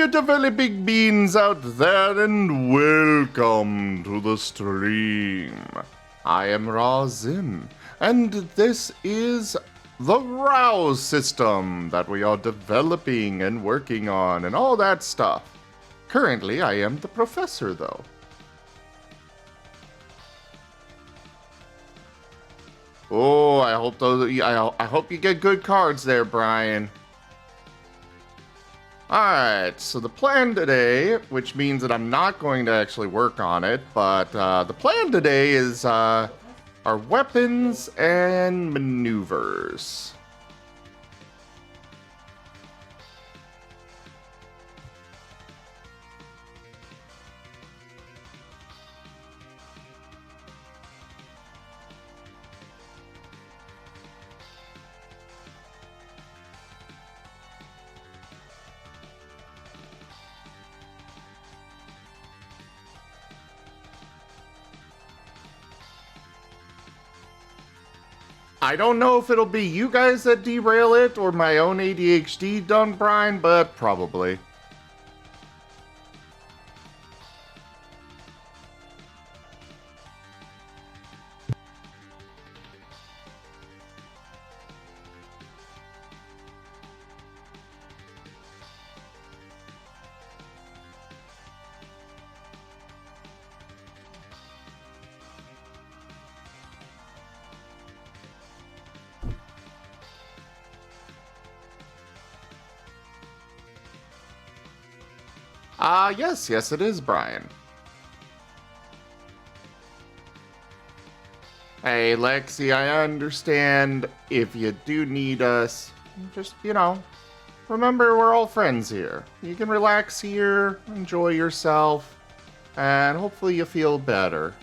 you developing beans out there, and welcome to the stream. I am Razim, and this is the RAOW system that we are developing and working on and all that stuff. Currently, I am the professor, though. Oh, I hope you get good cards there, Brian. Alright, so the plan today, which means that I'm not going to actually work on it, but the plan today is our weapons and maneuvers. I don't know if it'll be you guys that derail it or my own ADHD done, Brian, but probably. Yes, it is, Brian. Hey, Lexi, I understand if you do need us. Just, remember we're all friends here. You can relax here, enjoy yourself, and hopefully you feel better.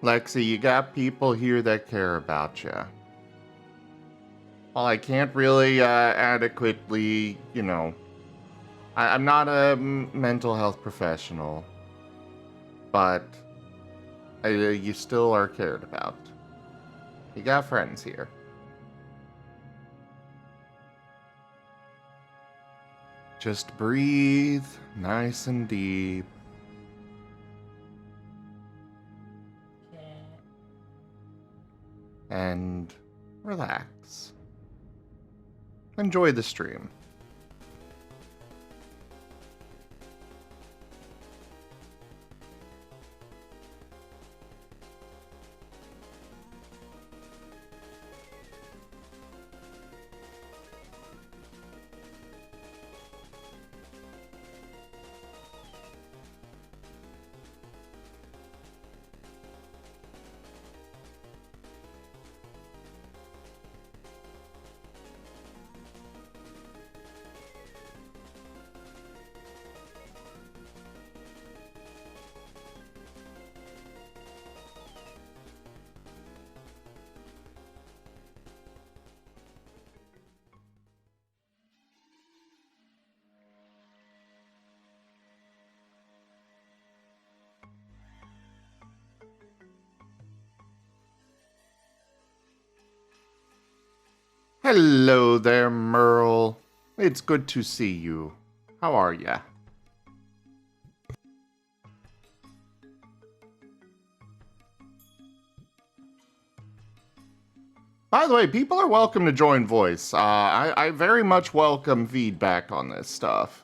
Lexi, you got people here that care about you. While I can't really adequately, I'm not a mental health professional, but you still are cared about. You got friends here. Just breathe nice and deep. And relax. Enjoy the stream. Hello there, Merle. It's good to see you. How are ya? By the way, people are welcome to join voice. I very much welcome feedback on this stuff.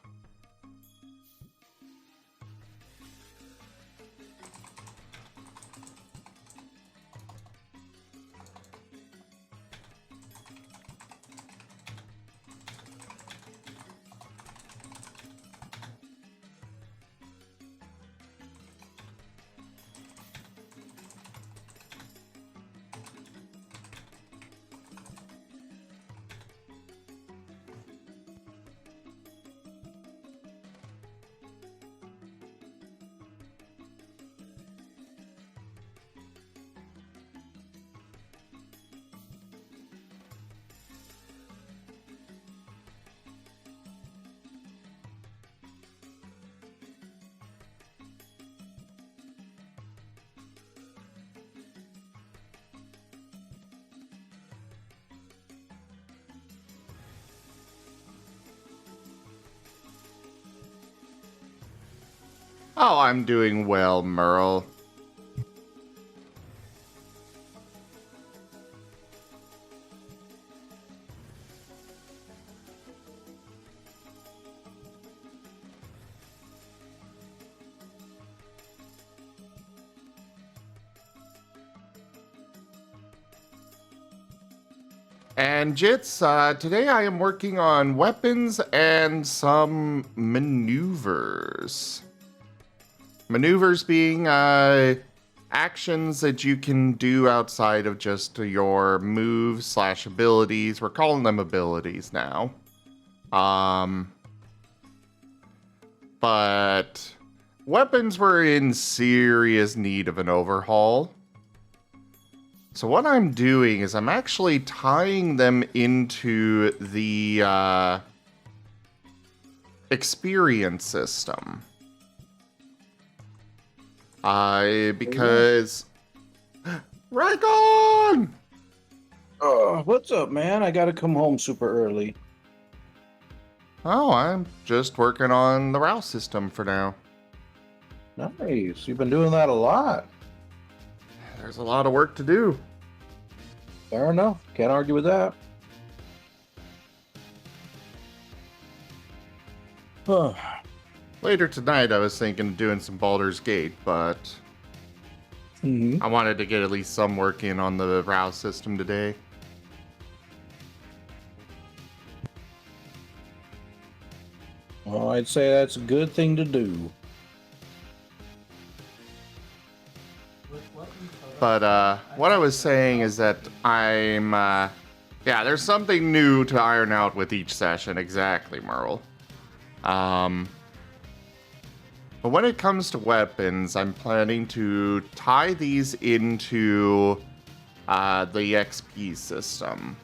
Oh, I'm doing well, Merle. And Jits, today I am working on weapons and some maneuvers. Maneuvers being actions that you can do outside of just your moves slash abilities. We're calling them abilities now. But weapons were in serious need of an overhaul. So what I'm doing is I'm actually tying them into the experience system. Because... Raycon! What's up, man? I gotta come home super early. Oh, I'm just working on the RAOW system for now. Nice. You've been doing that a lot. There's a lot of work to do. Fair enough. Can't argue with that. Later tonight, I was thinking of doing some Baldur's Gate, but I wanted to get at least some work in on the RAOW system today. Well, I'd say that's a good thing to do. But what I was saying is that I'm, yeah, there's something new to iron out with each session. Exactly, Merle. But when it comes to weapons, I'm planning to tie these into the XP system.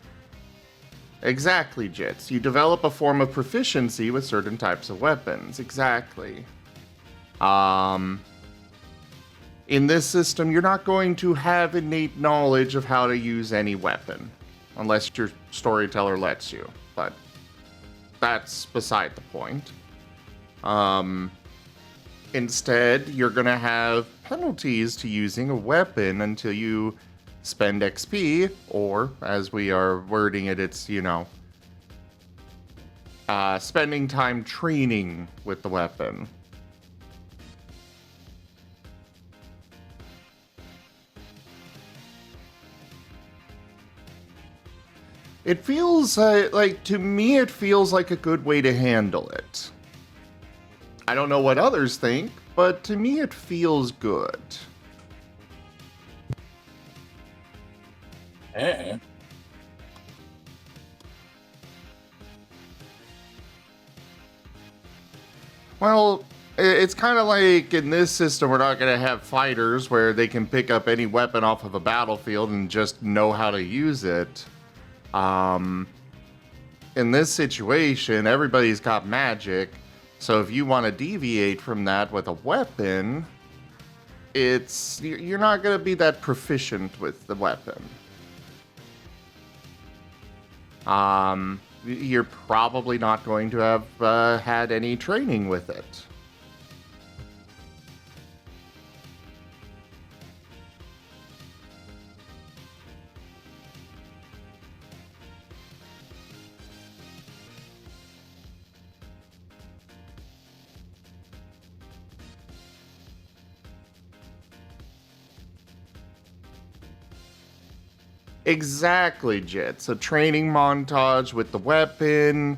Exactly, Jits. You develop a form of proficiency with certain types of weapons. Exactly. In this system, you're not going to have innate knowledge of how to use any weapon, unless your storyteller lets you, but that's beside the point. Instead, you're gonna have penalties to using a weapon until you spend XP, or, as we are wording it, it's, you know, spending time training with the weapon. It feels like, to me, it feels like a good way to handle it. I don't know what others think, but to me it feels good. Well, it's kind of like in this system, we're not going to have fighters where they can pick up any weapon off of a battlefield and just know how to use it. In this situation, everybody's got magic. So if you want to deviate from that with a weapon, you're not going to be that proficient with the weapon. You're probably not going to have had any training with it. Exactly, Jits. A training montage with the weapon,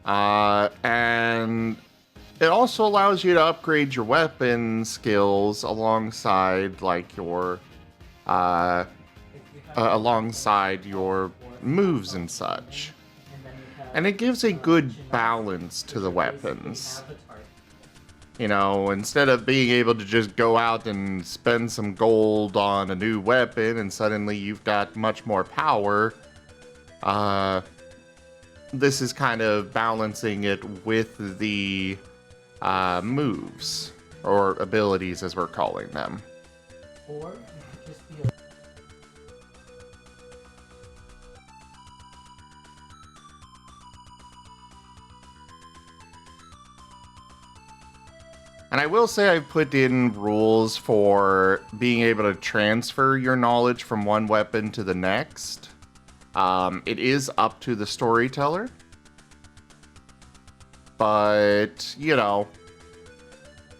and it also allows you to upgrade your weapon skills alongside, like, your, alongside your moves and such. And it gives a good balance to the weapons. You know, instead of being able to just go out and spend some gold on a new weapon and suddenly you've got much more power, this is kind of balancing it with the moves, or abilities as we're calling them. Or you could just be a And I will say I've put in rules for being able to transfer your knowledge from one weapon to the next. It is up to the storyteller. But, you know,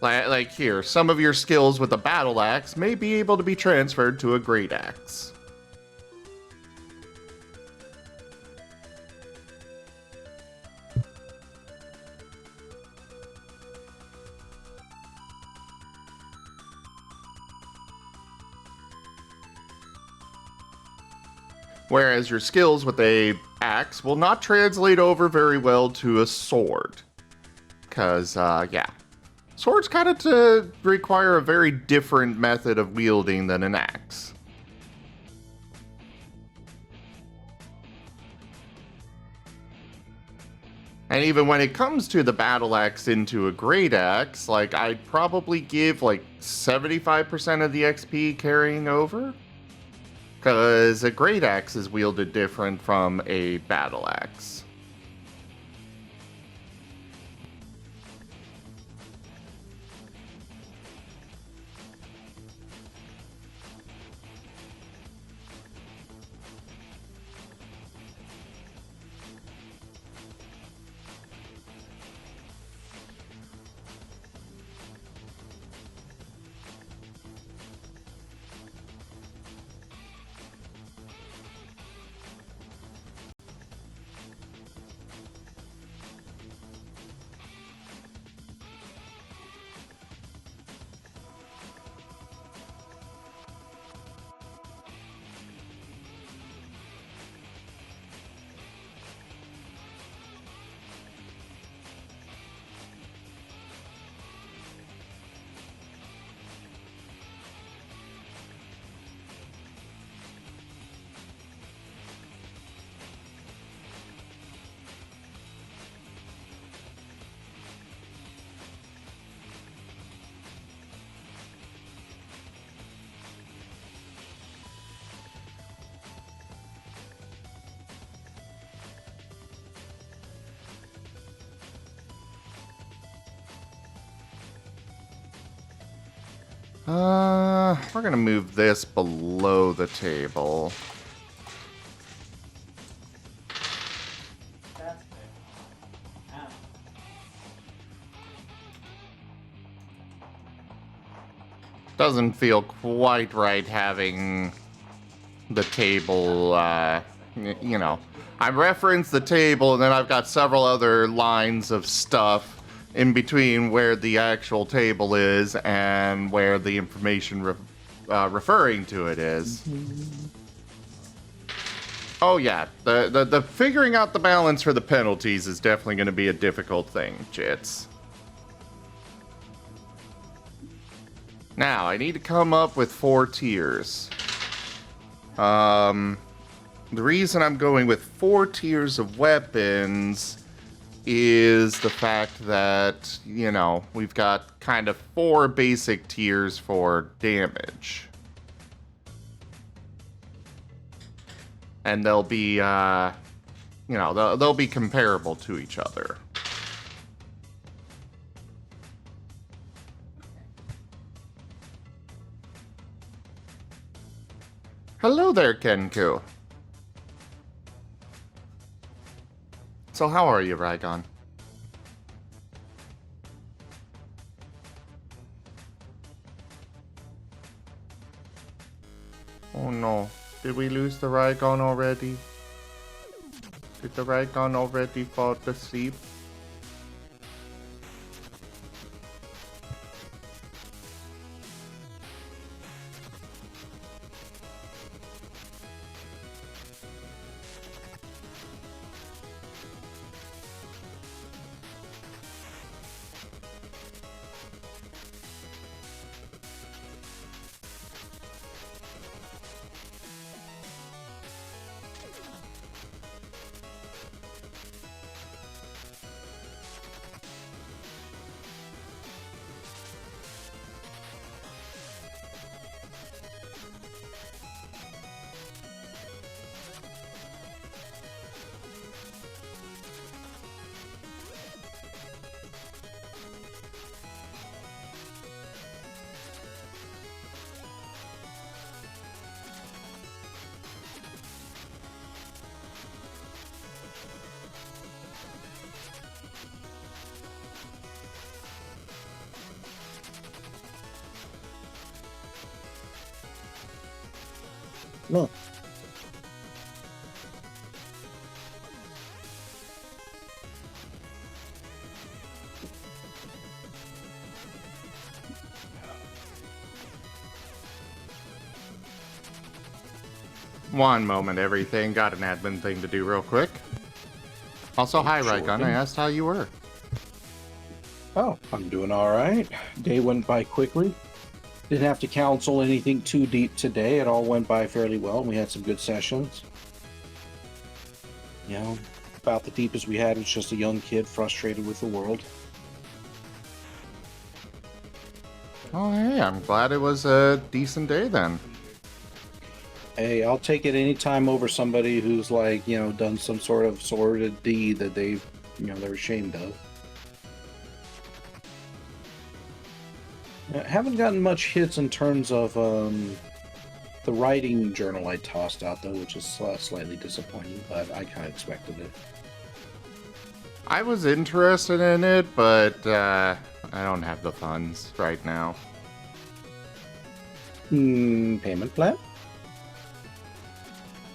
like here, some of your skills with a battle axe may be able to be transferred to a great axe. Whereas your skills with a axe will not translate over very well to a sword. Because, yeah. Swords kind of require a very different method of wielding than an axe. And even when it comes to the battle axe into a great axe, like, I'd probably give like 75% of the XP carrying over. Because a great axe is wielded different from a battle axe. We're gonna move this below the table. that's fair. Ow. Doesn't feel quite right having the table, you know. I reference the table and then I've got several other lines of stuff in between where the actual table is and where the information referring to it is. Oh yeah, the figuring out the balance for the penalties is definitely going to be a difficult thing, Jits. Now, I need to come up with 4 tiers. The reason I'm going with 4 tiers of weapons is the fact that, you know, we've got kind of 4 basic tiers for damage. And they'll be, you know, they'll be comparable to each other. Hello there, Kenku. So how are you, Rygon? Oh no. Did we lose the Raygon already? Did the Raygon already fall asleep? No. One moment, everything. Got an admin thing to do real quick. Also, hi, Sure Raygun. thing. I asked how you were. Oh, I'm doing all right. Day went by quickly. Didn't have to counsel anything too deep today. It all went by fairly well. We had some good sessions. You know, about the deepest we had was just a young kid frustrated with the world. Oh, hey, I'm glad it was a decent day then. Hey, I'll take it any time over somebody who's like, you know, done some sort of sordid deed that they've, you know, they're ashamed of. Haven't gotten much hits in terms of the writing journal I tossed out though, which is slightly disappointing, but I kind of expected it. I was interested in it, but I don't have the funds right now. Payment plan?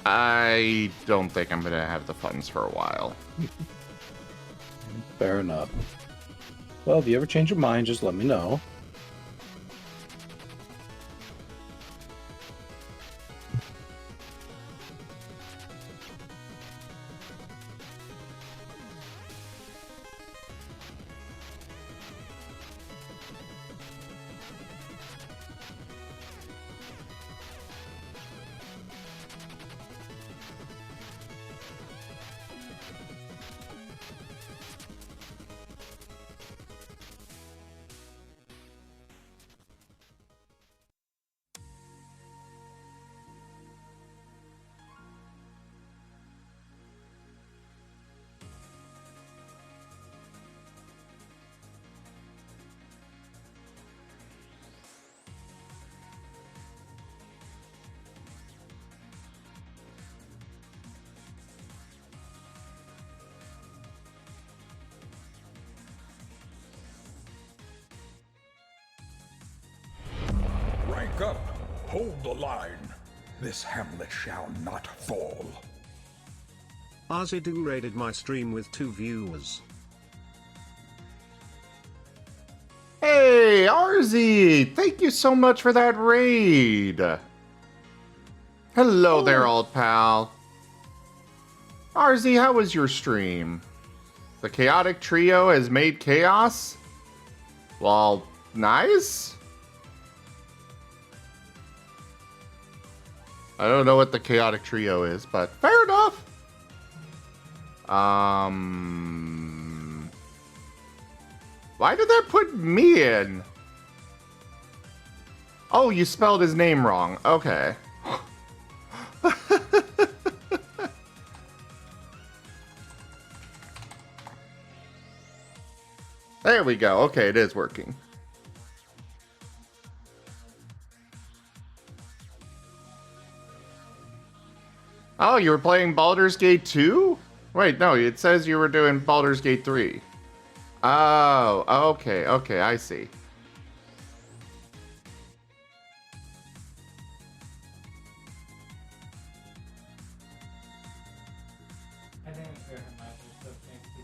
I don't think I'm gonna have the funds for a while. Fair enough. Well, if you ever change your mind, just let me know. Rank up. Hold the line. This hamlet shall not fall. Arzidu raided my stream with 2 viewers. Hey, RZ! Thank you so much for that raid! Hello there, old pal. RZ, how was your stream? The chaotic trio has made chaos? Well, nice? I don't know what the chaotic trio is, but fair enough. Why did that put me in? Oh, you spelled his name wrong. Okay. There we go. Okay, it is working. Oh, you were playing Baldur's Gate 2? Wait, no, it says you were doing Baldur's Gate 3. Oh, okay, okay, I see. I think it's very much. So thank you.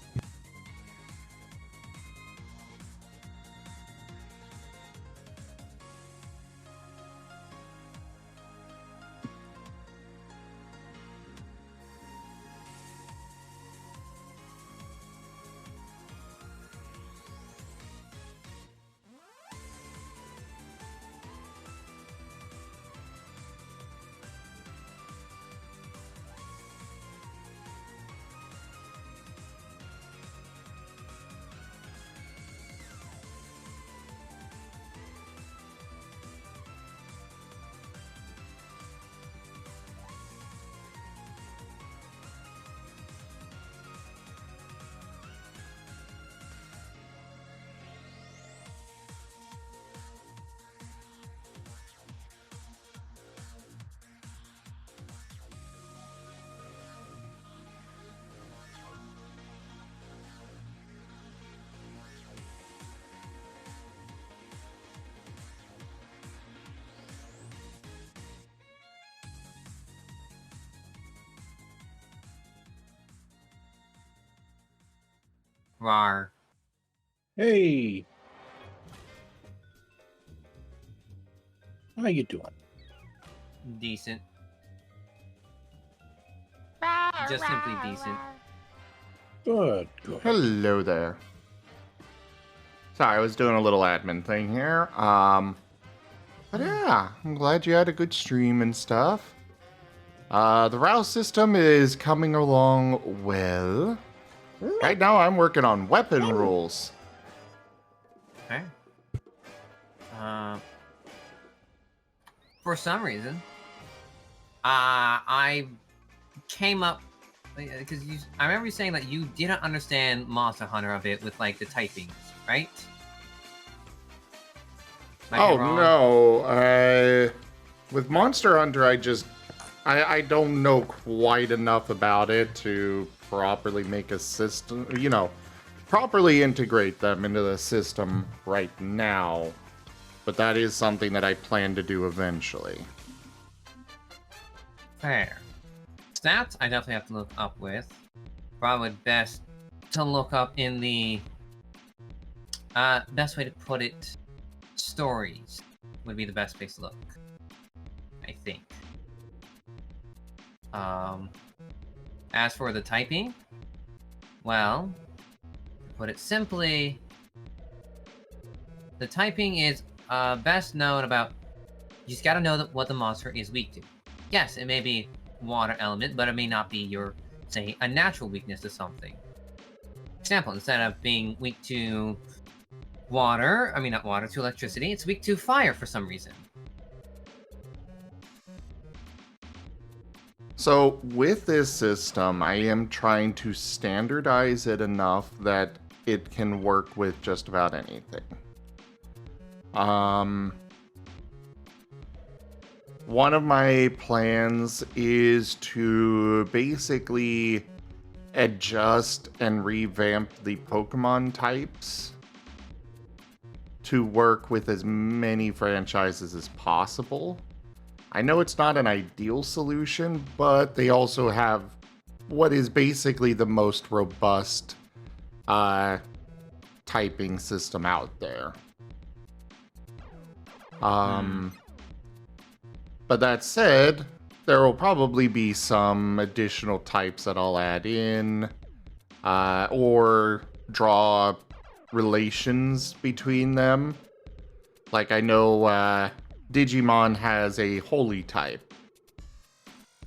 Rar. Hey, how you doing? Decent. Just simply decent. Good, good. Hello there. Sorry, I was doing a little admin thing here. But yeah, I'm glad you had a good stream and stuff. The RAOW system is coming along well. Right now, I'm working on weapon rules. Okay. For some reason, I came up because I remember you saying that you didn't understand Monster Hunter a bit with like the typings, right? Might be Oh wrong. no, with Monster Hunter, I don't know quite enough about it to properly make a system, properly integrate them into the system right now. But that is something that I plan to do eventually. Fair. Stats, I definitely have to look up with. Probably best to look up in the best way to put it. Stories would be the best place to look, I think. As for the typing, well, to put it simply, the typing is best known about. You just gotta know what the monster is weak to. Yes, it may be water element, but it may not be your, say, a natural weakness to something. Example, instead of being weak to water, not water, to electricity, it's weak to fire for some reason. So with this system, I am trying to standardize it enough that it can work with just about anything. One of my plans is to basically adjust and revamp the Pokemon types to work with as many franchises as possible. I know it's not an ideal solution, but they also have what is basically the most robust typing system out there. But that said, there will probably be some additional types that I'll add in, or draw relations between them. Like I know Digimon has a holy type.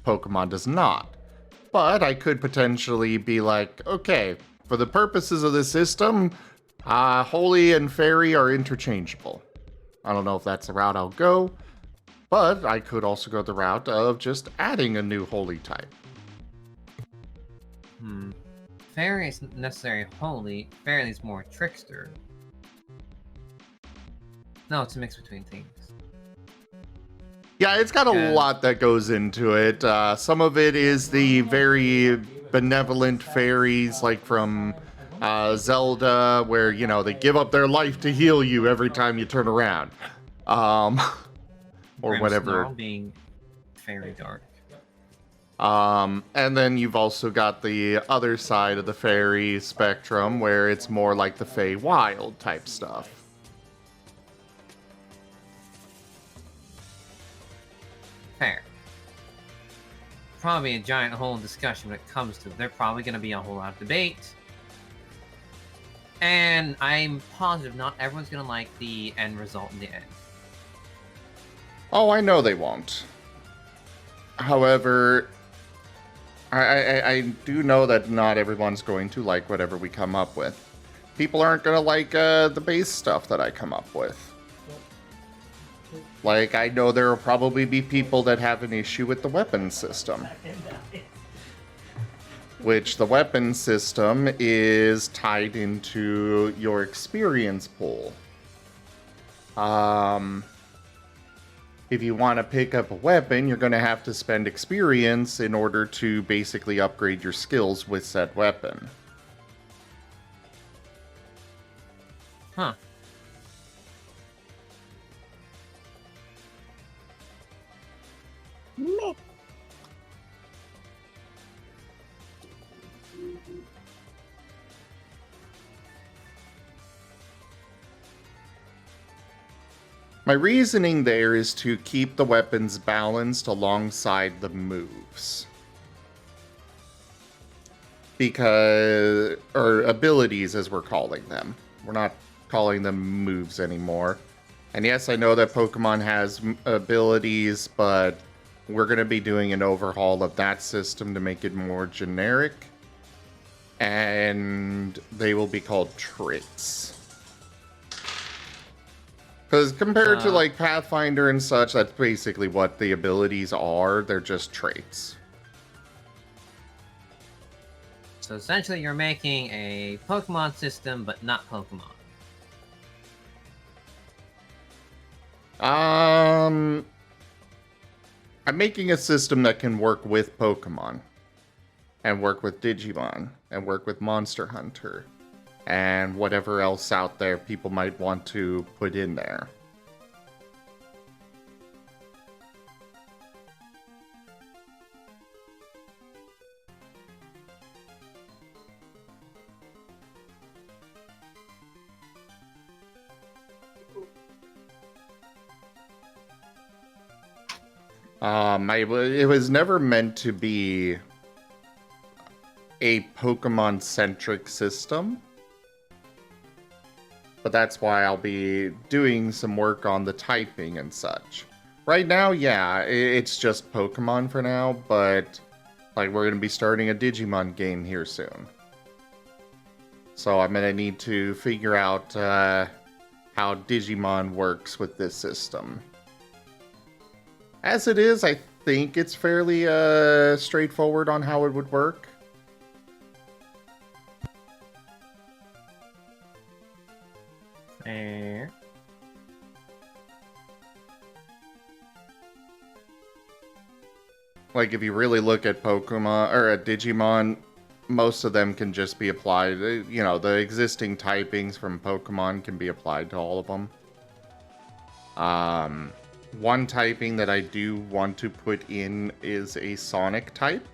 Pokemon does not. But I could potentially be like, okay, for the purposes of this system, holy and fairy are interchangeable. I don't know if that's the route I'll go, but I could also go the route of just adding a new holy type. Fairy isn't necessarily holy. Fairy is more trickster. No, it's a mix between things. Yeah, it's got a lot that goes into it. Some of it is the very benevolent fairies, like from Zelda, where, they give up their life to heal you every time you turn around. Or whatever. Snarl being fairy dark. And then you've also got the other side of the fairy spectrum where it's more like the Fey Wild type stuff. Fair. Probably a giant whole discussion when it comes to it. There's probably going to be a whole lot of debate. And I'm positive not everyone's going to like the end result in the end. Oh, I know they won't. However, I do know that not everyone's going to like whatever we come up with. People aren't going to like the base stuff that I come up with. Like, I know there will probably be people that have an issue with the weapon system. Which the weapon system is tied into your experience pool. If you want to pick up a weapon, you're going to have to spend experience in order to basically upgrade your skills with said weapon. Huh. No. My reasoning there is to keep the weapons balanced alongside the moves. Because, or abilities as we're calling them. We're not calling them moves anymore. And yes, I know that Pokemon has abilities, but we're going to be doing an overhaul of that system to make it more generic. And they will be called traits. Because compared to like Pathfinder and such, that's basically what the abilities are. They're just traits. So essentially you're making a Pokemon system, but not Pokemon. I'm making a system that can work with Pokemon. And work with Digimon. And work with Monster Hunter. And whatever else out there people might want to put in there. It was never meant to be a Pokemon-centric system. But that's why I'll be doing some work on the typing and such. Right now, yeah, it's just Pokemon for now, but like we're going to be starting a Digimon game here soon. So I'm going to need to figure out how Digimon works with this system. As it is, I think it's fairly straightforward on how it would work. Fair. Like, if you really look at Pokemon, or at Digimon, most of them can just be applied. You know, the existing typings from Pokemon can be applied to all of them. One typing that I do want to put in is a Sonic type.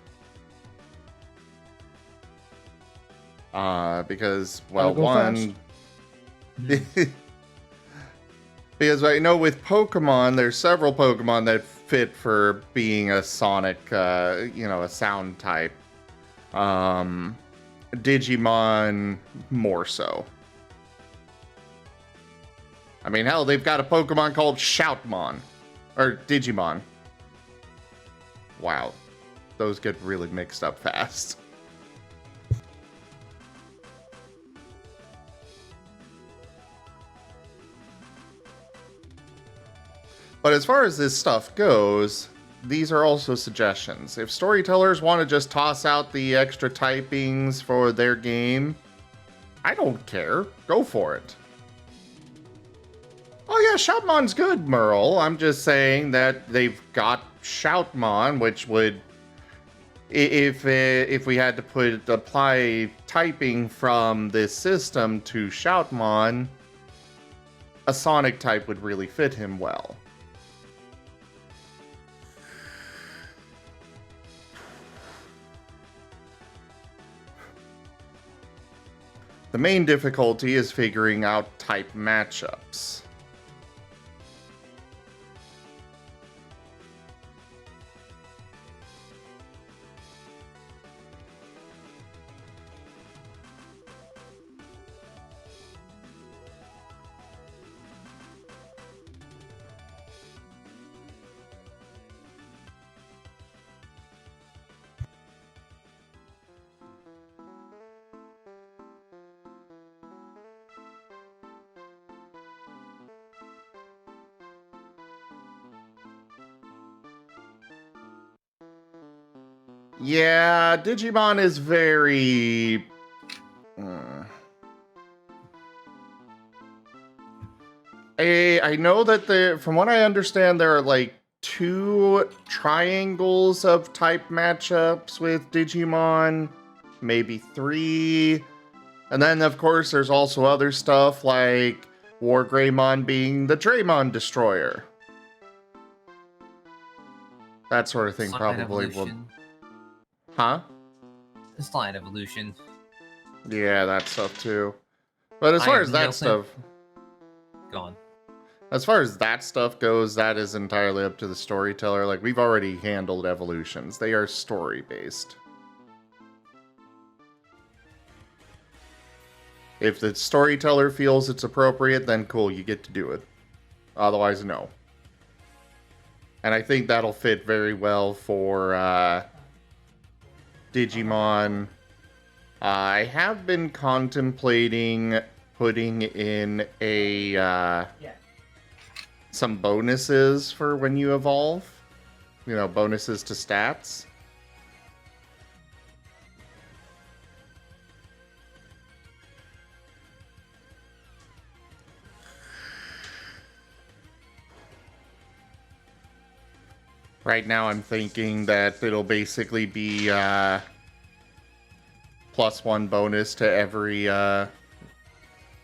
Because, well, one... Because I know with Pokemon, there's several Pokemon that fit for being a Sonic, you know, a sound type. Digimon more so. I mean, hell, they've got a Pokemon called Shoutmon. Or Digimon. Wow. Those get really mixed up fast. But as far as this stuff goes, these are also suggestions. If storytellers want to just toss out the extra typings for their game, I don't care. Go for it. Oh yeah, Shoutmon's good, Merle. I'm just saying that they've got Shoutmon, which would, if we had to apply typing from this system to Shoutmon, a Sonic type would really fit him well. The main difficulty is figuring out type matchups. Yeah, Digimon is very... I know that from what I understand, there are like 2 triangles of type matchups with Digimon, maybe 3. And then, of course, there's also other stuff like War Greymon being the Draymon Destroyer. That sort of thing Slight probably will... evolution. Huh? Slight evolution. Yeah, that stuff too. But as I far have as that no clue. stuff... Go on. As far as that stuff goes, that is entirely up to the storyteller. Like, we've already handled evolutions. They are story-based. If the storyteller feels it's appropriate, then cool, you get to do it. Otherwise, no. And I think that'll fit very well for Digimon. I have been contemplating putting in a some bonuses for when you evolve. You know, bonuses to stats. Right now I'm thinking that it'll basically be +1 bonus to every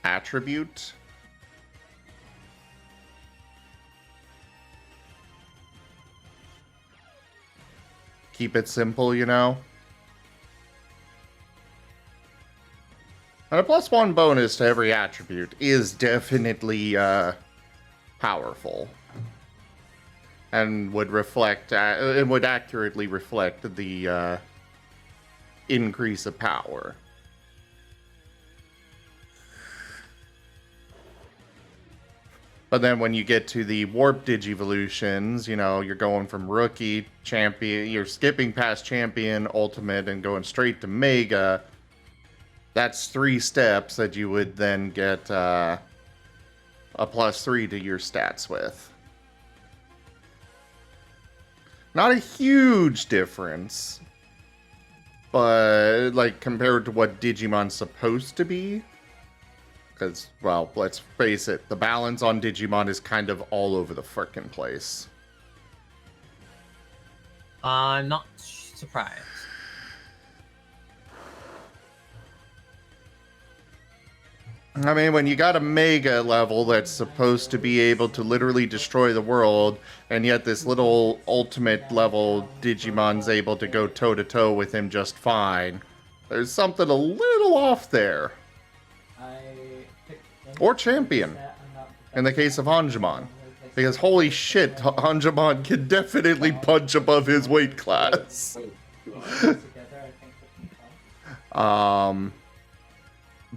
attribute. Keep it simple, you know? And a +1 bonus to every attribute is definitely powerful. And would reflect, it would accurately reflect the increase of power. But then when you get to the Warp Digivolutions, you know, you're going from Rookie, Champion, you're skipping past Champion, Ultimate, and going straight to Mega. That's 3 steps that you would then get a +3 to your stats with. Not a huge difference, but like compared to what Digimon's supposed to be. Because, well, let's face it, the balance on Digimon is kind of all over the frickin' place. I'm not surprised. I mean, when you got a Mega level that's supposed to be able to literally destroy the world, and yet this little Ultimate level Digimon's able to go toe-to-toe with him just fine, there's something a little off there. Or Champion, in the case of Hanjimon. Because holy shit, Hanjimon can definitely punch above his weight class.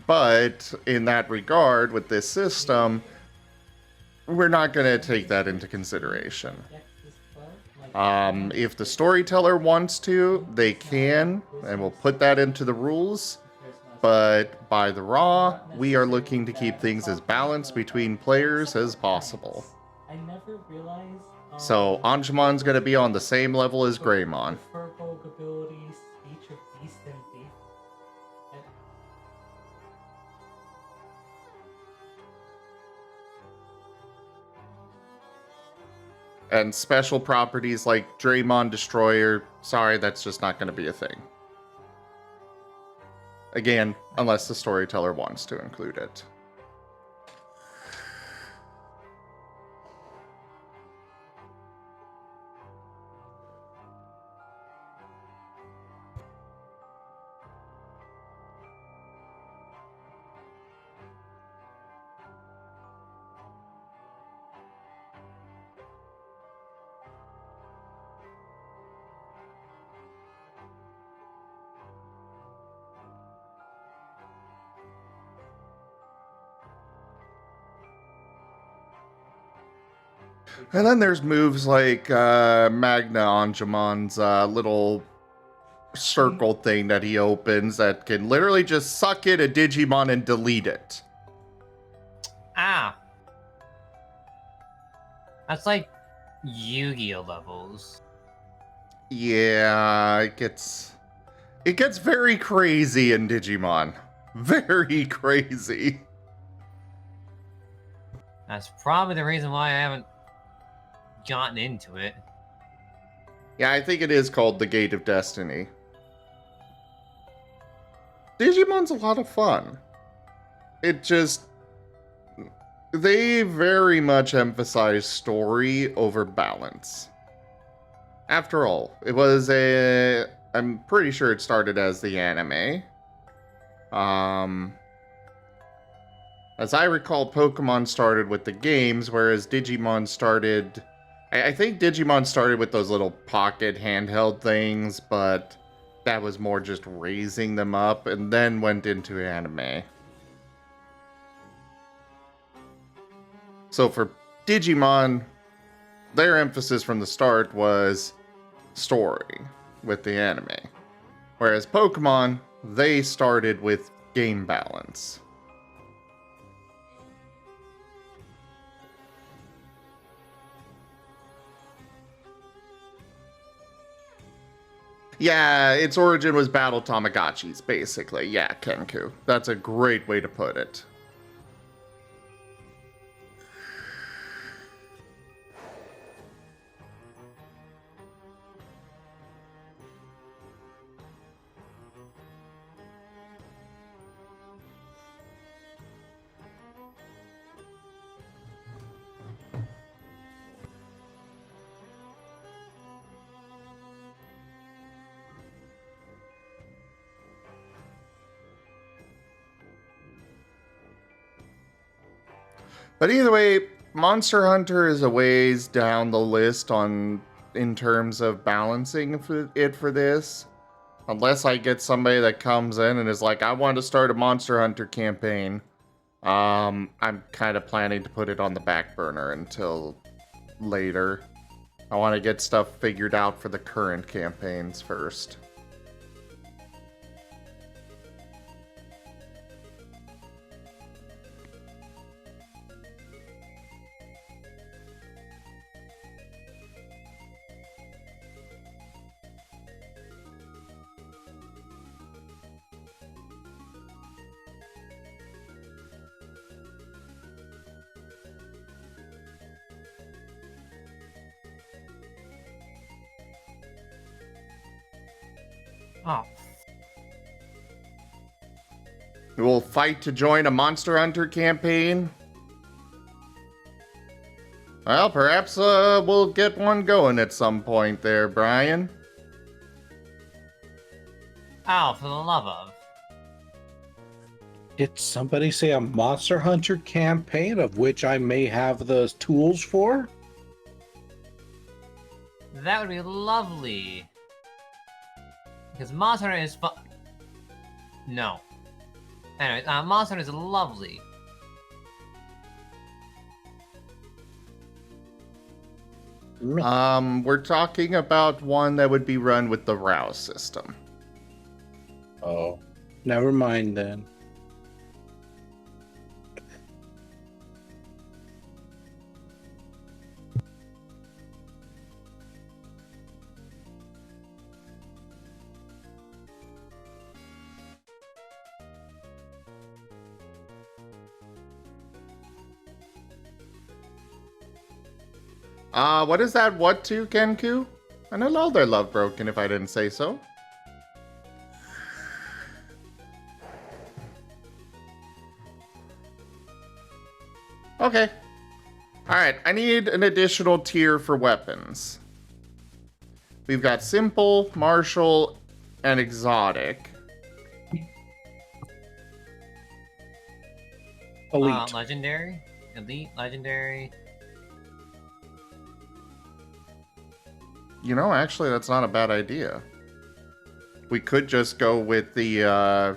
But in that regard, with this system, we're not going to take that into consideration. If the storyteller wants to, they can, and we'll put that into the rules. But by the RAW, we are looking to keep things as balanced between players as possible. So Anjumon's going to be on the same level as Greymon. And special properties like Draymon Destroyer, sorry, that's just not going to be a thing. Again, unless the storyteller wants to include it. And then there's moves like Magna Anjumon's little circle thing that he opens that can literally just suck in a Digimon and delete it. Ah. That's like Yu-Gi-Oh levels. Yeah, it gets very crazy in Digimon. Very crazy. That's probably the reason why I haven't gotten into it. Yeah, I think it is called the Gate of Destiny. Digimon's a lot of fun. It just... They very much emphasize story over balance. After all, it was a... I'm pretty sure it started as the anime. As I recall, Pokemon started with the games, whereas Digimon started... I think Digimon started with those little pocket handheld things, but that was more just raising them up, and then went into anime. So for Digimon, their emphasis from the start was story with the anime. Whereas Pokemon, they started with game balance. Yeah, its origin was Battle Tamagotchis, basically. Yeah, Kenku. That's a great way to put it. But either way, Monster Hunter is a ways down the list in terms of balancing it for this. Unless I get somebody that comes in and is like, I want to start a Monster Hunter campaign. I'm kind of planning to put it on the back burner until later. I want to get stuff figured out for the current campaigns first. Oh. We will fight to join a Monster Hunter campaign. Well, perhaps we'll get one going at some point there, Brian. Oh, for the love of. Did somebody say a Monster Hunter campaign of which I may have the tools for? That would be lovely. Because Monster Hunter is fun. No. Anyways, Monster Hunter is lovely. We're talking about one that would be run with the RAOW system. Oh, never mind then. What is that? What to, Kenku? I know all their love broken if I didn't say so. Okay. Alright, I need an additional tier for weapons. We've got simple, martial, and exotic. Elite. Legendary? Elite, legendary. You know, actually, that's not a bad idea. We could just go with the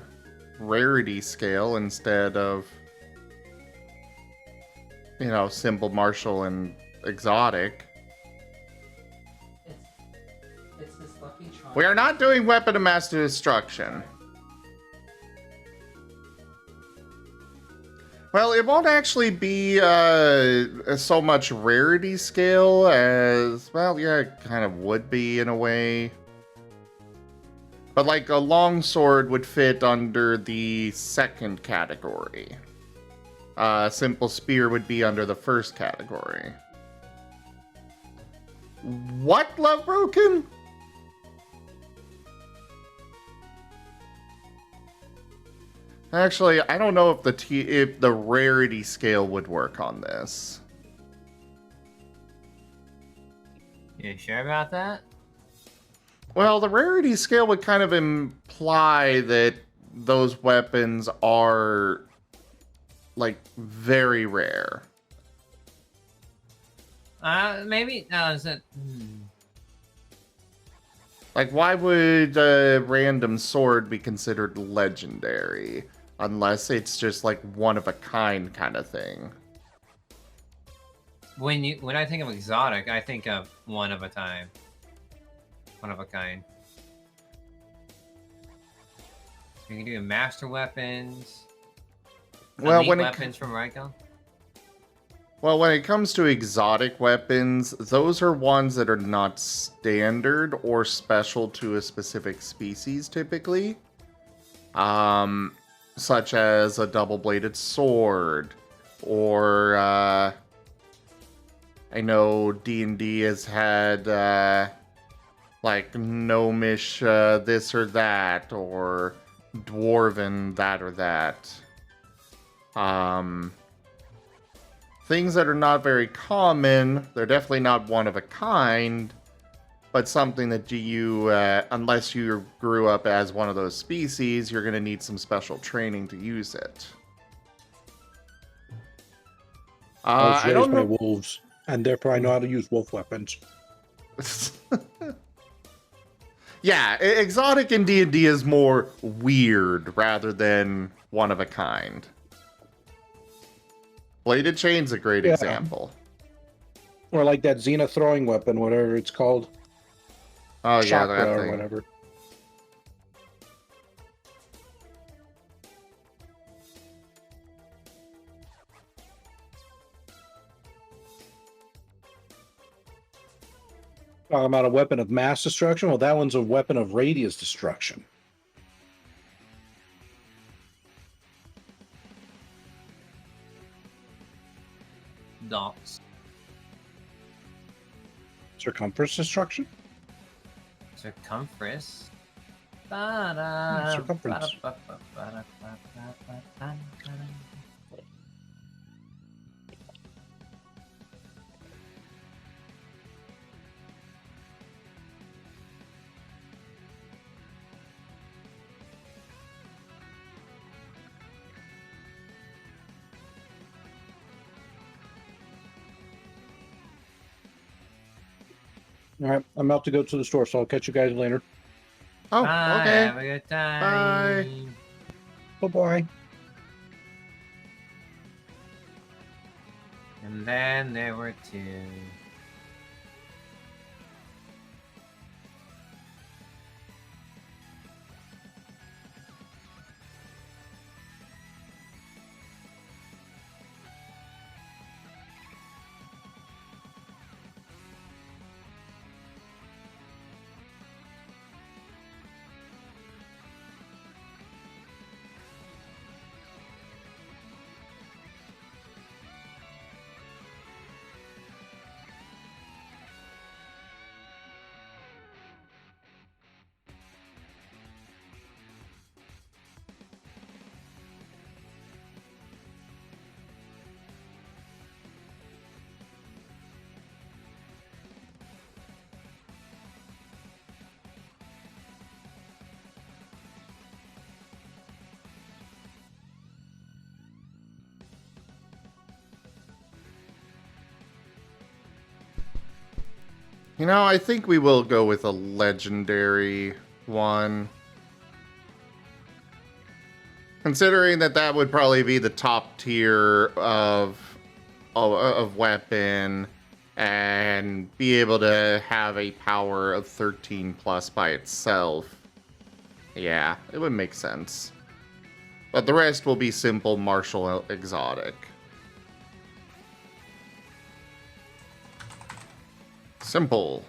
rarity scale instead of, you know, simple, martial, and exotic. It's this lucky charm. We are not doing weapon of mass destruction. Well, it won't actually be so much rarity scale as, well, yeah, it kind of would be in a way. But like a longsword would fit under the second category. Simple spear would be under the first category. What, Love Broken? Actually, I don't know if the rarity scale would work on this. You sure about that? Well, the rarity scale would kind of imply that those weapons are, like, very rare. Maybe. No, is it? Like, why would a random sword be considered legendary? Unless it's just, like, one-of-a-kind kind of thing. When I think of exotic, I think of one of a time. One of a kind. You can do master weapons. Well, Elite when weapons from Ryko. Well, when it comes to exotic weapons, those are ones that are not standard or special to a specific species, typically. Such as a double-bladed sword, or, I know D&D has had, like, gnomish this or that, or dwarven that or that. Things that are not very common, they're definitely not one of a kind, but something that you, unless you grew up as one of those species, you're going to need some special training to use it. I was I raised don't by know. wolves, and therefore I know how to use wolf weapons. Yeah, exotic in D&D is more weird rather than one of a kind. Bladed Chain's a great Yeah. example. Or like that Xena throwing weapon, whatever it's called. Oh, yeah, Chakra that or thing. whatever. Talking about a weapon of mass destruction? Well, that one's a weapon of radius destruction. Dots. Circumference destruction? Circumference. Circumference. All right, I'm about to go to the store, so I'll catch you guys later. Oh, Bye, okay. have a good time. Bye-bye. And then there were two. You know, I think we will go with a legendary one. Considering that that would probably be the top tier of weapon, and be able to have a power of 13 plus by itself, yeah, it would make sense. But the rest will be simple martial exotic. Simple.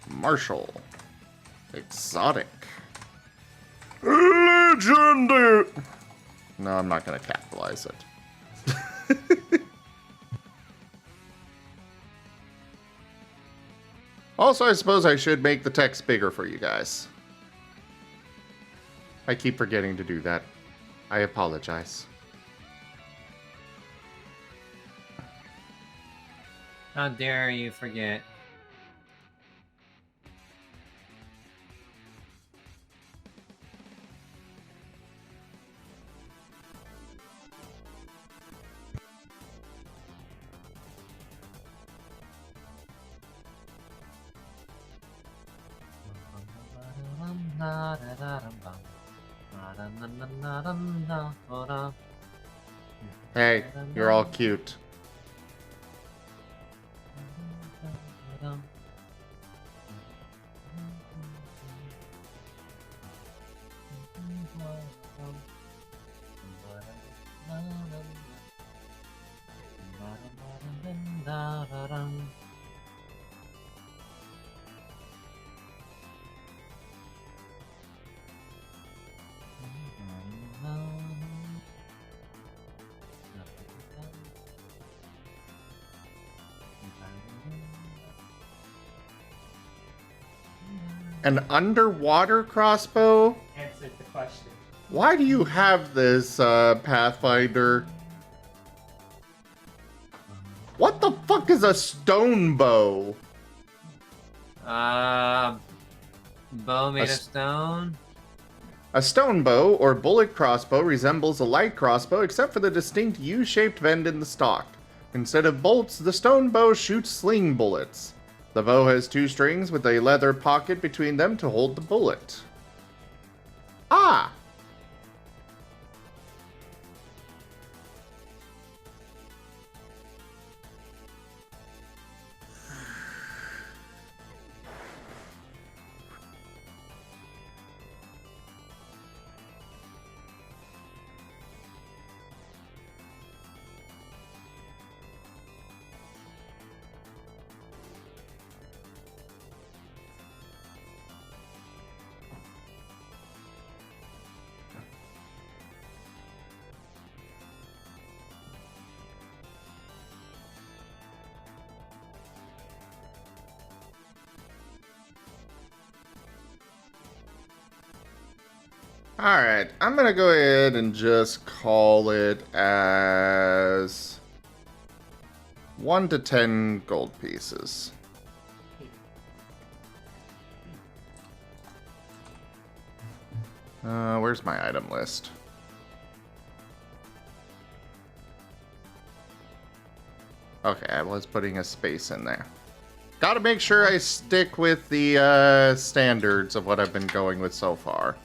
Martial. Exotic. Legendary. No, I'm not going to capitalize it. Also, I suppose I should make the text bigger for you guys. I keep forgetting to do that. I apologize. How dare you forget? Hey, you're all cute. An underwater crossbow? Answered the question. Why do you have this, Pathfinder? What the fuck is a stone bow? Bow made of s- stone. A stone bow, or bullet crossbow, resembles a light crossbow except for the distinct U-shaped bend in the stock. Instead of bolts, the stone bow shoots sling bullets. The bow has 2 strings with a leather pocket between them to hold the bullet. Ah! Alright, I'm gonna go ahead and just call it as 1 to 10 gold pieces. Where's my item list? Okay, I was putting a space in there. Gotta make sure I stick with the standards of what I've been going with so far.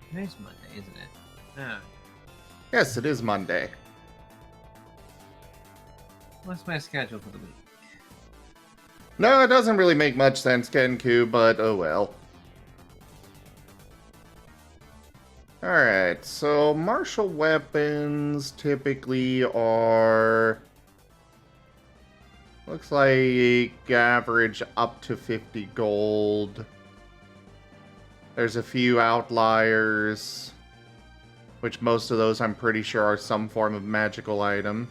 Today's Monday, isn't it? Yeah. Yes, it is Monday. What's my schedule for the week? No, it doesn't really make much sense, Kenku, but oh well. Alright, so martial weapons typically are... Looks like average up to 50 gold. There's a few outliers, which most of those I'm pretty sure are some form of magical item.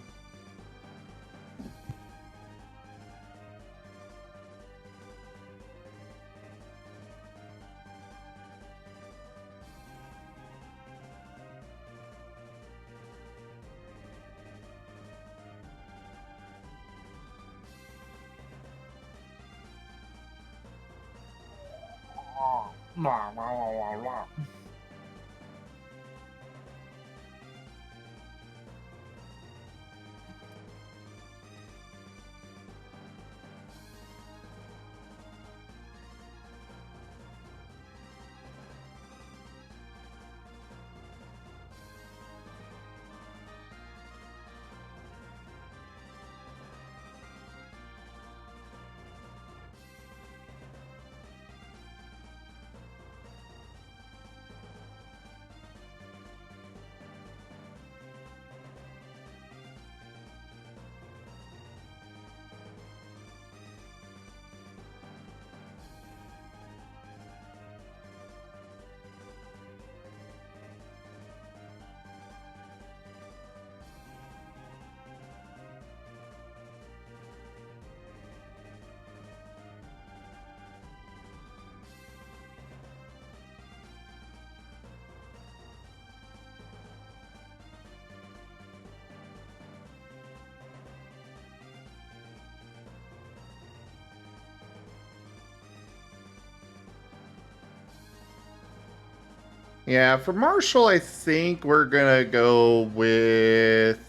Yeah, for Marshall, I think we're gonna go with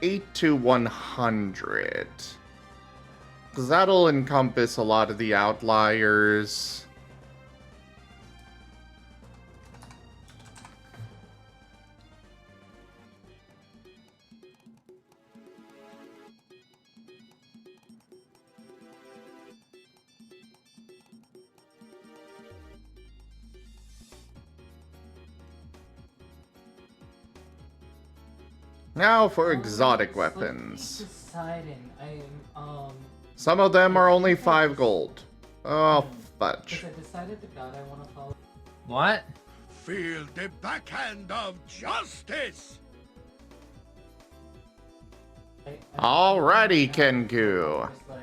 8 to 100. Because that'll encompass a lot of the outliers. Now for exotic It's like weapons. deciding. Some of them are only 5 gold. Oh, fudge. Because I decided the god I want to follow. What? Feel the backhand of justice! Alrighty, Kenku. Like,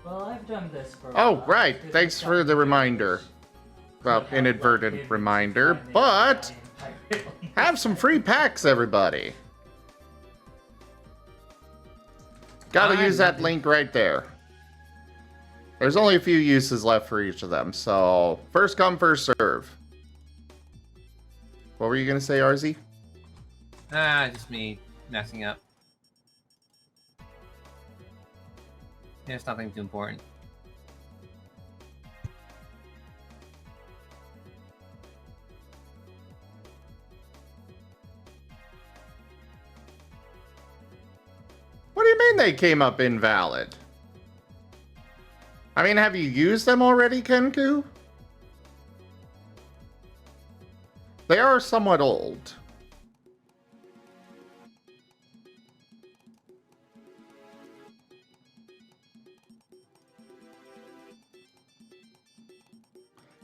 well, I've done this for. Oh, a while. right. It's Thanks just for the got reminder. years. Well, Could have, inadvertent like, reminder, find it but entirely. have some free packs, everybody. Gotta I use that love it. link right there. There's only a few uses left for each of them, so first come, first serve. What were you gonna say, RZ? Just me messing up. There's nothing too important. What do you mean they came up invalid? I mean, have you used them already, Kenku? They are somewhat old.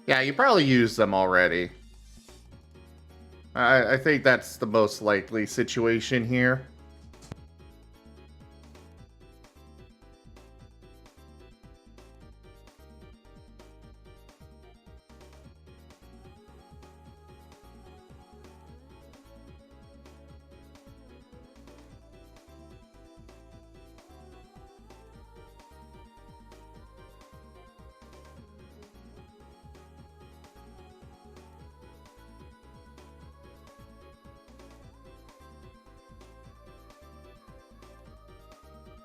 Yeah, you probably used them already. I think that's the most likely situation here.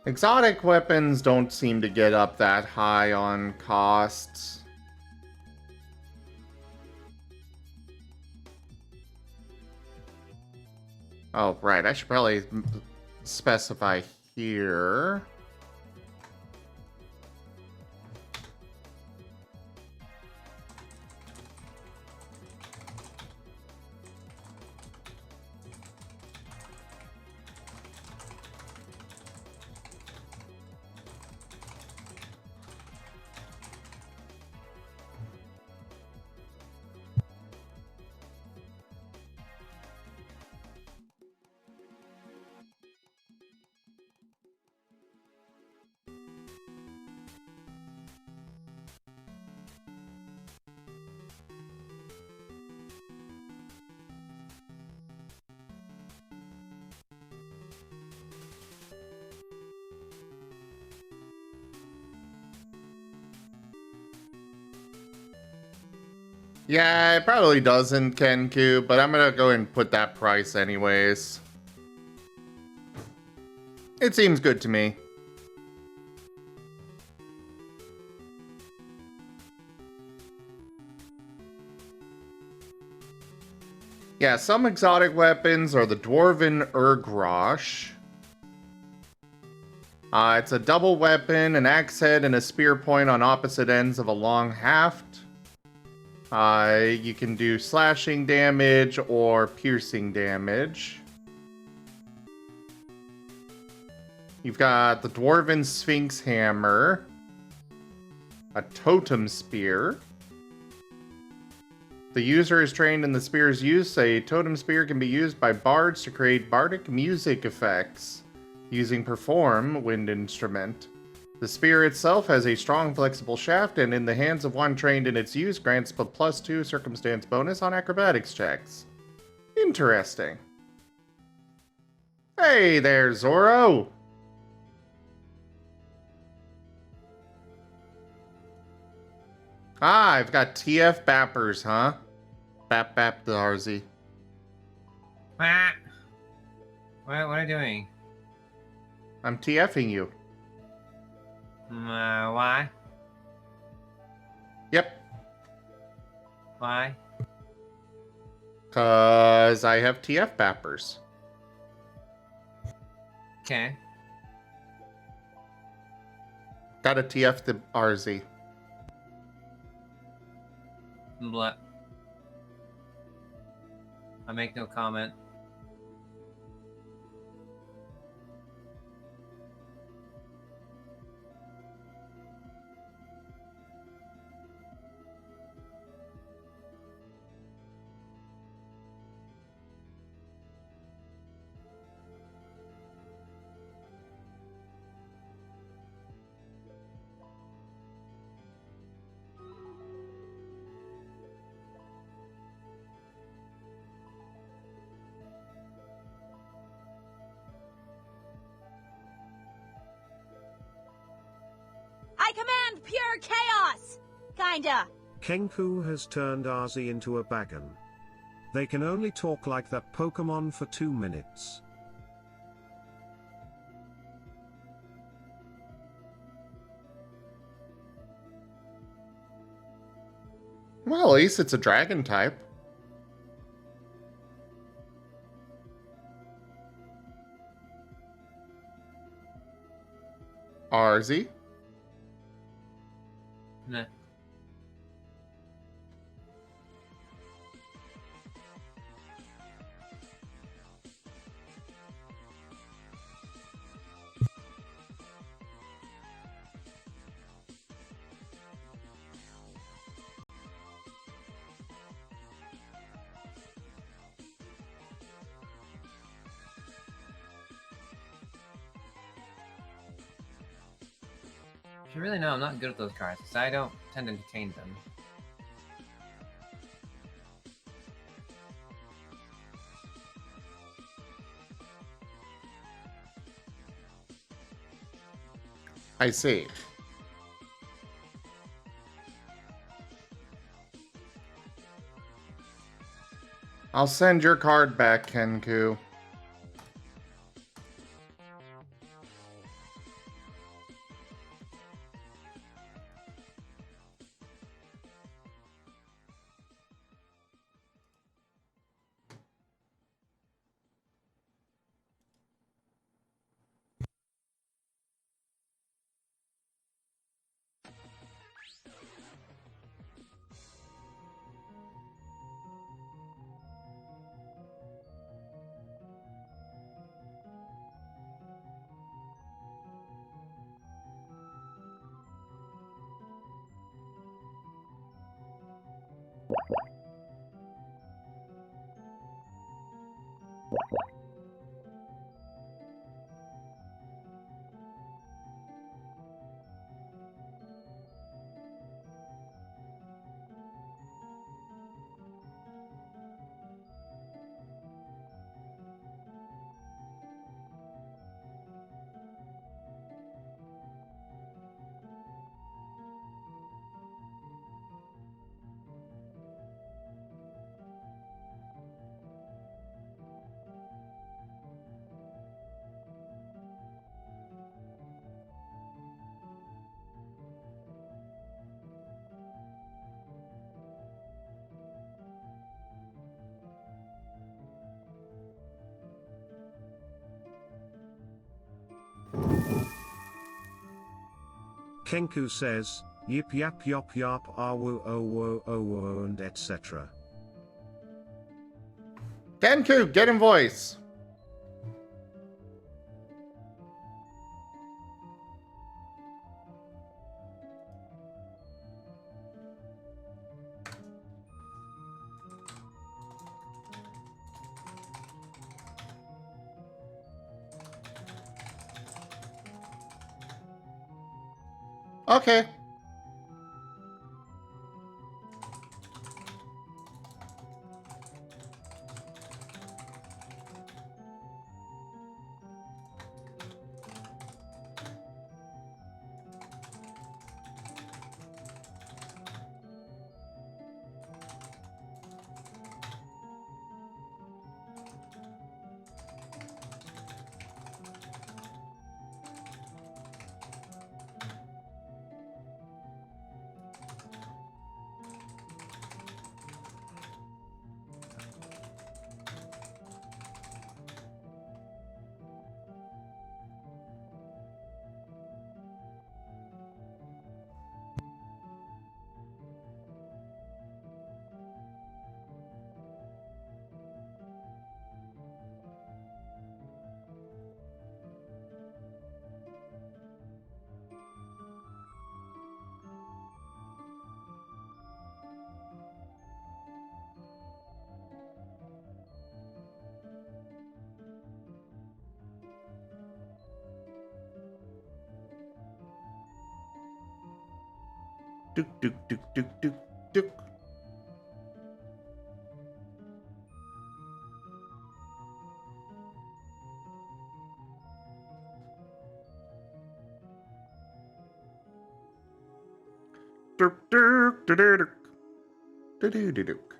Exotic weapons don't seem to get up that high on costs. Oh, right. I should probably specify here. Yeah, it probably doesn't, Kenku, but I'm gonna go and put that price anyways. It seems good to me. Yeah, some exotic weapons are the Dwarven Urgrosh. It's a double weapon, an axe head, and a spear point on opposite ends of a long haft. You can do slashing damage or piercing damage. You've got the Dwarven Sphinx Hammer, a Totem Spear. The user is trained in the spear's use. A Totem Spear can be used by bards to create bardic music effects using Perform Wind Instrument. The spear itself has a strong, flexible shaft, and in the hands of one trained in its use, grants a +2 circumstance bonus on acrobatics checks. Interesting. Hey there, Zoro! Ah, I've got TF bappers, huh? Bap bap the RZ. Ah! What are you doing? I'm TFing you. Why? Yep. Why? Cause I have TF bappers. Okay. Gotta TF the RZ. Blah. I make no comment. I command pure chaos! Kinda. Kenku has turned RZ into a bagon. They can only talk like that Pokemon for 2 minutes. Well, at least it's a dragon type. RZ? Nah. You really know I'm not good at those cards, because I don't tend to entertain them. I see. I'll send your card back, Kenku. Kenku says, yip yap yop yop awu owo owo and etc. Kenku, get in voice. Okay. Duk, duk, duk, duk, duk, duk. Duk, duk, duk, duk, duk. Duk, duk, duk, duk.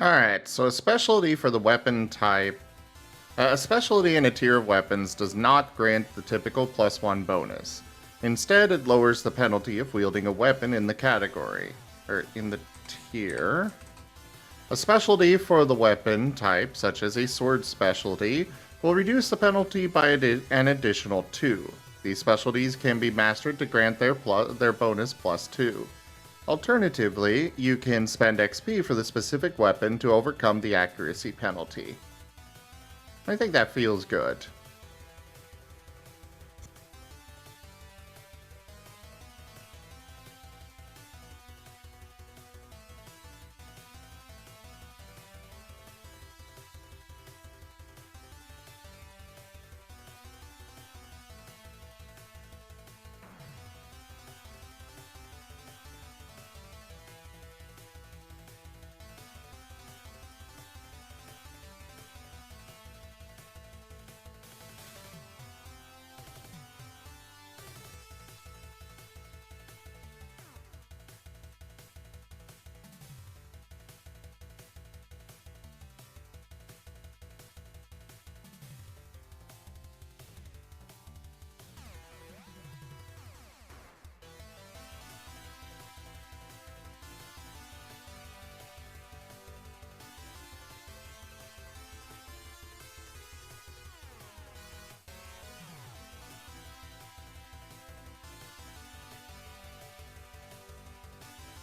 Alright, so a specialty for the weapon type. A specialty in a tier of weapons does not grant the typical +1 bonus. Instead, it lowers the penalty of wielding a weapon in the category, or in the tier. A specialty for the weapon type, such as a sword specialty, will reduce the penalty by an additional 2. These specialties can be mastered to grant their bonus +2. Alternatively, you can spend XP for the specific weapon to overcome the accuracy penalty. I think that feels good.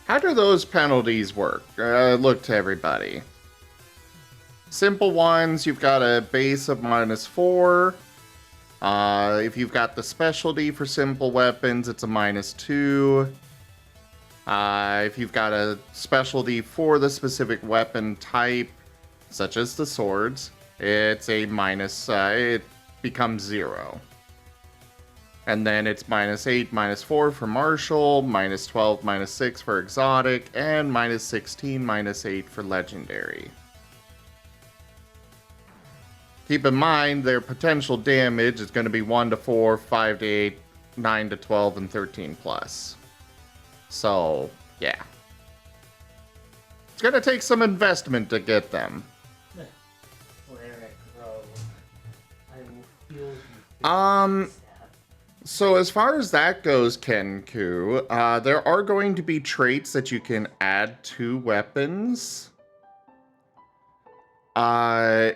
How do those penalties work? Look to everybody. Simple ones, you've got a base of -4. If you've got the specialty for simple weapons, it's a -2. If you've got a specialty for the specific weapon type, such as the swords, it's a it becomes 0. And then it's -8, -4 for martial, -12, -6 for exotic, and -16, -8 for legendary. Keep in mind their potential damage is going to be 1 to 4, 5 to 8, 9 to 12, and 13 plus. So, yeah. It's going to take some investment to get them. Cleric, bro. I will feel you. So as far as that goes, Kenku, there are going to be traits that you can add to weapons. Well,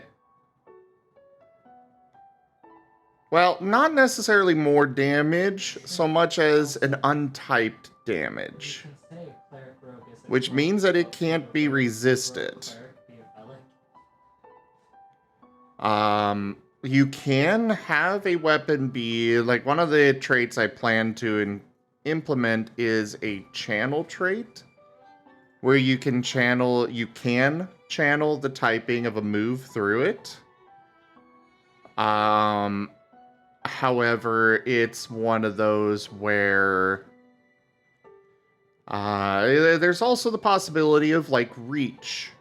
not necessarily more damage, so much as an untyped damage. You can say cleric rogue is a Which cleric, means that it but can't be rogue resisted. cleric be a relic? You can have a weapon be, like, one of the traits I plan to implement is a channel trait. where you can channel the typing of a move through it. However, it's one of those where there's also the possibility of like reach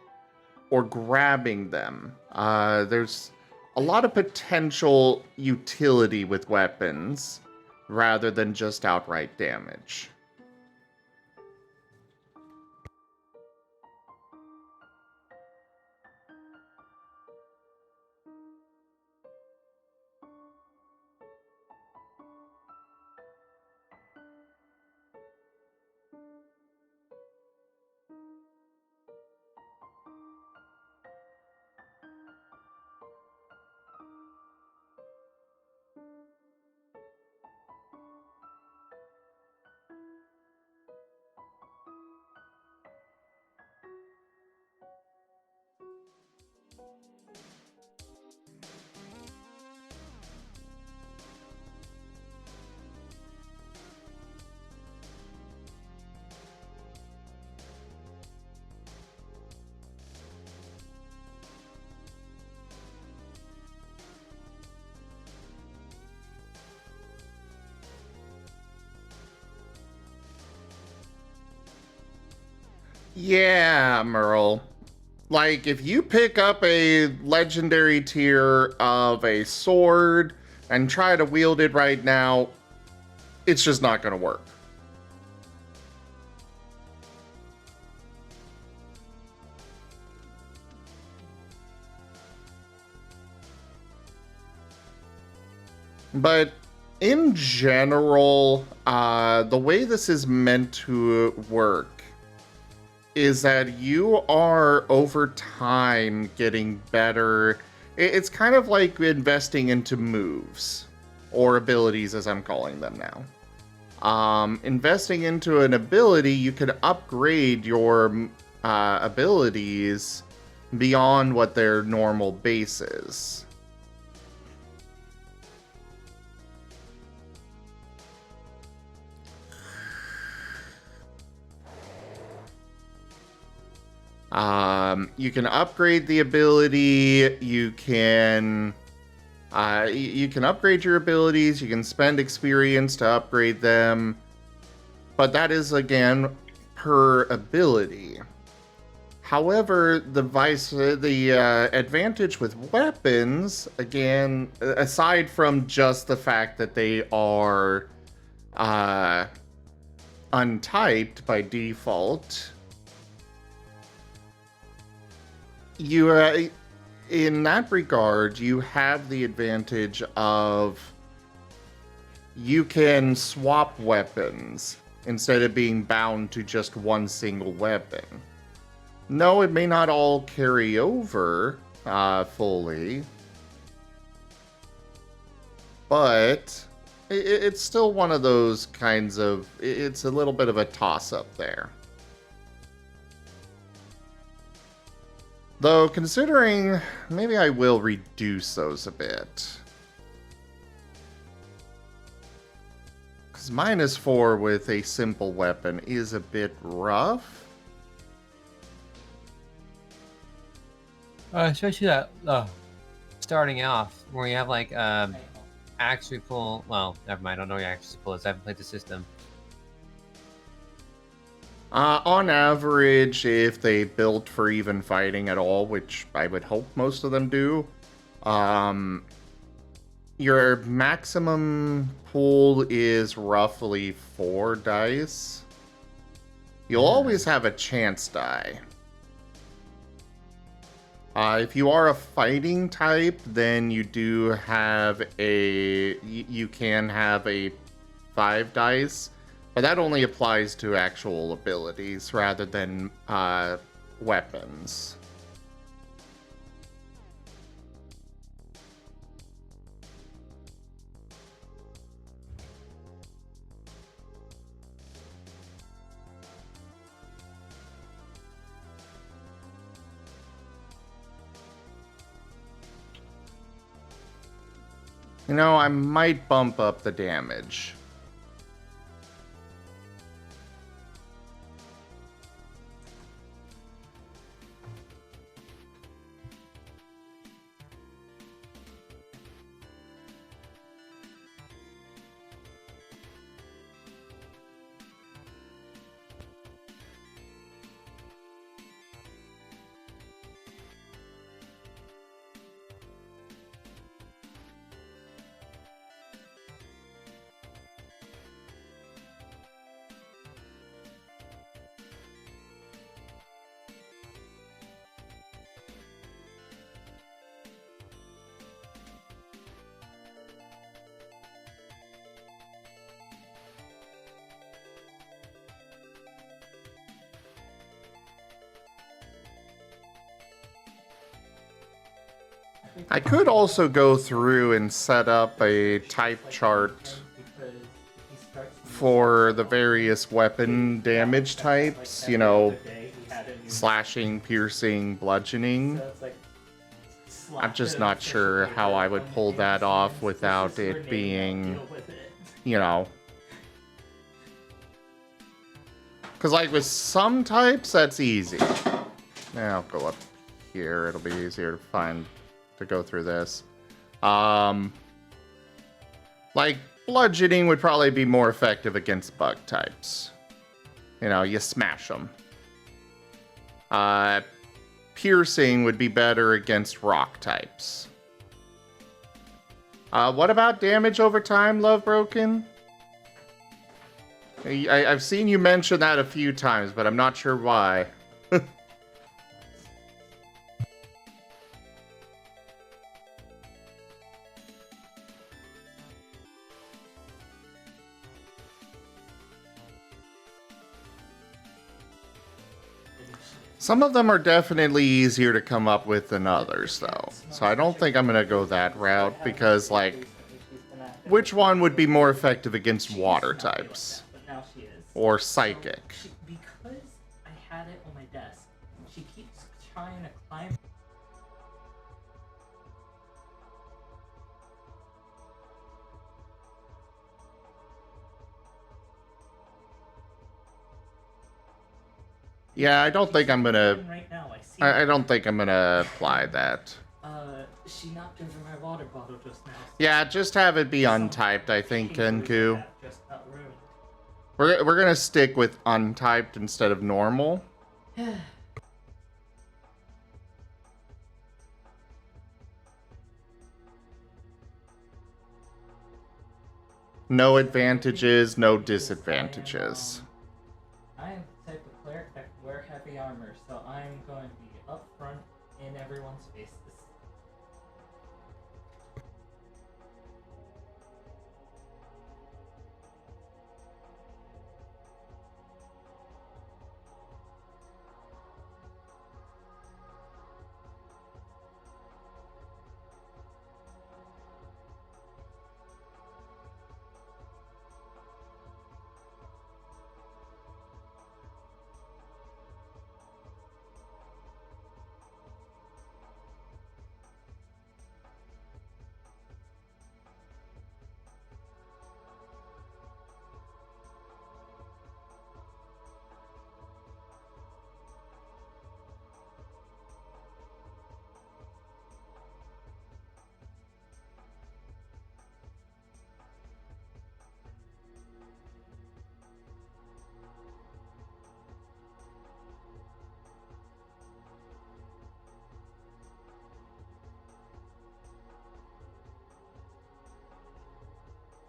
or grabbing them. There's a lot of potential utility with weapons rather than just outright damage. Yeah, Merle. Like, if you pick up a legendary tier of a sword and try to wield it right now, it's just not going to work. But in general, the way this is meant to work is that you are over time getting better. It's kind of like investing into moves or abilities, as I'm calling them now. Investing into an ability, you can upgrade your abilities beyond what their normal base is. You can upgrade the ability, you can upgrade your abilities, you can spend experience to upgrade them, but that is, again, per ability. However, the advantage with weapons, again, aside from just the fact that they are untyped by default, you in that regard, you have the advantage of you can swap weapons instead of being bound to just one single weapon. No, it may not all carry over fully, but it's still one of those kinds of, it's a little bit of a toss-up there. Though, considering, maybe I will reduce those a bit. Because -4 with a simple weapon is a bit rough. Especially that starting off, where you have like axe pull. Well, never mind, I don't know your axe pull is. I haven't played the system. On average, if they built for even fighting at all, which I would hope most of them do, your maximum pool is roughly 4 dice. You'll always have a chance die. If you are a fighting type, then you do have you can have a 5 dice. But that only applies to actual abilities rather than weapons. You know, I might bump up the damage. I could also go through and set up a type chart for the various weapon damage types, you know, slashing, piercing, bludgeoning. I'm just not sure how I would pull that off without it being, you know. Because, like, with some types, that's easy. Yeah, I'll go up here. It'll be easier to find, to go through this. Like, bludgeoning would probably be more effective against bug types. You know, you smash them. Piercing would be better against rock types. What about damage over time, Love Broken? I've seen you mention that a few times, but I'm not sure why. Some of them are definitely easier to come up with than others, though. So I don't think I'm going to go that route, because, like, which one would be more effective against water types? Or psychic? Because I had it on my desk, she keeps trying to climb. Yeah, I don't think I'm gonna. Right now, I don't think I'm gonna apply that. She knocked over my water bottle just now. Yeah, just have it be untyped, I think, Kenku. Just got ruined. We're gonna stick with untyped instead of normal. No advantages, no disadvantages. I am the type of cleric that can wear heavy armor, so I'm going to be up front in everyone's faces.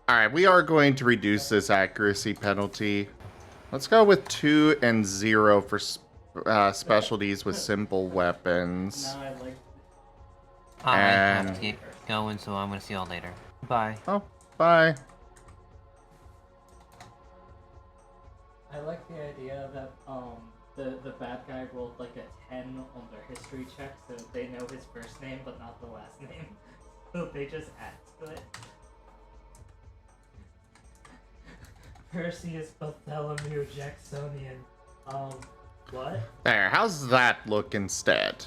Alright, we are going to reduce this accuracy penalty. Let's go with 2 and 0 for specialties with simple weapons. Now I like. I have And- to get going, so I'm gonna see y'all later. Bye. Oh, bye. I like the idea that the bad guy rolled like a 10 on their history check, so they know his first name but not the last name, so they just add to it. Perseus Bartholomew Jacksonian. What? There, how's that look instead?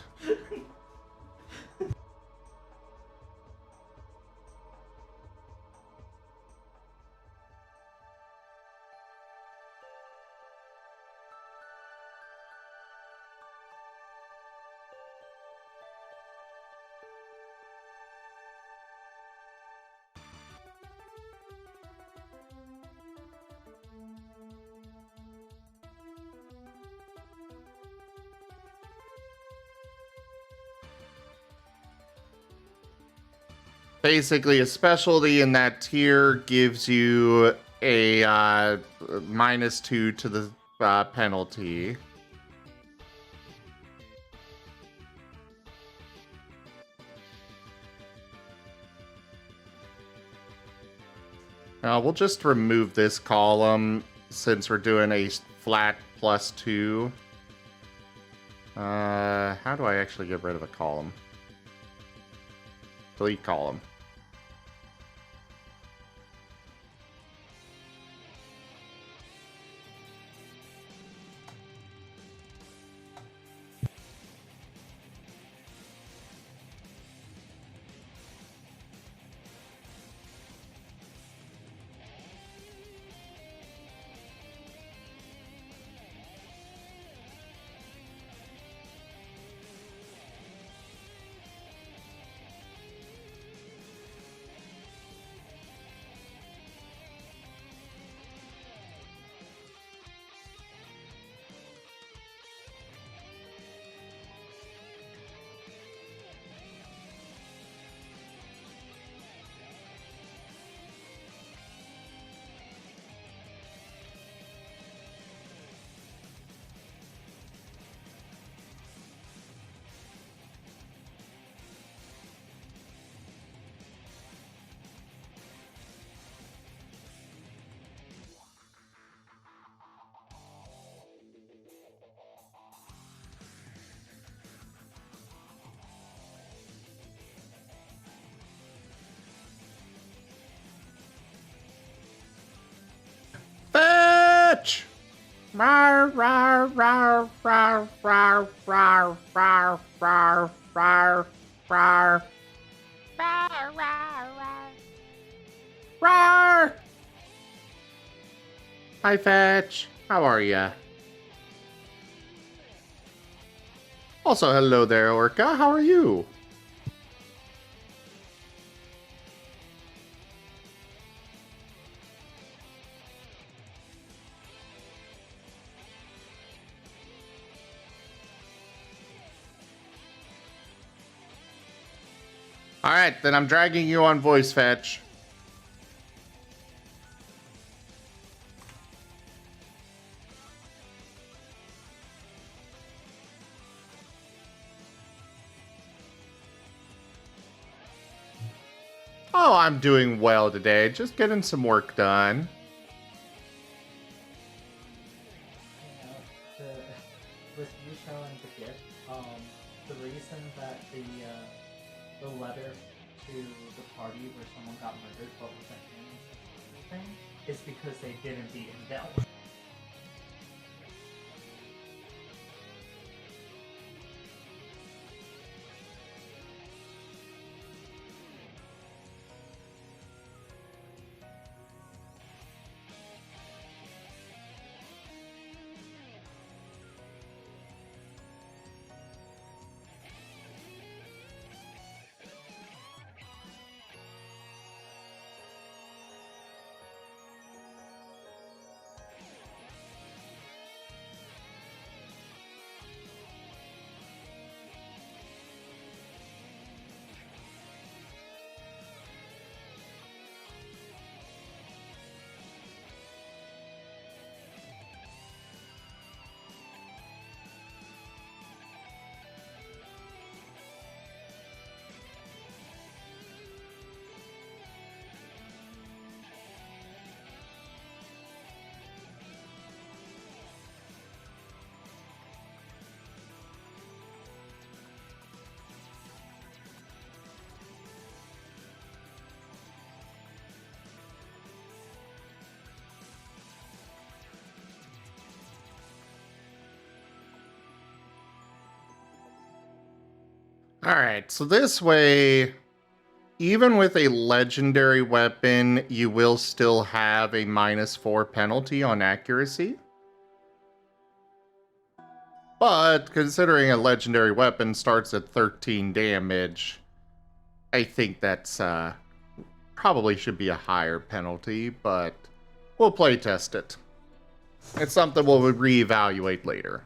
Basically, a specialty in that tier gives you a -2 to the penalty. We'll just remove this column since we're doing a flat +2. How do I actually get rid of a column? Delete column. Fetch! Rawr, rawr, rawr, rawr, rawr, rawr, rawr, rawr, rawr, rawr. Rawr, rawr, rawr. Rawr! Hi, Fetch. How are ya? Also, hello there, Orca. How are you? Alright, then I'm dragging you on voice fetch. Oh, I'm doing well today. Just getting some work done. You know, with you showing the gift, the reason that the letter to the party where someone got murdered but wasn't in anything is because they didn't beat him down. Alright, so this way, even with a legendary weapon, you will still have a -4 penalty on accuracy. But considering a legendary weapon starts at 13 damage, I think that's probably should be a higher penalty, but we'll play test it. It's something we'll reevaluate later.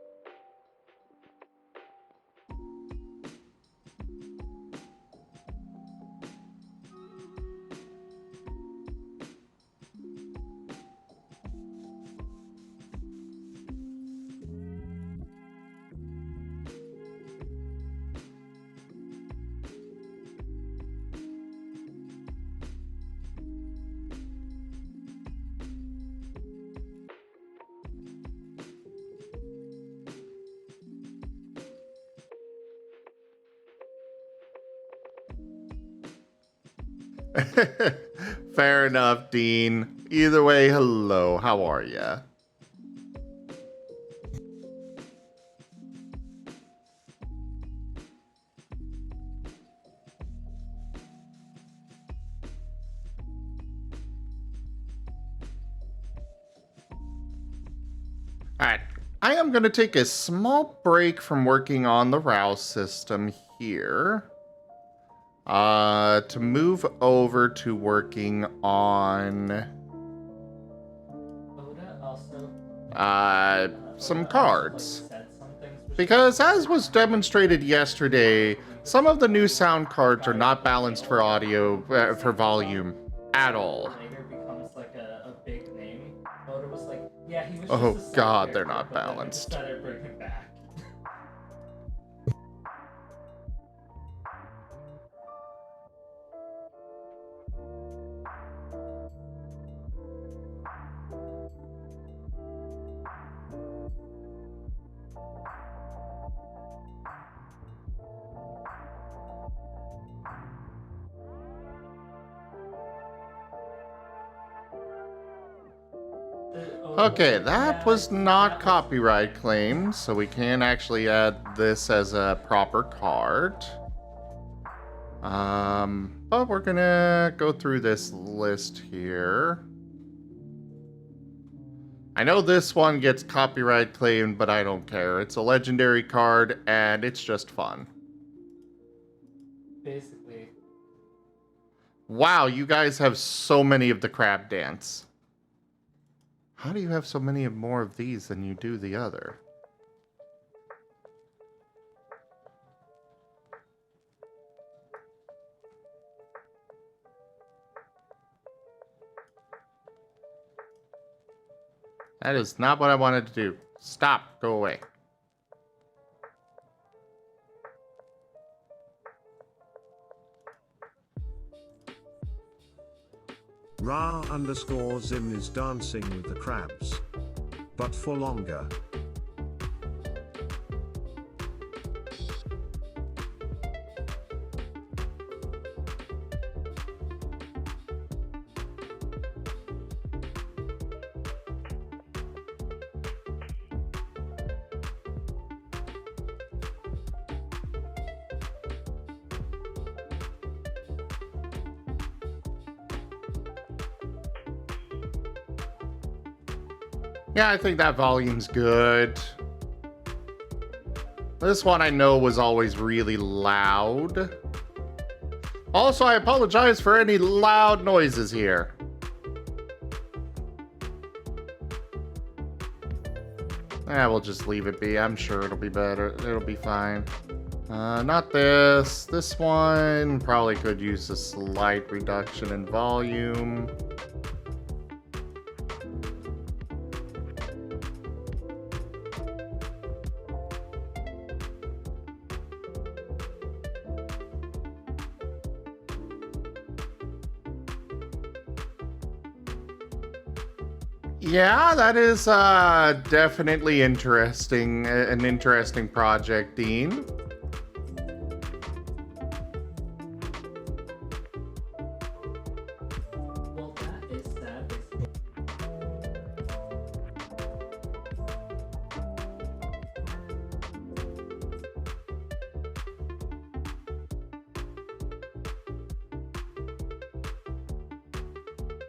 Fair enough, Dean. Either way, hello. How are ya? Alright, I am going to take a small break from working on the RAOW system here to move over to working on Oda also some Oda cards. said some things which Because as was demonstrated yesterday, some of the new sound cards are not balanced for audio, for volume at all. later becomes like a big name. Oda was like, yeah, he was Oh just a side God, they're character, not but then we balanced. decided to bring him back. Okay, that was not copyright claimed, so we can actually add this as a proper card. But we're gonna go through this list here. I know this one gets copyright claimed, but I don't care. It's a legendary card, and it's just fun. Basically, Wow, you guys have so many of the crab dance. How do you have so many more of these than you do the other? That is not what I wanted to do. Stop. Go away. Ra_Zim is dancing with the crabs. But for longer. Yeah, I think that volume's good. This one I know was always really loud. Also, I apologize for any loud noises here. We'll just leave it be. I'm sure it'll be better. It'll be fine. Not this. This one probably could use a slight reduction in volume. Yeah, that is definitely interesting. An interesting project, Dean. well, that is sad.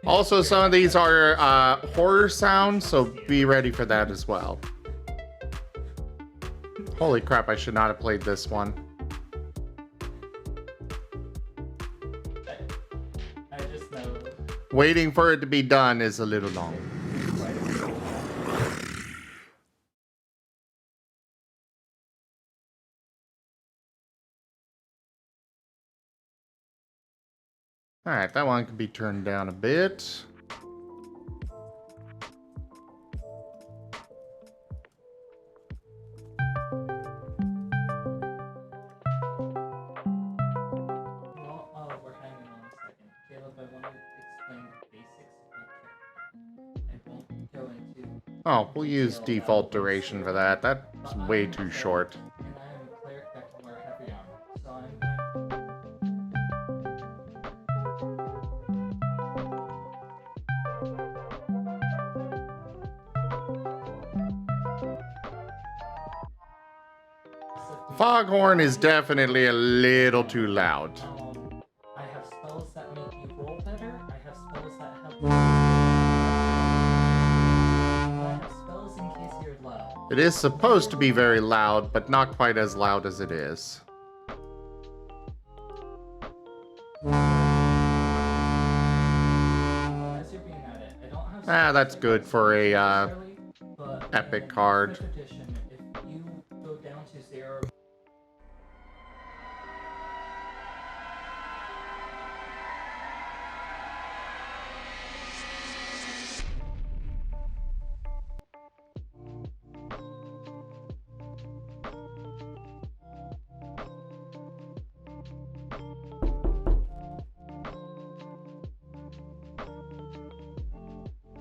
Also, some of these are horror sounds, so be ready for that as well. Holy crap, I should not have played this one. I just know. Waiting for it to be done is a little long. Alright, that one can be turned down a bit. Well, we're hanging on a second. Caleb, I want to explain the basics of my character. I won't go into. Oh, we'll use detail default about duration this, for that. That's but I way am a too cleric, short. And I am a cleric that can wear heavy armor. So I'm going. Foghorn is definitely a little too loud. I have spells that make you roll better. I have spells that help. I have spells in case you're loud. It is supposed to be very loud, but not quite as loud as it is. As you're being at it, I don't have. That's good for a but epic in card. 5th edition, if you go down to 0.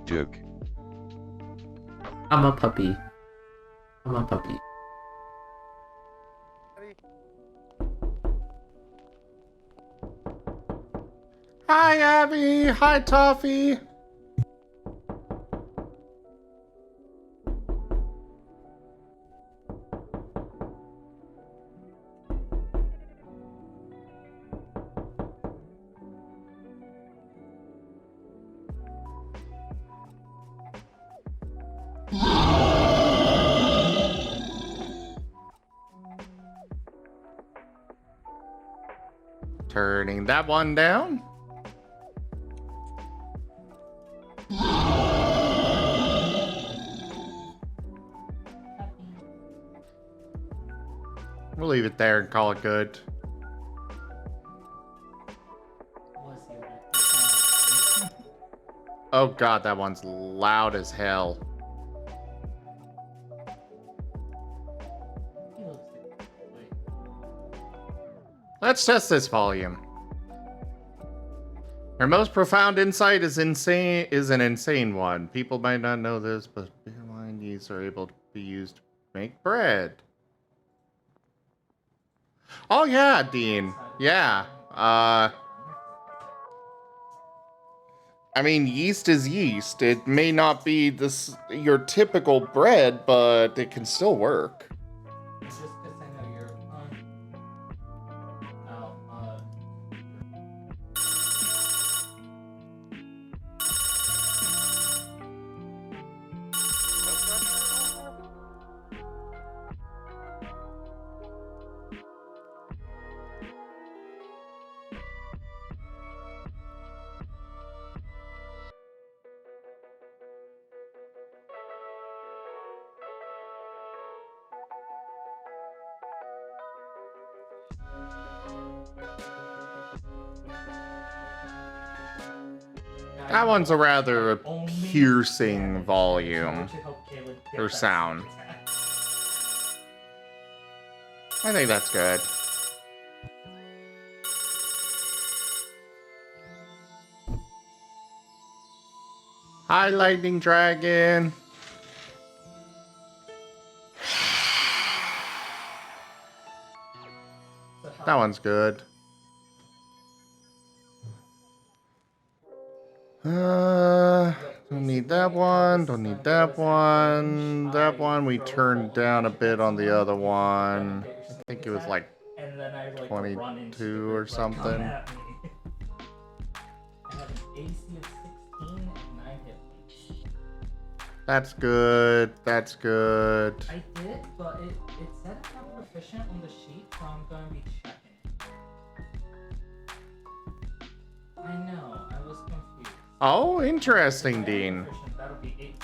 Joke. I'm a puppy. I'm a puppy. Hi, Abby. Hi, Toffee. Turning that one down. We'll leave it there and call it good. Oh god, that one's loud as hell. Let's test this volume. Her most profound insight is an insane one. People might not know this, but beerline yeast are able to be used to make bread. Oh yeah, Dean. Yeah. I mean, yeast is yeast. It may not be your typical bread, but it can still work. Just because I know you're That one's a rather piercing volume or sound. I think that's good. Hi, Lightning Dragon. That one's good. Don't need that one. Don't need that one. That one we turned down a bit on the other one. I think it was like 22 or something. I have an AC of 16 and 9 hit points. That's good. That's good. I did, but it said I'm not proficient on the sheet, so I'm going to be checking. I know, I was confused. Oh, interesting, Dean. That'll be 18.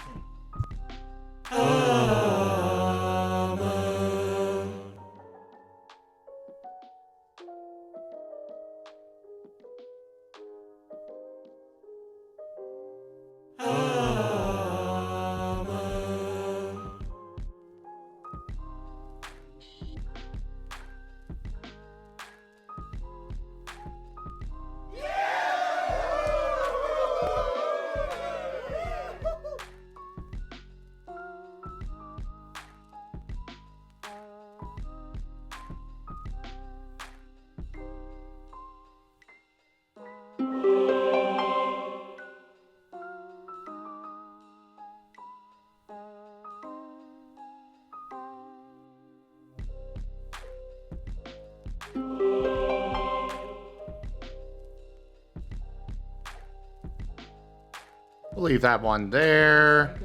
We'll leave that one there.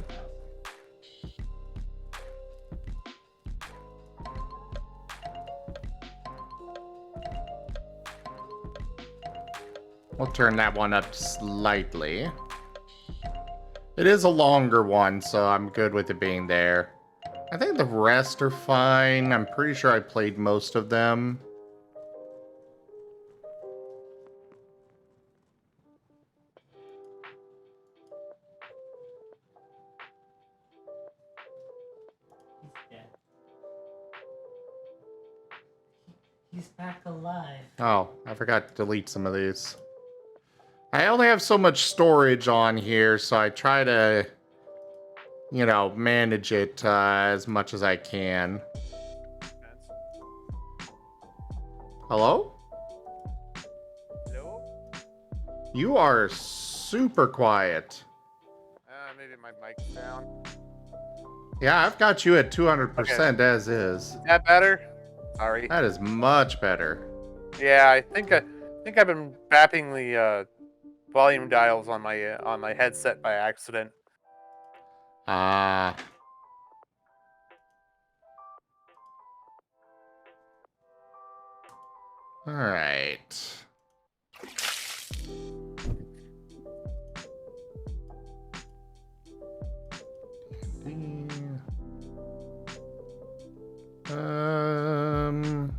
We'll turn that one up slightly. It is a longer one, so I'm good with it being there. I think the rest are fine. I'm pretty sure I played most of them. He's dead. He's back alive. Oh, I forgot to delete some of these. I only have so much storage on here, so I try to, you know, manage it as much as I can. Hello? Hello? You are super quiet. Maybe my mic's down. Yeah, I've got you at 200% as is. Is that better? Sorry. That is much better. Yeah, I think I've been bapping the volume dials on my headset by accident. Ah. All right. Um.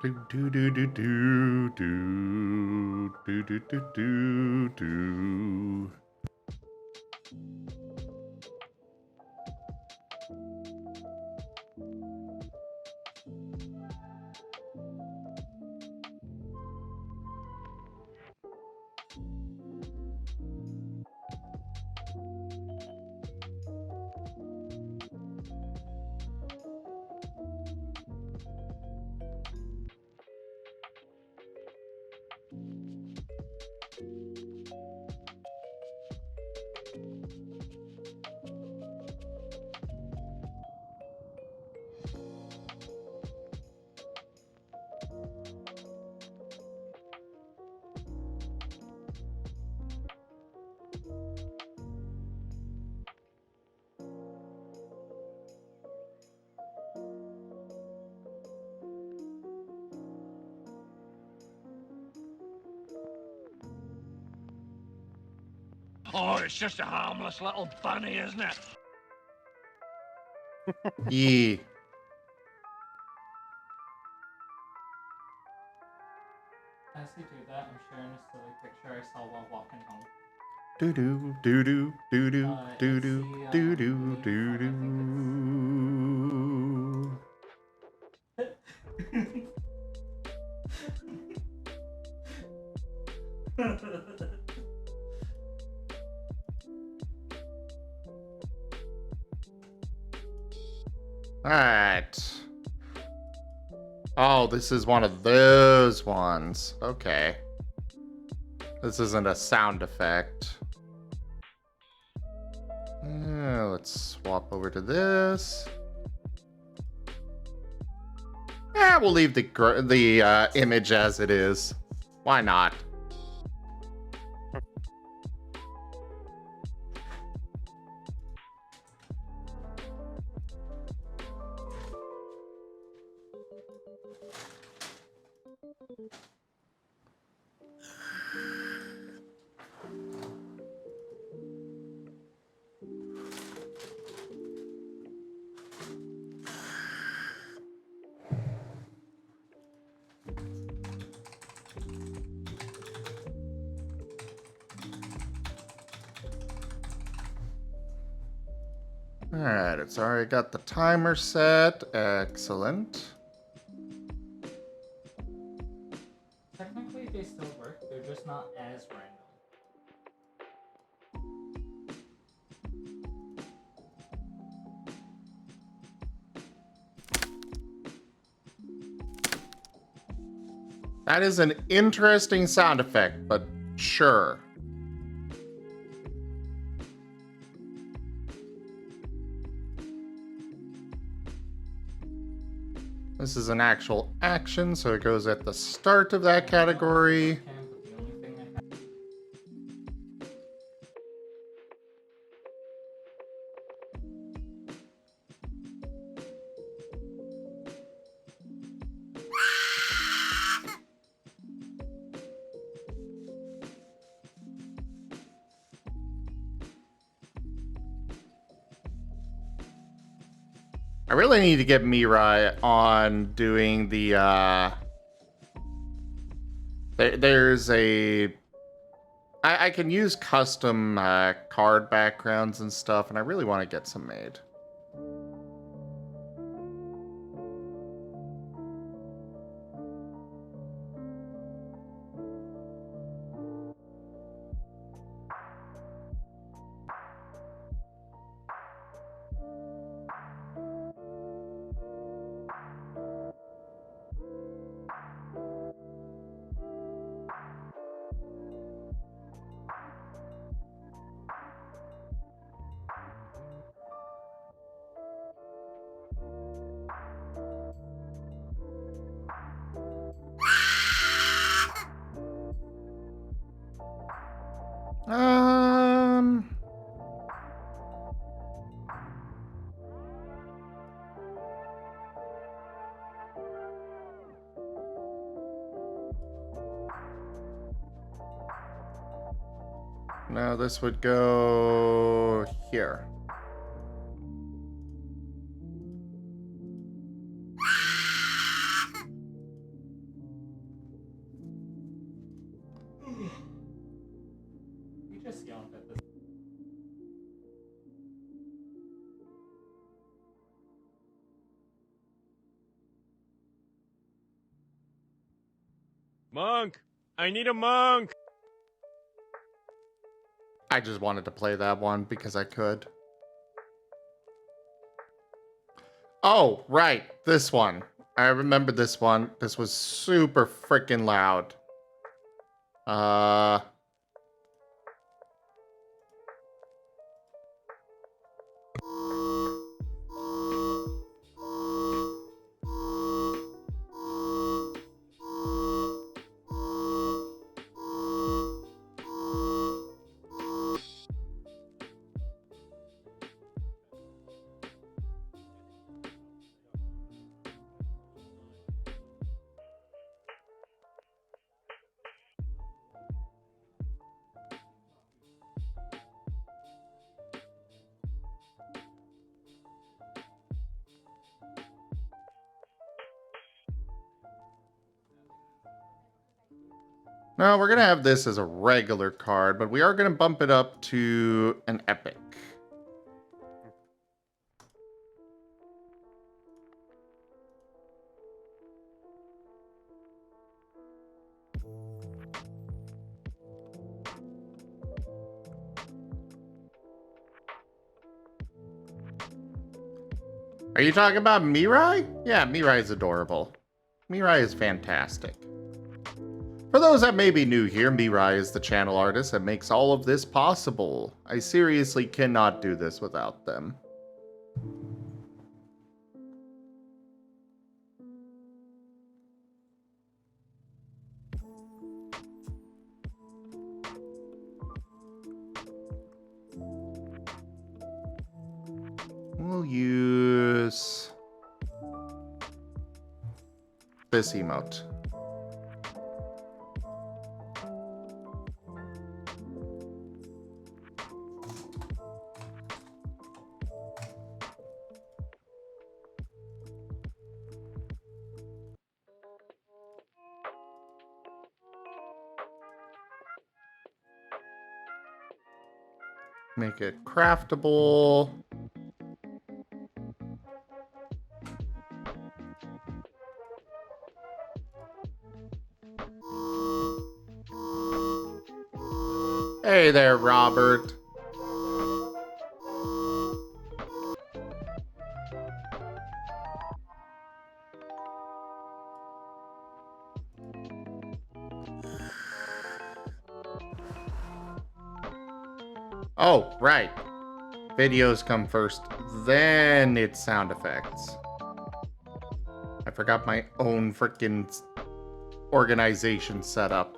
Do do do do do do do do do do do. Oh, it's just a harmless little bunny, isn't it? Yee. As you do that, I'm sharing a silly picture I saw while walking home. Do do do do do do do do do do do do. Alright. Oh, this is one of those ones. Okay. This isn't a sound effect. Let's swap over to this. Yeah, we'll leave the image as it is. Why not? Alright, it's already got the timer set. Excellent. Technically, they still work. They're just not as random. That is an interesting sound effect, but sure. This is an actual action, so it goes at the start of that category. I really need to get Mirai on doing the, there's a... I can use custom card backgrounds and stuff, and I really want to get some made. Um... No, this would go here. You just yawned at this. Monk! I need a monk! I just wanted to play that one because I could. Oh, right. This one. I remember this one. This was super freaking loud. No, we're going to have this as a regular card, but we are going to bump it up to an epic. Are you talking about Mirai? Yeah, Mirai is adorable. Mirai is fantastic. For those that may be new here, Mirai is the channel artist that makes all of this possible. I seriously cannot do this without them. We'll use this emote. Make it craftable. Hey there, Robert. Oh, right. Videos come first, then it's sound effects. I forgot my own freaking organization setup.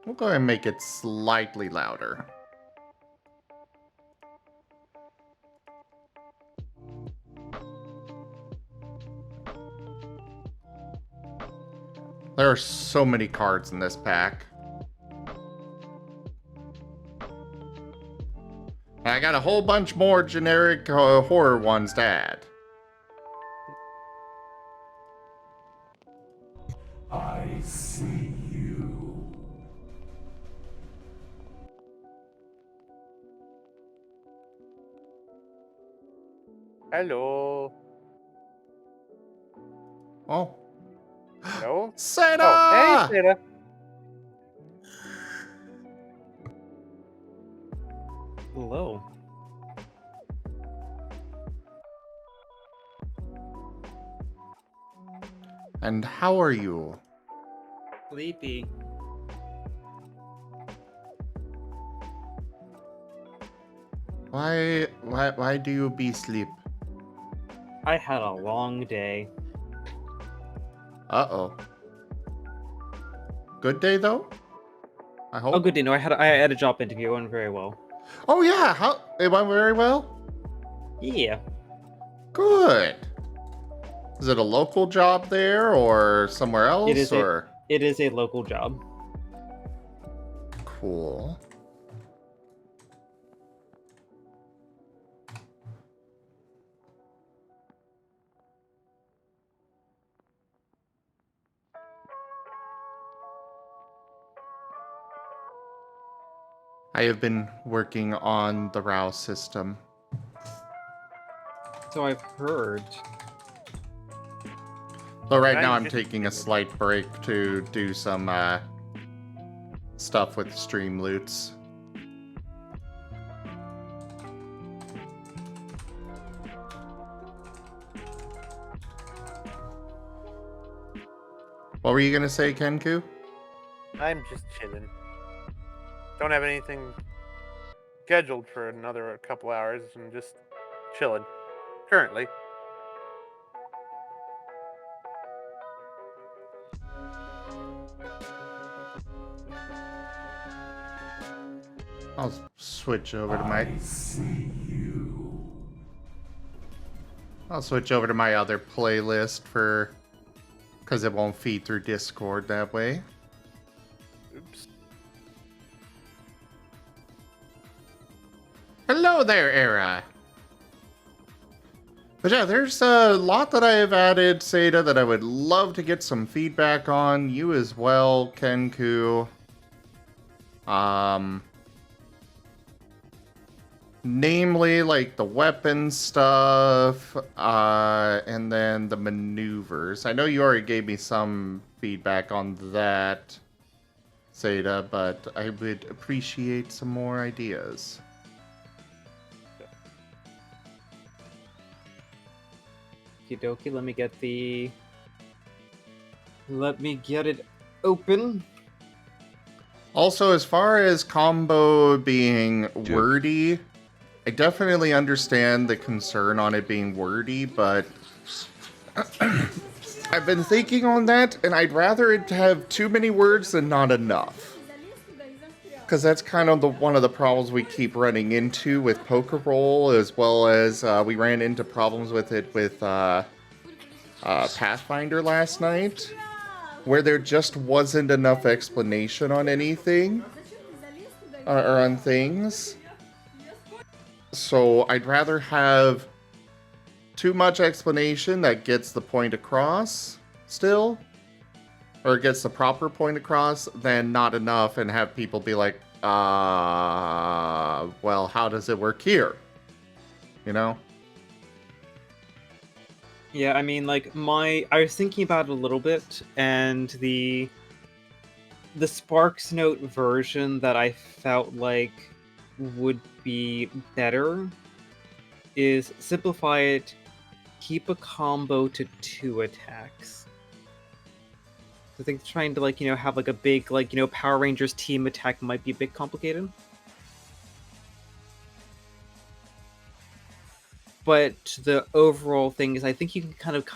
We'll go ahead and make it slightly louder. There are so many cards in this pack. I got a whole bunch more generic horror ones to add. I see you. Hello. Oh. Hello? Seda! Oh, hey, Seda. Hello. And how are you? Sleepy. Why do you be sleep? I had a long day. Uh-oh. Good day though? I hope. Oh, good day. No, I had a job interview. It went very well. Oh yeah, it went very well? Yeah. Good. Is it a local job there or somewhere else? It is or it is a local job. Cool. I have been working on the RAOW system. So I've heard. So right now I'm taking a slight break to do some stuff with stream loots. What were you gonna say, Kenku? I'm just chilling. Don't have anything scheduled for another couple hours. I'm just chilling. Currently. I'll switch over to my... I'll switch over to my other playlist for... because it won't feed through Discord that way. Oops. Hello there, Era! But yeah, there's a lot that I have added, Seda, that I would love to get some feedback on. You as well, Kenku. Namely, like, the weapon stuff, and then the maneuvers. I know you already gave me some feedback on that, Seda, but I would appreciate some more ideas. Okie dokie, let me get it open. Also, as far as combo being wordy, I definitely understand the concern on it being wordy, but I've been thinking on that, and I'd rather it have too many words than not enough. Because that's kind of one of the problems we keep running into with Poker Roll, as well as we ran into problems with it with Pathfinder last night, where there just wasn't enough explanation on anything, or on things. So I'd rather have too much explanation that gets the point across still, or gets the proper point across, than not enough and have people be like, well, how does it work here? You know? Yeah, I mean, like, I was thinking about it a little bit, and the Sparks Note version that I felt like would be better is simplify it, keep a combo to 2 attacks. I think trying to, like, you know, have like a big, like, you know, Power Rangers team attack might be a bit complicated. But the overall thing is, I think you can kind of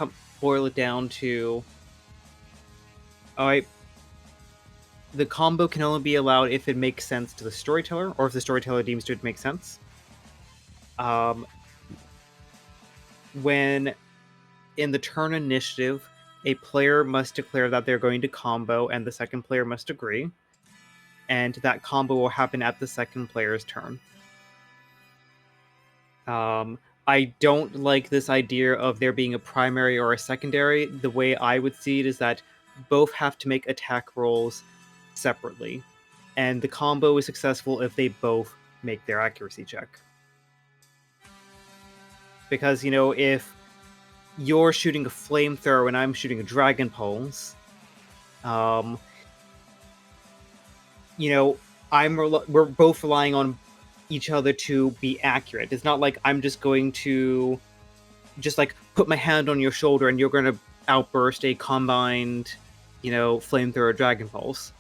boil it down to, alright, the combo can only be allowed if it makes sense to the storyteller, or if the storyteller deems it make sense. When in the turn initiative, a player must declare that they're going to combo, and the second player must agree, and that combo will happen at the second player's turn. I don't like this idea of there being a primary or a secondary. The way I would see it is that both have to make attack rolls separately, and the combo is successful if they both make their accuracy check. Because, you know, if you're shooting a flamethrower and I'm shooting a dragon pulse, you know, we're both relying on each other to be accurate. It's not like I'm just going to just like put my hand on your shoulder and you're going to outburst a combined, you know, flamethrower dragon pulse.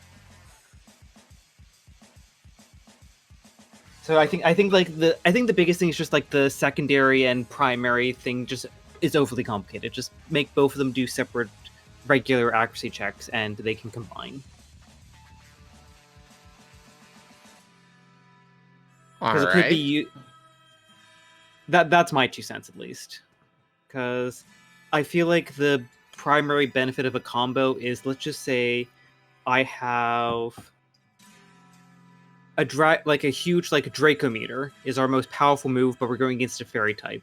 So I think the biggest thing is just like the secondary and primary thing just is overly complicated. Just make both of them do separate regular accuracy checks and they can combine. Because it could be that's my 2 cents at least. Because I feel like the primary benefit of a combo is, let's just say I have a huge like Dracometer is our most powerful move, but we're going against a fairy type.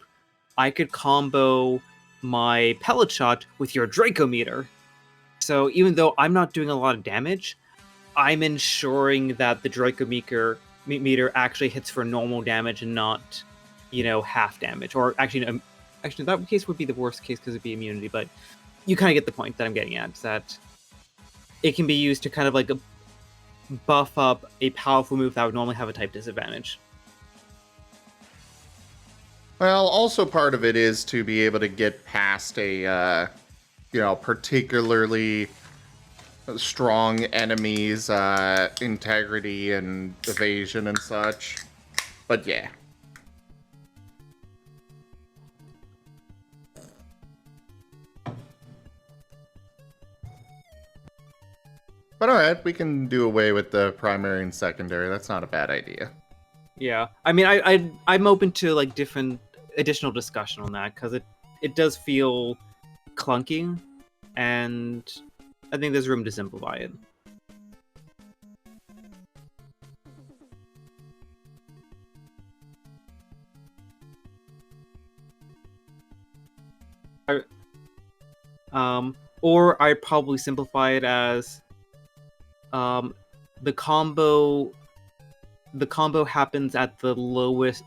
I could combo my pellet shot with your Dracometer. So even though I'm not doing a lot of damage, I'm ensuring that the Dracometer actually hits for normal damage and not, you know, half damage. Or actually, that case would be the worst case because it'd be immunity, but you kind of get the point that I'm getting at, is that it can be used to kind of like buff up a powerful move that would normally have a type disadvantage. Well, also part of it is to be able to get past a, you know, particularly strong enemy's integrity and evasion and such. But yeah. But alright, we can do away with the primary and secondary. That's not a bad idea. Yeah, I mean, I'm open to like different additional discussion on that, because it does feel clunky, and I think there's room to simplify it. Or I'd probably simplify it as the combo happens at the lowest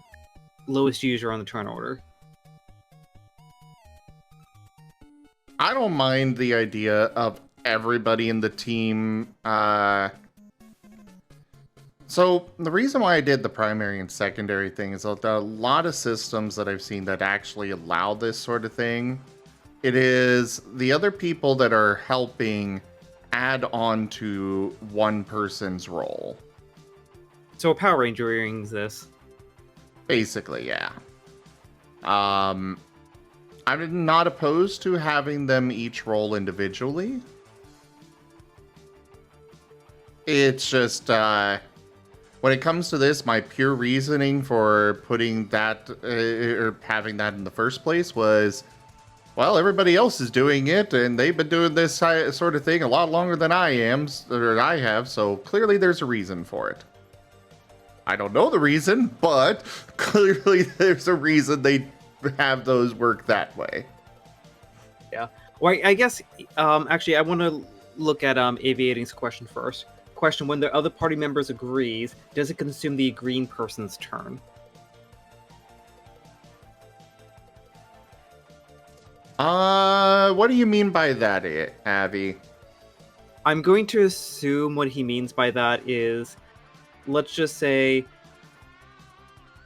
user on the turn order. I don't mind the idea of everybody in the team. So the reason why I did the primary and secondary thing is that a lot of systems that I've seen that actually allow this sort of thing, it is the other people that are helping add on to one person's role. So a Power Ranger rings this. Basically, yeah. I'm not opposed to having them each roll individually. It's just, when it comes to this, my pure reasoning for putting that, or having that in the first place was, well, everybody else is doing it, and they've been doing this sort of thing a lot longer than I have, so clearly there's a reason for it. I don't know the reason, but clearly there's a reason they have those work that way. Yeah. Well, I guess, actually, I want to look at Aviating's question first. Question: when the other party members agrees, does it consume the agreeing person's turn? What do you mean by that, Abby? I'm going to assume what he means by that is, let's just say,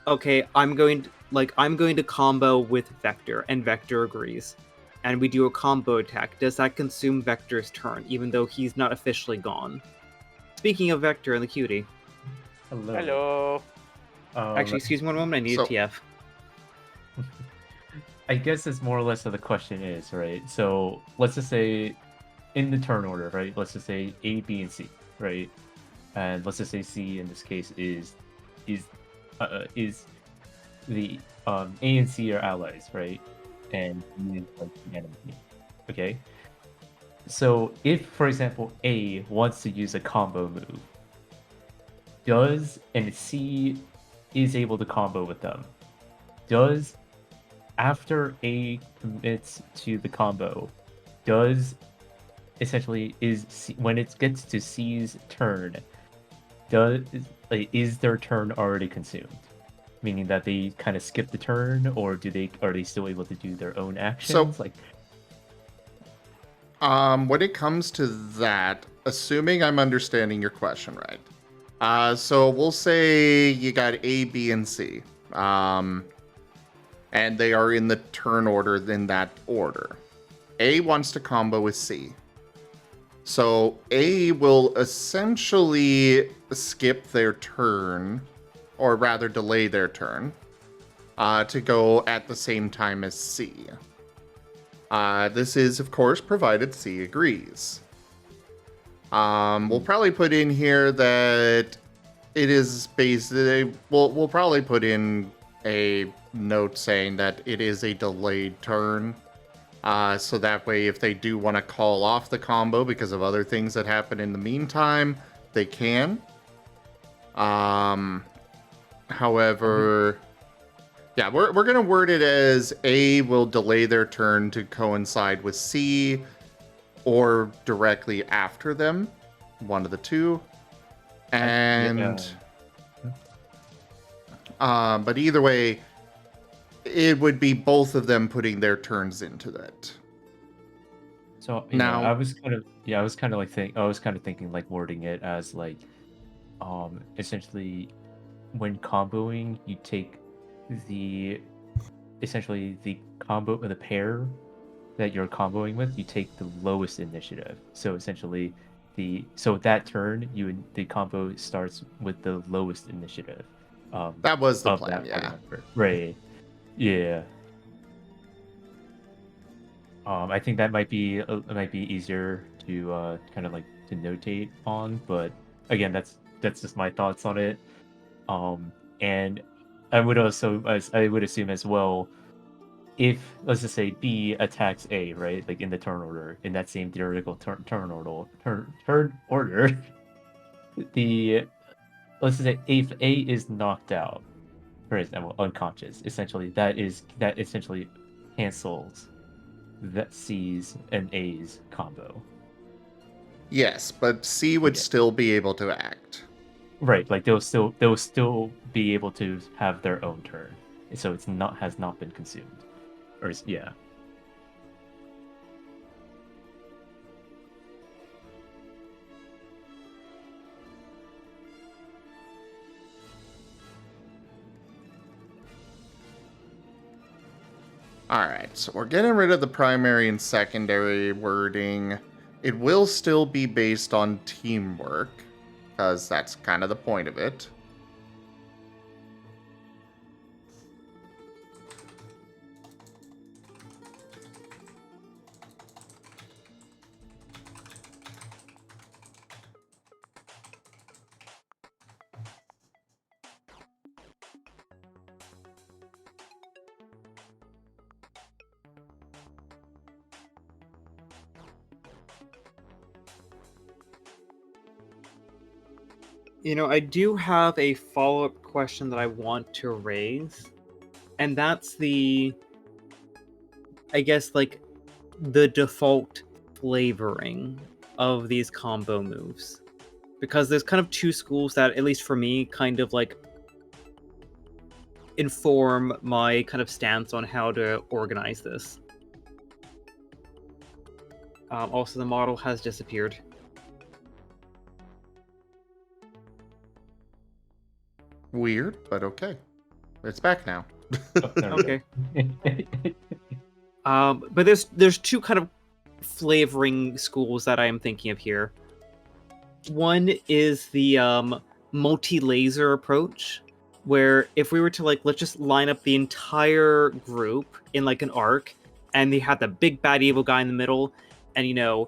okay, I'm going to combo with Vector, and Vector agrees, and we do a combo attack. Does that consume Vector's turn, even though he's not officially gone? Speaking of Vector and the cutie. Hello. Hello. Actually, excuse me one moment. I need a TF. I guess it's more or less what the question is, right? So let's just say in the turn order, right? Let's just say A, B, and C, right? And let's just say C in this case is the A and C are allies, right? And B is like the enemy. Okay. So if, for example, A wants to use a combo move, and C is able to combo with them, does after A commits to the combo, when it gets to C's turn, is their turn already consumed? Meaning that they kind of skip the turn, or are they still able to do their own actions? So, when it comes to that, assuming I'm understanding your question right, so we'll say you got A, B, and C, and they are in the turn order in that order. A wants to combo with C. So A will essentially skip their turn, or rather delay their turn, to go at the same time as C. This is, of course, provided C agrees. We'll probably put in here that it is basically... We'll probably put in a note saying that it is a delayed turn. So that way, if they do want to call off the combo because of other things that happen in the meantime, they can. However, yeah, we're going to word it as A will delay their turn to coincide with C, or directly after them, one of the two. And but either way, it would be both of them putting their turns into that. So now, I was kind of thinking like wording it as like, essentially, when comboing, you take essentially the combo of the pair that you're comboing with, you take the lowest initiative. So essentially, that turn, the combo starts with the lowest initiative. That was the plan, yeah. Right. Yeah. I think that might be easier to kind of like to notate on, but again, that's just my thoughts on it. And I would assume as well, if let's just say B attacks A, right, like in the turn order, in that same theoretical turn order, let's just say if A is knocked out, for example, unconscious, essentially that essentially cancels that C's and A's combo. Yes, but C would still be able to act. Right, like they'll still be able to have their own turn, so has not been consumed, or yeah. Alright, so we're getting rid of the primary and secondary wording. It will still be based on teamwork, because that's kind of the point of it. I do have a follow-up question that I want to raise, and that's I guess, like, the default flavoring of these combo moves. Because there's kind of two schools that, at least for me, kind of, like, inform my kind of stance on how to organize this. Also, the model has disappeared. Weird, but okay. It's back now. Oh, there we go. Okay. But there's two kind of flavoring schools that I am thinking of here. One is the multi-laser approach, where if we were to like let's just line up the entire group in like an arc, and they have the big bad evil guy in the middle, and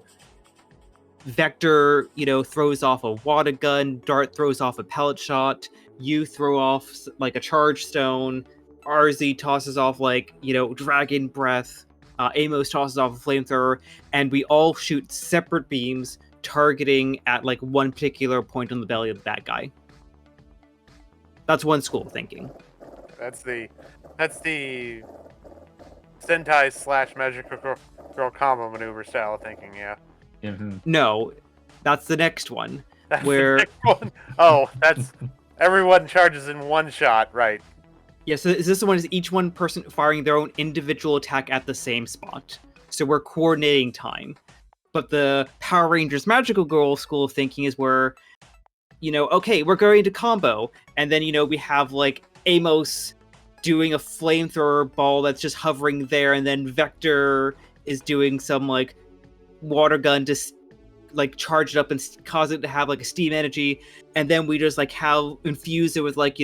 Vector throws off a water gun, Dart throws off a pellet shot, you throw off like a charge stone, RZ tosses off like dragon breath, Amos tosses off a flamethrower, and we all shoot separate beams targeting at like one particular point on the belly of the bad guy. That's one school of thinking. That's the Sentai / Magical Girl combo maneuver style of thinking. Yeah. Mm-hmm. No, that's the next one. That's where the next one. Oh, that's everyone charges in one shot, right? Yeah, so this one is each one person firing their own individual attack at the same spot. So we're coordinating time. But the Power Rangers Magical Girl school of thinking is where, okay, we're going to combo. And then, we have like Amos doing a flamethrower ball that's just hovering there. And then Vector is doing some like water gun to like charge it up and cause it to have like a steam energy, and then we just like have infuse it with like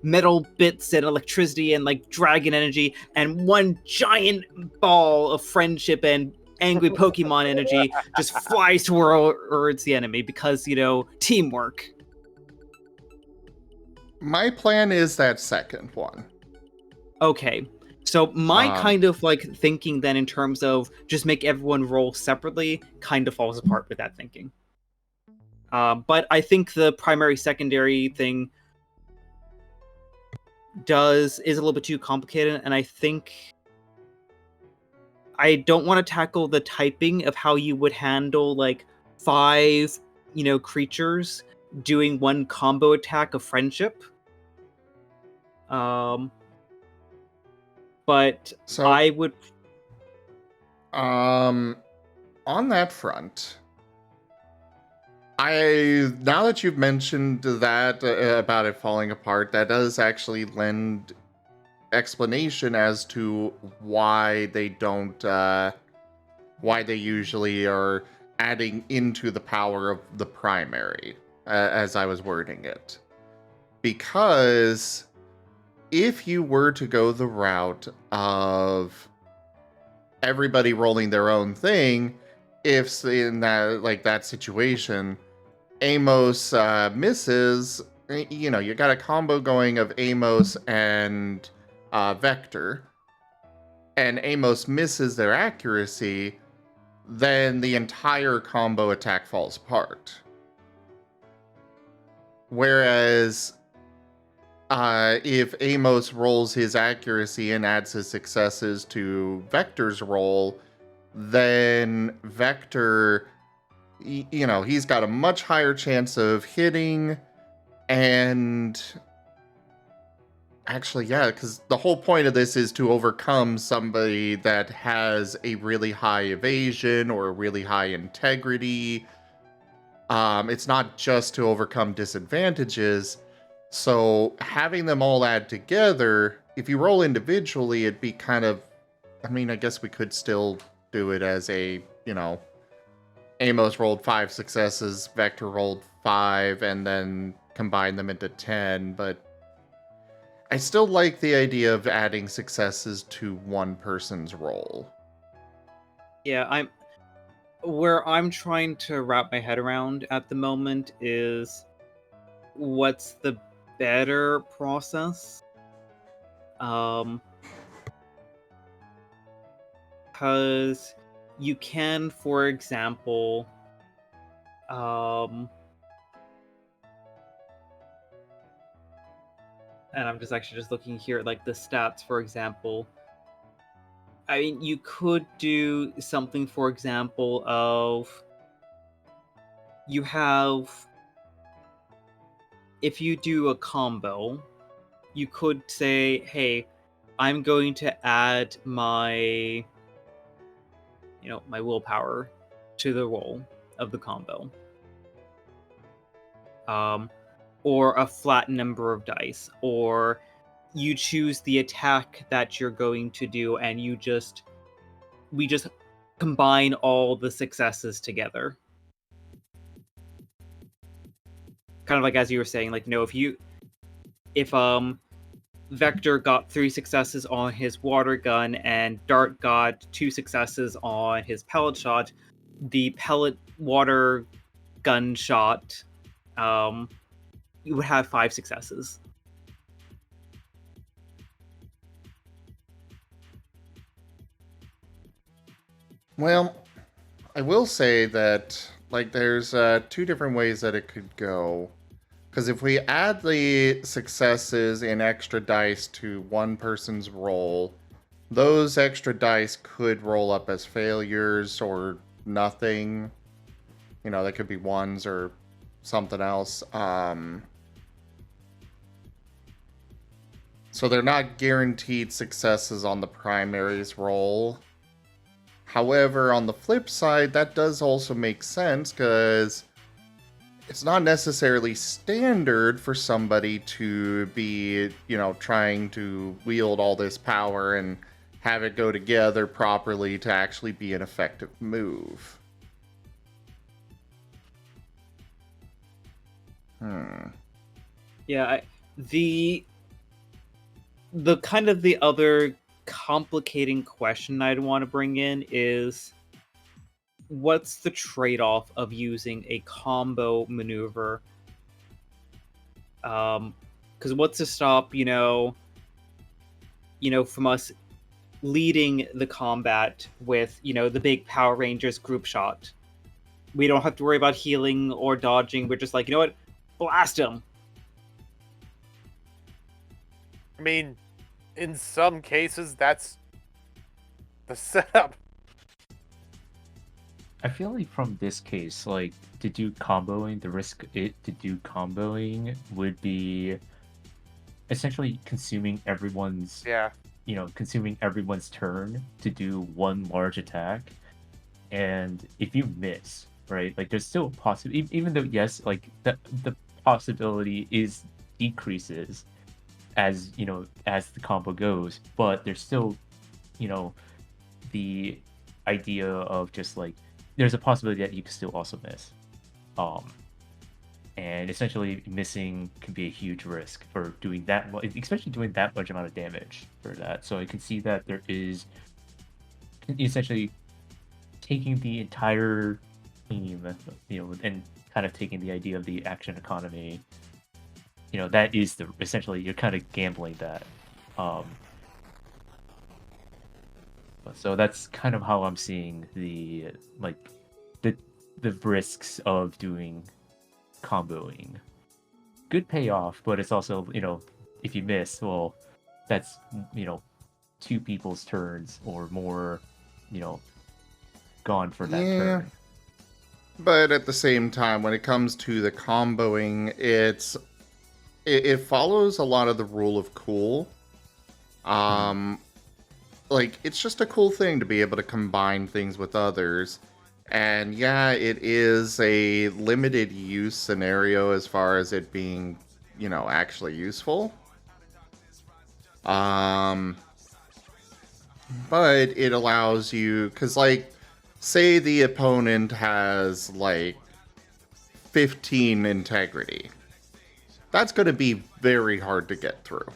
metal bits and electricity and like dragon energy, and one giant ball of friendship and angry Pokemon energy just flies towards the enemy because teamwork. My plan is that second one. Okay. So my kind of like thinking then in terms of just make everyone roll separately kind of falls apart with that thinking. But I think the primary secondary thing is a little bit too complicated, and I think I don't want to tackle the typing of how you would handle like 5 creatures doing one combo attack of friendship. But So I would. On that front, now that you've mentioned that about it falling apart, that does actually lend explanation as to why they don't, why they usually are adding into the power of the primary, as I was wording it. Because if you were to go the route of everybody rolling their own thing, if in that situation, Amos misses, you got a combo going of Amos and Vector, and Amos misses their accuracy, then the entire combo attack falls apart. Whereas if Amos rolls his accuracy and adds his successes to Vector's roll, then Vector, he's got a much higher chance of hitting. And actually, yeah, because the whole point of this is to overcome somebody that has a really high evasion or a really high integrity. It's not just to overcome disadvantages. So having them all add together, if you roll individually, it'd be kind of, I guess we could still do it as a, Amos rolled 5 successes, Vector rolled 5, and then combine them into 10, but I still like the idea of adding successes to one person's roll. Yeah, where I'm trying to wrap my head around at the moment is what's the better process, because you can, for example, and I'm just looking here at like the stats, for example. You could do something, for example, of you have, if you do a combo, you could say, hey, I'm going to add my, my willpower to the roll of the combo. Or a flat number of dice, or you choose the attack that you're going to do, and we just combine all the successes together. Kind of like as you were saying, like, if Vector got 3 successes on his water gun and Dart got 2 successes on his pellet shot, the pellet water gun shot, you would have 5 successes. Well, I will say that, like, there's 2 different ways that it could go. Because if we add the successes in extra dice to one person's roll, those extra dice could roll up as failures or nothing. You know, they could be ones or something else. So they're not guaranteed successes on the primary's roll. However, on the flip side, that does also make sense because it's not necessarily standard for somebody to be, you know, trying to wield all this power and have it go together properly to actually be an effective move. Yeah, the kind of the other complicating question I'd want to bring in is, what's the trade-off of using a combo maneuver? Because what's to stop, from us leading the combat with, the big Power Rangers group shot? We don't have to worry about healing or dodging. We're just like, you know what? Blast him! I mean, in some cases, that's the setup. I feel like from this case, like, to do comboing, the risk to do comboing would be essentially consuming everyone's turn to do one large attack. And if you miss, right, like, there's still a possibility, even though, yes, like, the possibility is decreases as the combo goes, but there's still, the idea of just, like, there's a possibility that you can still also miss. And essentially missing can be a huge risk for doing that, especially doing that much amount of damage for that. So I can see that there is essentially taking the entire team, and kind of taking the idea of the action economy. That is essentially you're kind of gambling that. So that's kind of how I'm seeing the risks of doing comboing. Good payoff, but it's also, if you miss, well, that's, 2 people's turns or more, gone for that turn. But at the same time, when it comes to the comboing, it follows a lot of the rule of cool. Like, it's just a cool thing to be able to combine things with others. And yeah, it is a limited use scenario as far as it being, actually useful. But it allows you, because, like, say the opponent has, like, 15 integrity. That's going to be very hard to get through.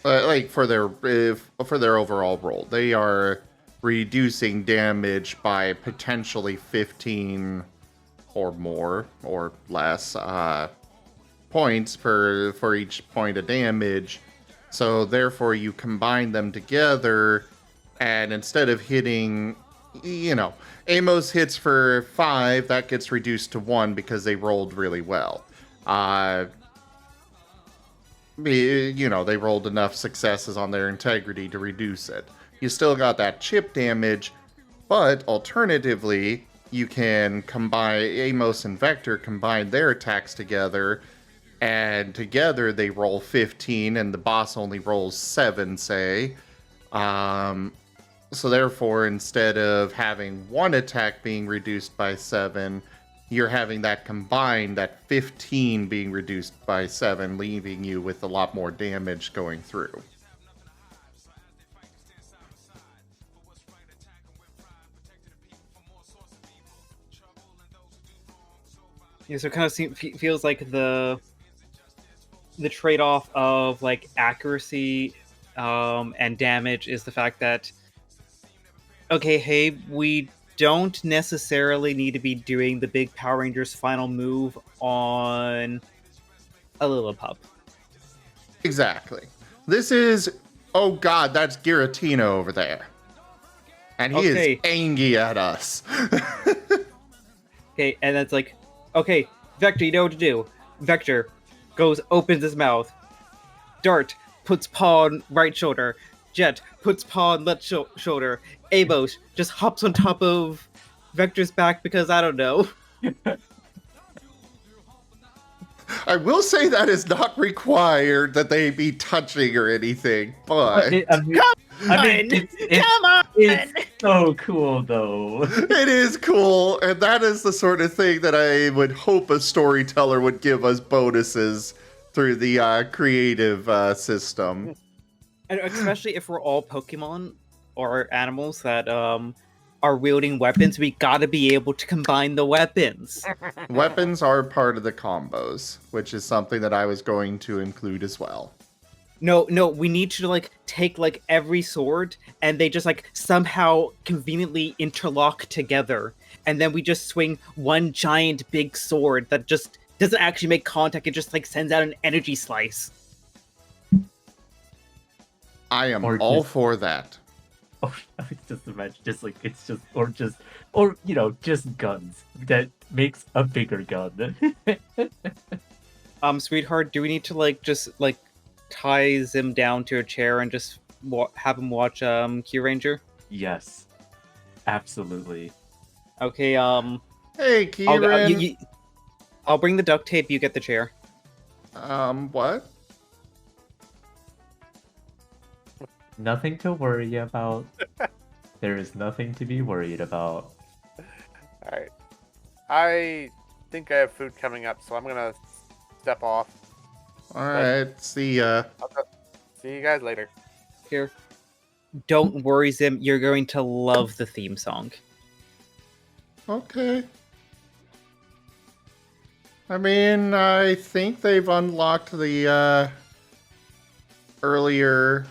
Like, for their overall roll, they are reducing damage by potentially 15 or more or less points for each point of damage. So therefore you combine them together, and instead of hitting, Amos hits for 5, that gets reduced to 1 because they rolled really well. They rolled enough successes on their integrity to reduce it. You still got that chip damage, but alternatively, you can combine Amos and Vector, combine their attacks together, and together they roll 15, and the boss only rolls 7, say. So therefore, instead of having one attack being reduced by 7, you're having that combined, that 15 being reduced by 7, leaving you with a lot more damage going through. Yeah, so it kind of feels like the trade-off of like accuracy and damage is the fact that, okay, hey, we don't necessarily need to be doing the big Power Rangers final move on a little pup. Exactly. This is, oh god, that's Giratina over there. And he is angry at us. Okay, and that's like, okay, Vector, you know what to do. Vector goes, opens his mouth. Dart puts paw on right shoulder. Jet puts paw on left shoulder. Amos just hops on top of Vector's back because I don't know. I will say that is not required that they be touching or anything, but... Come on! It's so cool, though. It is cool, and that is the sort of thing that I would hope a storyteller would give us bonuses through the creative system. And especially if we're all Pokemon or animals that are wielding weapons, we gotta be able to combine the weapons. Weapons are part of the combos, which is something that I was going to include as well. No, we need to like take like every sword and they just like somehow conveniently interlock together. And then we just swing one giant big sword that just doesn't actually make contact, it just like sends out an energy slice. I am all for that. Or just imagine, just like it's just, or you know, just guns that makes a bigger gun. Sweetheart, do we need to like just like tie Zim down to a chair and just have him watch Q Ranger? Yes, absolutely. Okay. Hey, Kieran. I'll bring the duct tape. You get the chair. What? Nothing to worry about. There is nothing to be worried about. Alright. I think I have food coming up, so I'm gonna step off. Alright, see ya. See you guys later. Here. Don't worry, Zim. You're going to love the theme song. Okay. I mean, I think they've unlocked the earlier...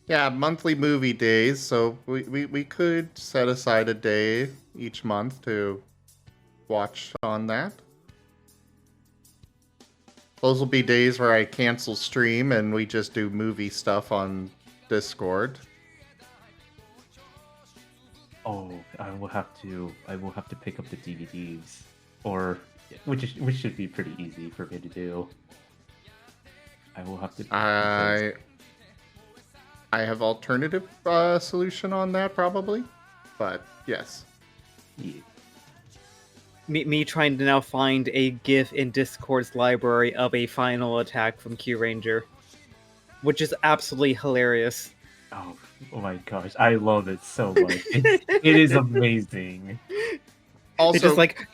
Yeah, monthly movie days, so we could set aside a day each month to watch on that. Those will be days where I cancel stream and we just do movie stuff on Discord. Oh, I will have to pick up the DVDs, or which should be pretty easy for me to do. I will have to. I have alternative solution on that probably, but yes. Yeah. Me trying to now find a GIF in Discord's library of a final attack from Q Ranger, which is absolutely hilarious. Oh my gosh, I love it so much. It is amazing. Also, it's just like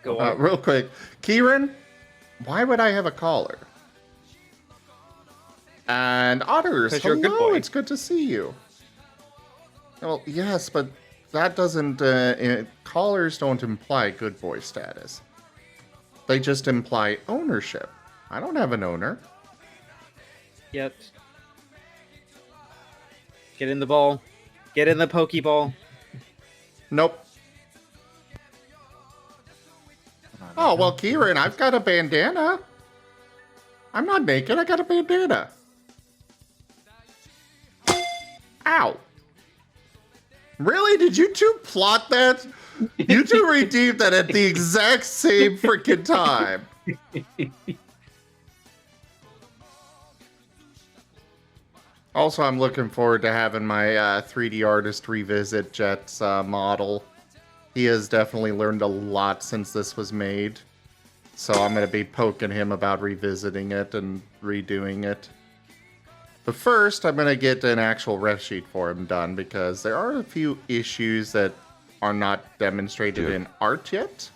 go on. Real quick, Kieran, why would I have a collar? And Otters, you're a good hello, boy. it's good to see you. Well, yes, but that doesn't, collars don't imply good boy status. They just imply ownership. I don't have an owner. Yet. Get in the ball. Get in the Pokeball. Nope. Oh, well, Kieran, I've got a bandana. I'm not naked, I got a bandana. Ow. Really? Did you two plot that? You two redeemed that at the exact same freaking time. Also, I'm looking forward to having my 3D artist revisit Jet's model. He has definitely learned a lot since this was made. So I'm going to be poking him about revisiting it and redoing it. But first, I'm going to get an actual ref sheet for him done because there are a few issues that are not demonstrated Dude. in art yet.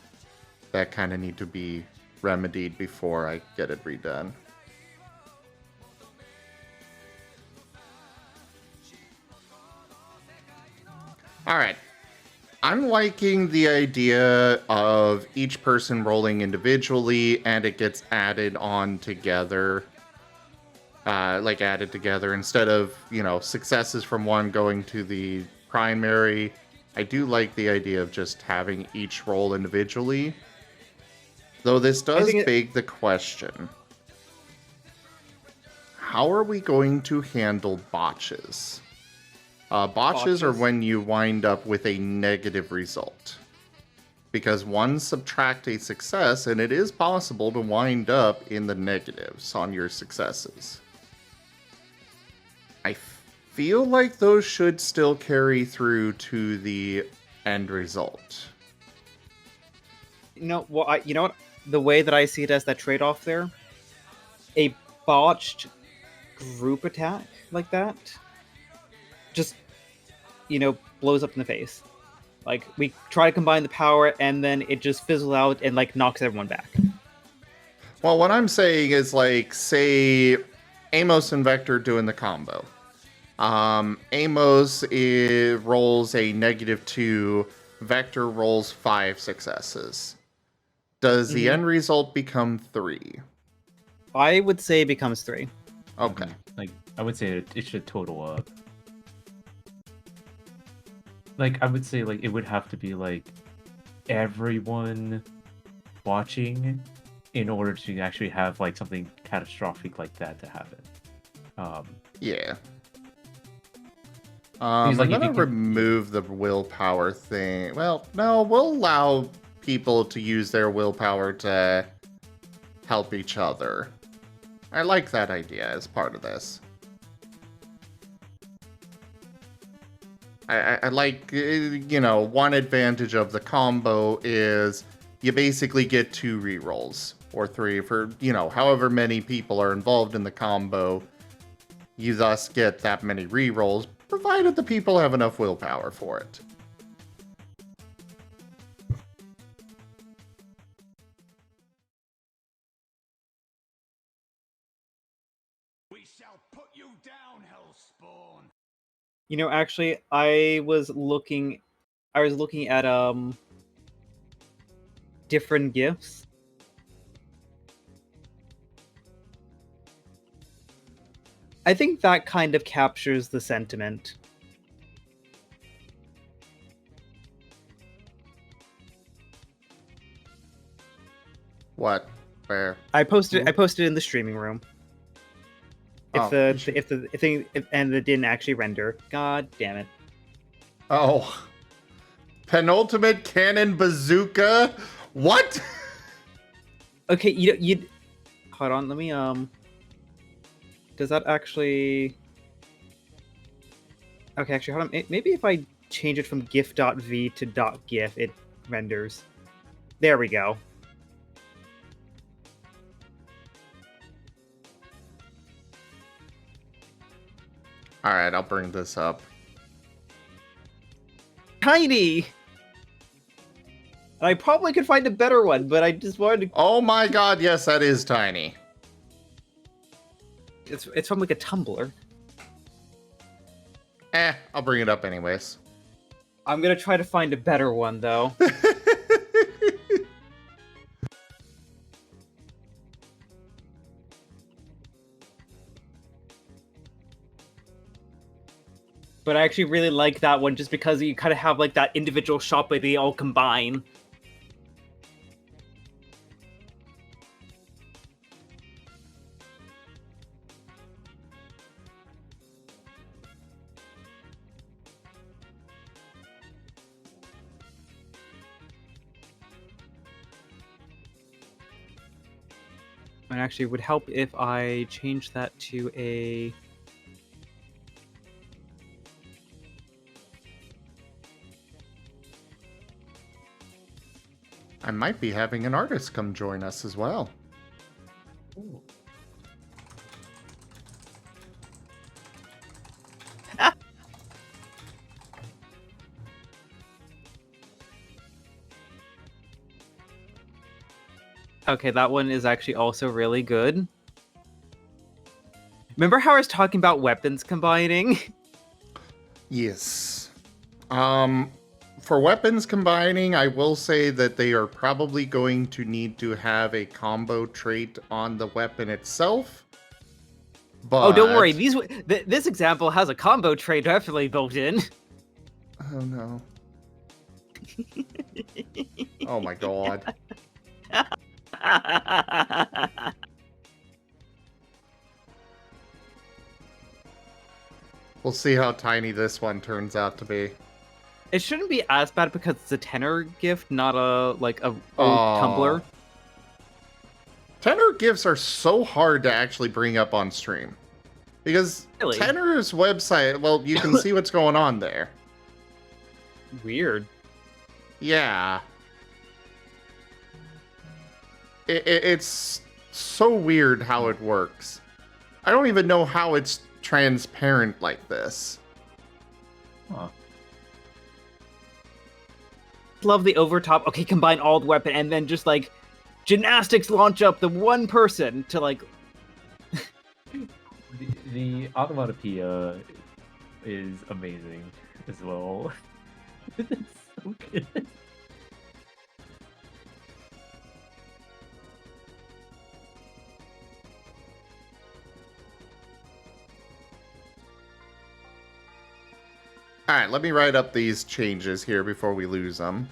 That kind of need to be remedied before I get it redone. All right. I'm liking the idea of each person rolling individually and it gets added on together. Like added together instead of, successes from one going to the primary. I do like the idea of just having each roll individually. Though this does beg the question. How are we going to handle botches? Botches are when you wind up with a negative result. Because one subtract a success, and it is possible to wind up in the negatives on your successes. I feel like those should still carry through to the end result. You know what? The way that I see it as that trade-off there, a botched group attack like that just, blows up in the face. Like, we try to combine the power, and then it just fizzles out and, knocks everyone back. Well, what I'm saying is, say, Amos and Vector doing the combo. Amos rolls a -2, Vector rolls 5 successes. Does the end result become 3? I would say it becomes 3. Okay. I would say it should total up. I would say, it would have to be, everyone watching in order to actually have, something catastrophic like that to happen. Yeah. I'm gonna remove the willpower thing. Well, no, we'll allow people to use their willpower to help each other. I like that idea as part of this. I like, one advantage of the combo is you basically get 2 rerolls, or 3 for, however many people are involved in the combo. You thus get that many rerolls, provided the people have enough willpower for it. We shall put you down, Hellspawn. Actually, I was looking at different gifts. I think that kind of captures the sentiment. What? Where? I posted it in the streaming room. If the thing and it didn't actually render. God damn it. Oh. Penultimate cannon bazooka? What? Okay, you hold on, let me does that actually Okay, actually hold on. Maybe if I change it from gif.v to .gif it renders. There we go. Alright, I'll bring this up. Tiny! I probably could find a better one, but I just wanted to... Oh my god, yes, that is tiny. It's from a Tumblr. I'll bring it up anyways. I'm gonna try to find a better one, though. But I actually really like that one just because you kind of have that individual shot, but they all combine. And actually, it would help if I change that to a... I might be having an artist come join us as well. Ooh. Okay, that one is actually also really good. Remember how I was talking about weapons combining? Yes. For weapons combining, I will say that they are probably going to need to have a combo trait on the weapon itself. But Oh, don't worry. This example has a combo trait definitely built in. Oh no. Oh my god. We'll see how tiny this one turns out to be. It shouldn't be as bad because it's a tenor gift, not a old Aw. tumbler. Tenor gifts are so hard to actually bring up on stream. Because Really? Tenor's website, well, you can see what's going on there. Weird. Yeah. It's so weird how it works. I don't even know how it's transparent like this. Huh. Love the overtop. Okay, combine all the weapon and then just like gymnastics launch up the one person to like. The onomatopoeia is amazing as well. It's so good. Alright, let me write up these changes here before we lose them.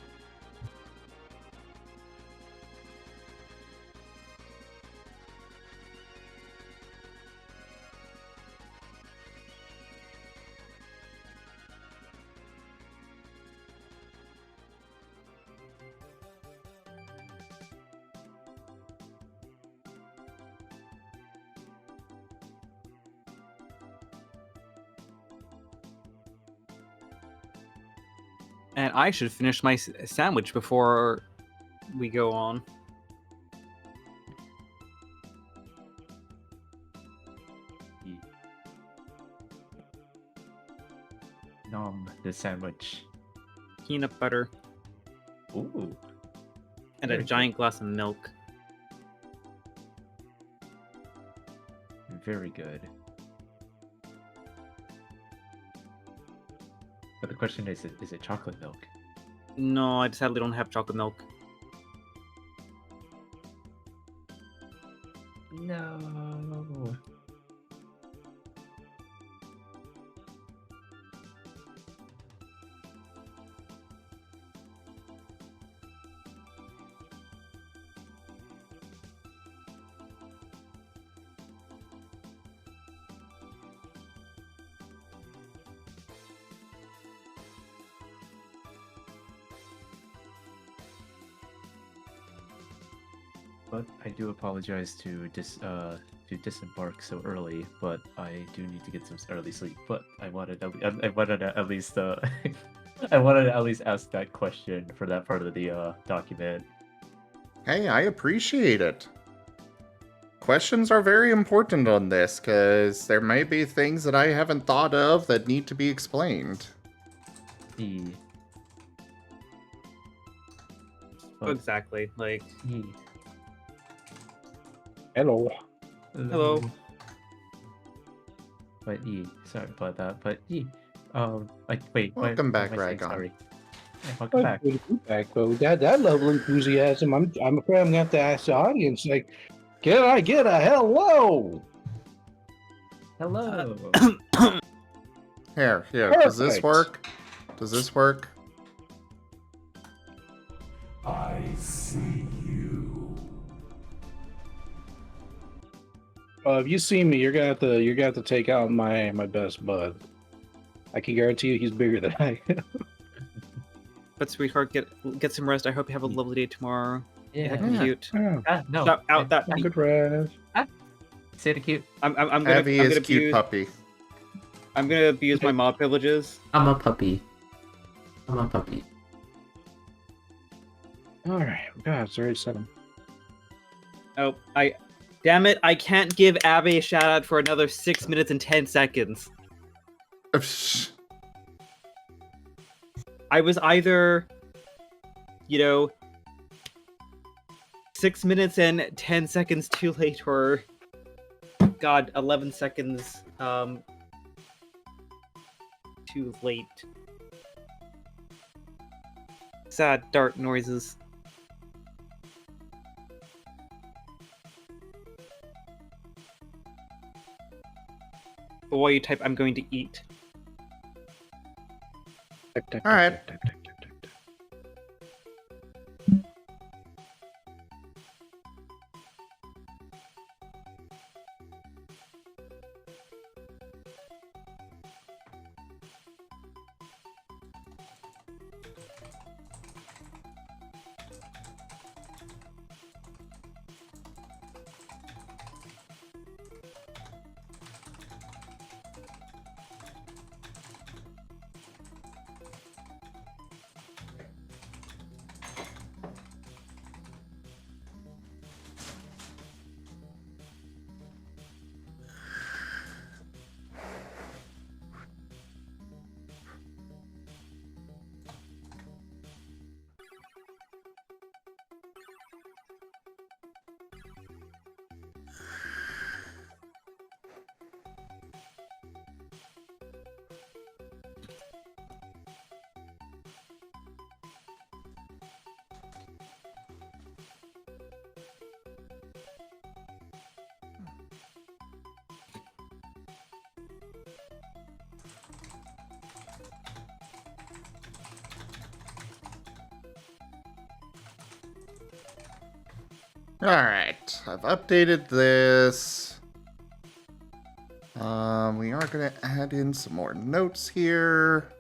And I should finish my sandwich before we go on. Nom the sandwich. Peanut butter. Ooh. And a Very giant glass of milk. Very good. But the question is it chocolate milk? No, I sadly don't have chocolate milk. No. But I do apologize to disembark so early, but I do need to get some early sleep. But I wanted to at least I wanted to at least ask that question for that part of the document. Hey, I appreciate it. Questions are very important on this, because there may be things that I haven't thought of that need to be explained. Exactly. Like. Hello. Hello. But sorry about that. But like wait. Welcome back, why am I saying Ragon. sorry? Yeah, welcome back. Good to be back, though. That level of enthusiasm, I'm afraid I'm gonna have to ask the audience, like, can I get a hello? Hello. Here. Does this Perfect. work? Does this work? I see you. If you see me, you're gonna have to take out my best bud. I can guarantee you, he's bigger than I am. But sweetheart, get some rest. I hope you have a lovely day tomorrow. Yeah. Cute. No. Shout out that. Good rest. Say it cute. I'm gonna. Abby I'm is gonna cute abuse, puppy. I'm gonna abuse my mob privileges. I'm a puppy. I'm a puppy. All right, God, it's already 7. Oh, damn it! I can't give Abby a shout out for another 6 minutes and 10 seconds. I was either, 6 minutes and 10 seconds too late, or God, 11 seconds too late. Sad dart noises. But while you type, I'm going to eat. All right. Alright, I've updated this. We are going to add in some more notes here.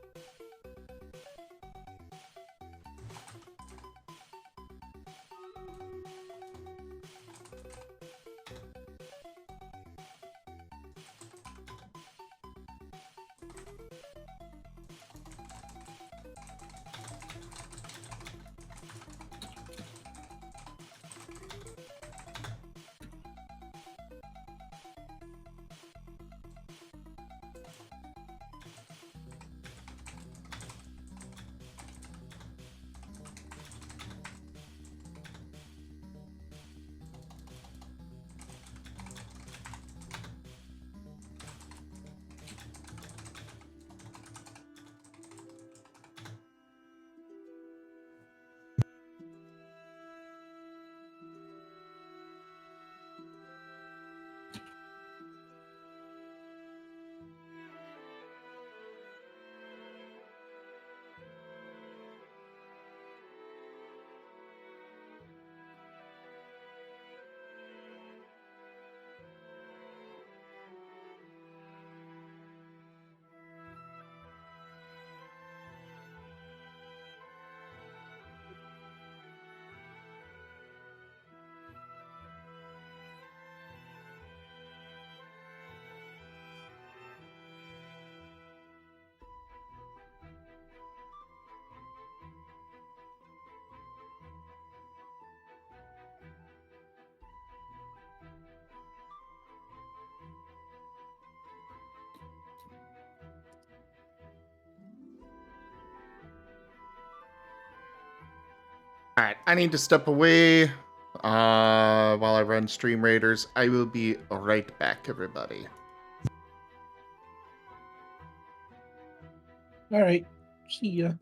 Alright, I need to step away while I run Stream Raiders. I will be right back, everybody. All right. See ya.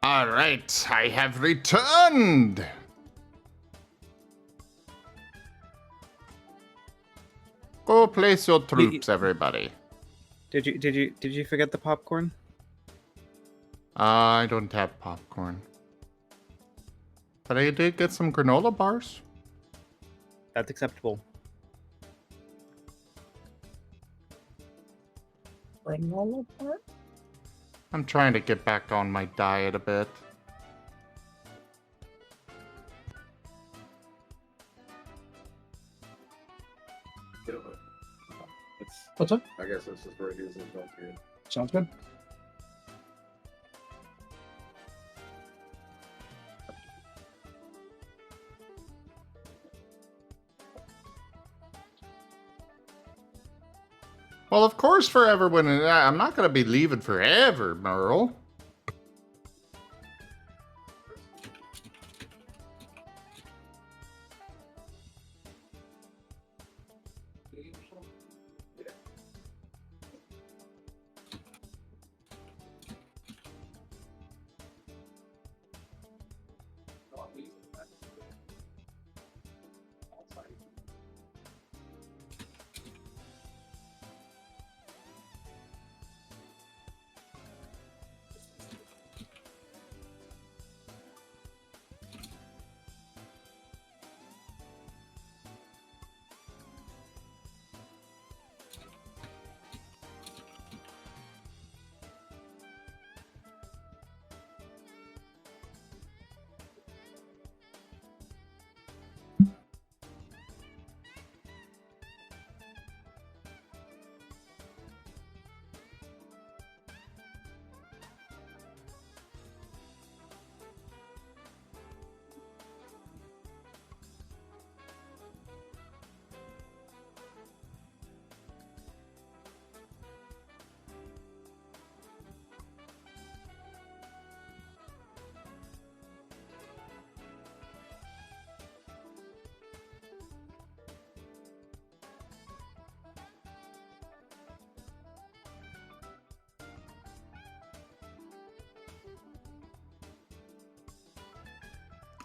All right, I have returned. Go place your troops, everybody. Did you forget the popcorn? I don't have popcorn. But I did get some granola bars. That's acceptable. Granola bar? I'm trying to get back on my diet a bit. What's up? I guess this is where it is. Sounds good. Well, of course, for everyone, I'm not going to be leaving forever, Merle.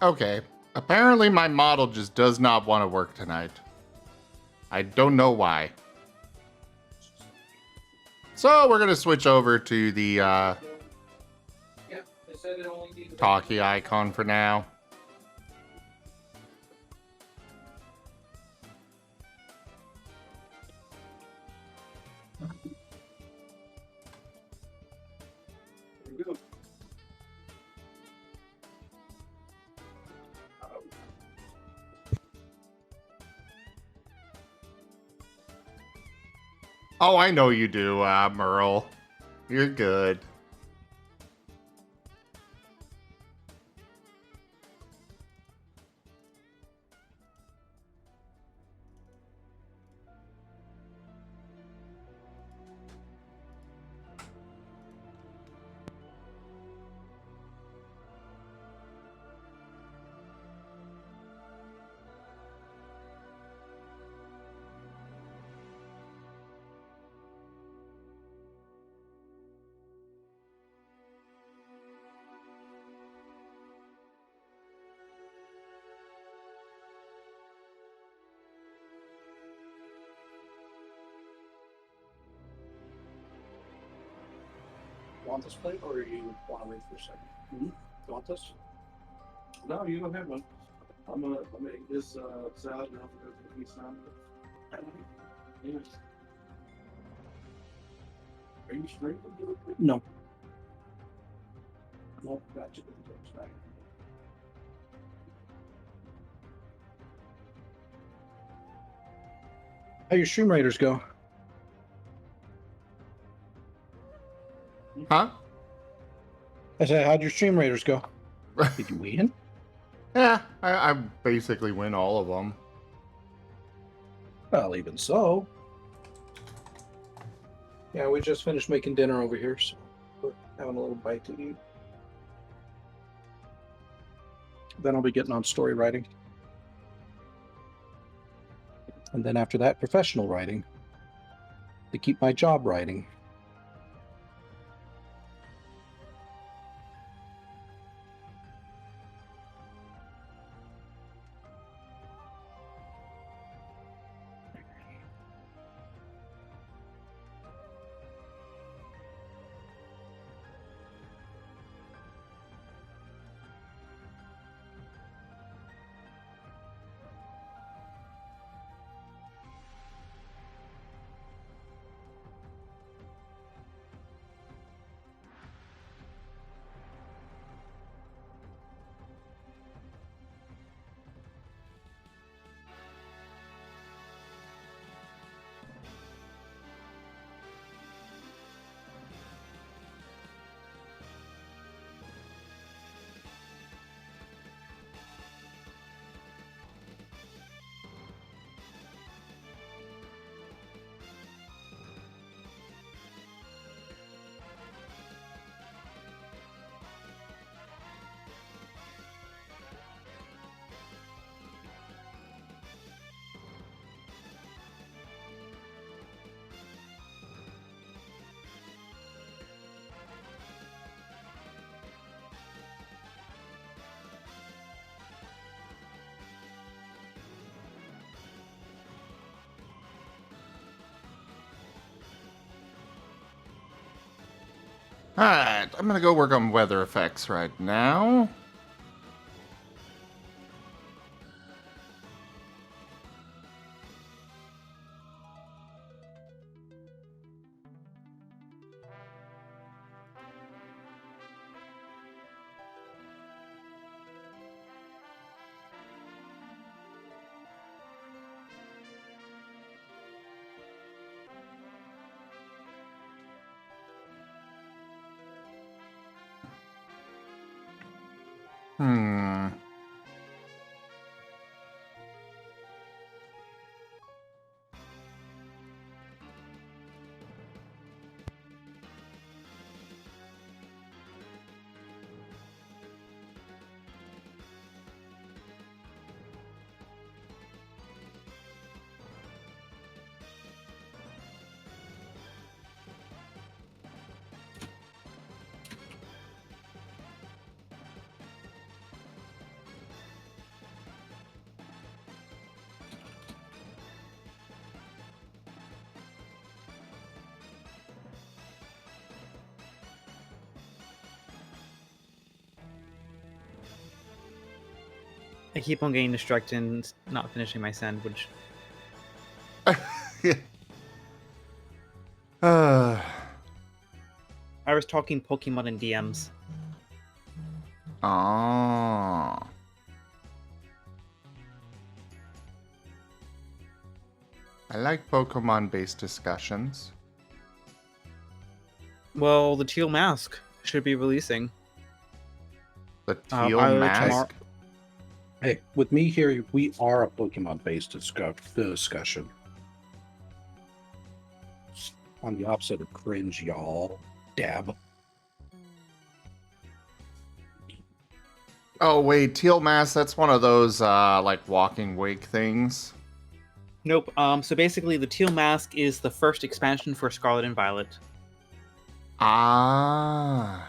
Okay, apparently my model just does not want to work tonight. I don't know why. So we're going to switch over to the talkie icon for now. Oh, I know you do, Merle. You're good. want this plate, or you want to wait for a second? You want this? No, you don't have one. I'm gonna make this salad now for the some. Are you straight? No. Nope, gotcha. How your stream raiders go? Huh? I said, how'd your stream raiders go? Did you win? Yeah, I basically win all of them. Well, even so. Yeah, we just finished making dinner over here, so we're having a little bite to eat. Then I'll be getting on story writing. And then after that, professional writing. To keep my job writing. Alright, I'm gonna go work on weather effects right now. Hmm. I keep on getting distracted and not finishing my sandwich. I was talking Pokemon in DMs. Oh. I like Pokemon-based discussions. Well, the Teal Mask should be releasing. The Teal either Mask? tomorrow- Hey, with me here, we are a Pokemon-based discussion. On the opposite of cringe, y'all. Dab. Oh, wait, Teal Mask, that's one of those, like, walking wake things. Nope. So basically, the Teal Mask is the first expansion for Scarlet and Violet. Ah.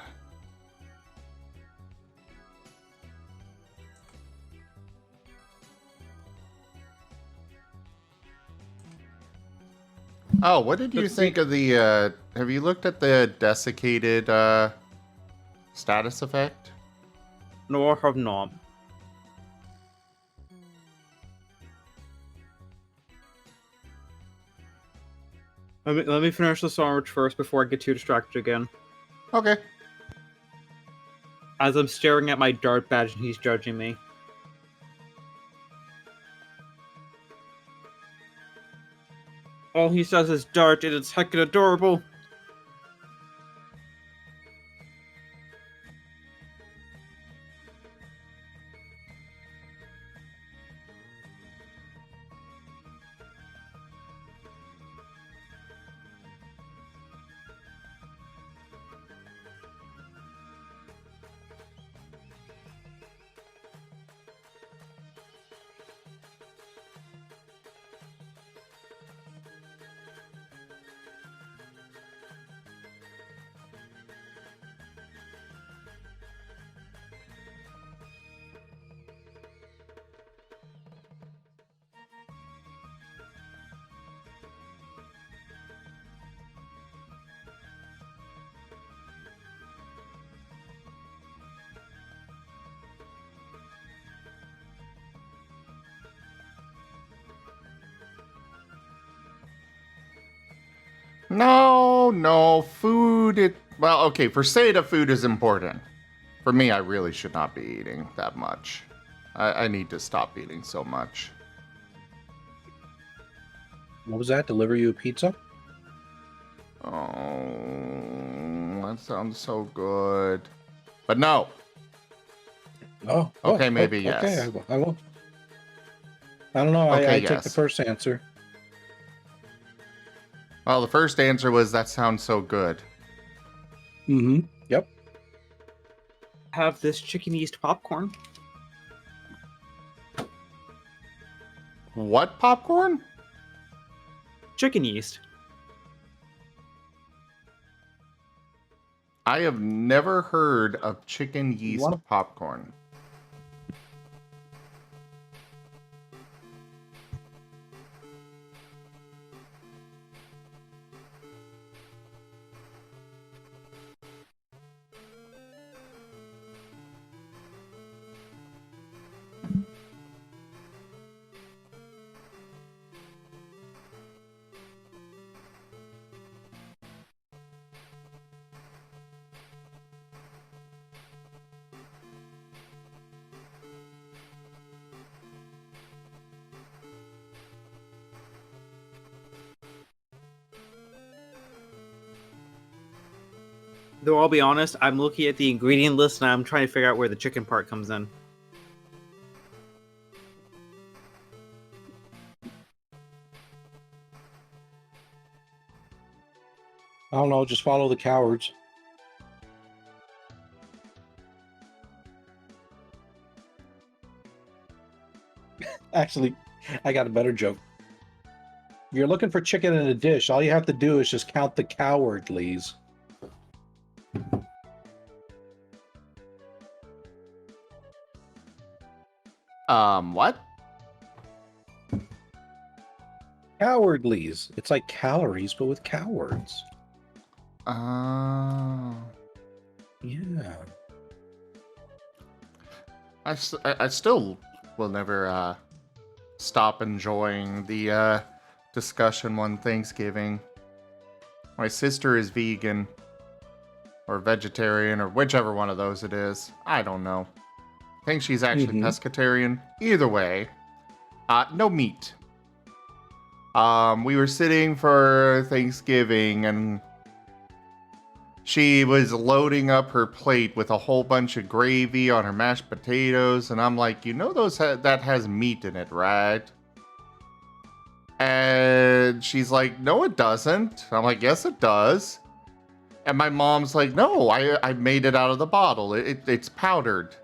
Oh, what did you think of the, have you looked at the desiccated, status effect? No, I have not. Let me finish the sandwich first before I get too distracted again. Okay. As I'm staring at my dart badge and he's judging me. All he says is dart and it's heckin' adorable. No, food, well, okay, for Seda, food is important. For me, I really should not be eating that much. I need to stop eating so much. What was that? Deliver you a pizza? Oh, that sounds so good. But no. Oh. Okay, maybe yes. Okay, I will. I don't know. Okay, I yes. take the first answer. Well, the first answer was, that sounds so good. Mm-hmm. Yep. Have this chicken yeast popcorn. What popcorn? Chicken yeast. I have never heard of chicken yeast popcorn. Though I'll be honest, I'm looking at the ingredient list and I'm trying to figure out where the chicken part comes in. I don't know. Just follow the cowards. Actually, I got a better joke. If you're looking for chicken in a dish, all you have to do is just count the cowardlies. What? Cowardlies. It's like calories, but with cowards. Oh. Yeah. I still will never stop enjoying the discussion on Thanksgiving. My sister is vegan or vegetarian or whichever one of those it is. I don't know. I think she's actually pescatarian. Either way, no meat. We were sitting for Thanksgiving and she was loading up her plate with a whole bunch of gravy on her mashed potatoes, and I'm like, you know that has meat in it, right? And she's like, no, it doesn't. I'm like, yes, it does. And my mom's like, no, I made it out of the bottle. It's powdered.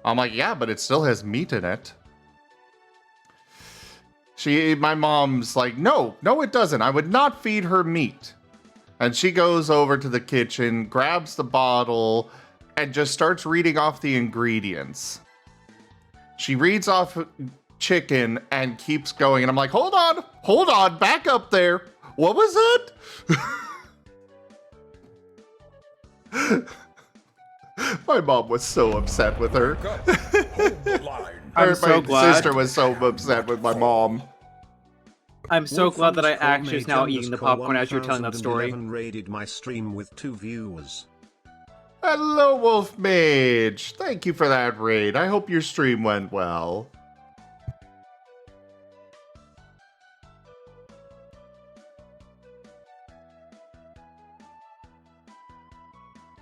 I'm like, yeah, but it still has meat in it. My mom's like, no, it doesn't. I would not feed her meat. And she goes over to the kitchen, grabs the bottle, and just starts reading off the ingredients. She reads off chicken and keeps going. And I'm like, hold on, back up there. What was that? My mom was so upset with her. I'm so my glad. sister was so upset with my mom. I'm so glad that I Wolfham's actually is Chromate now underscore eating the popcorn as you were telling that story. 1011 raided my stream with 2 viewers. Hello, Wolf Mage. Thank you for that raid. I hope your stream went well.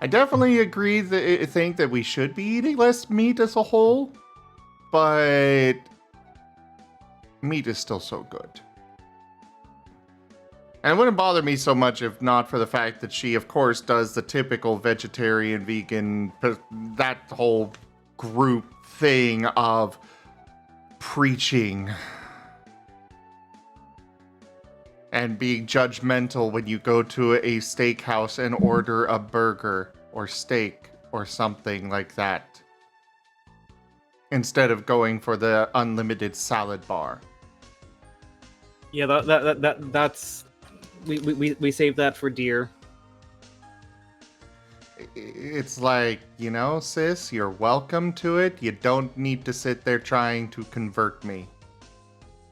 I definitely agree think that we should be eating less meat as a whole, but meat is still so good. And it wouldn't bother me so much if not for the fact that she, of course, does the typical vegetarian, vegan, that whole group thing of preaching and being judgmental when you go to a steakhouse and order a burger or steak or something like that, instead of going for the unlimited salad bar. Yeah, that's we saved that for deer. It's like, you know, sis, you're welcome to it. You don't need to sit there trying to convert me.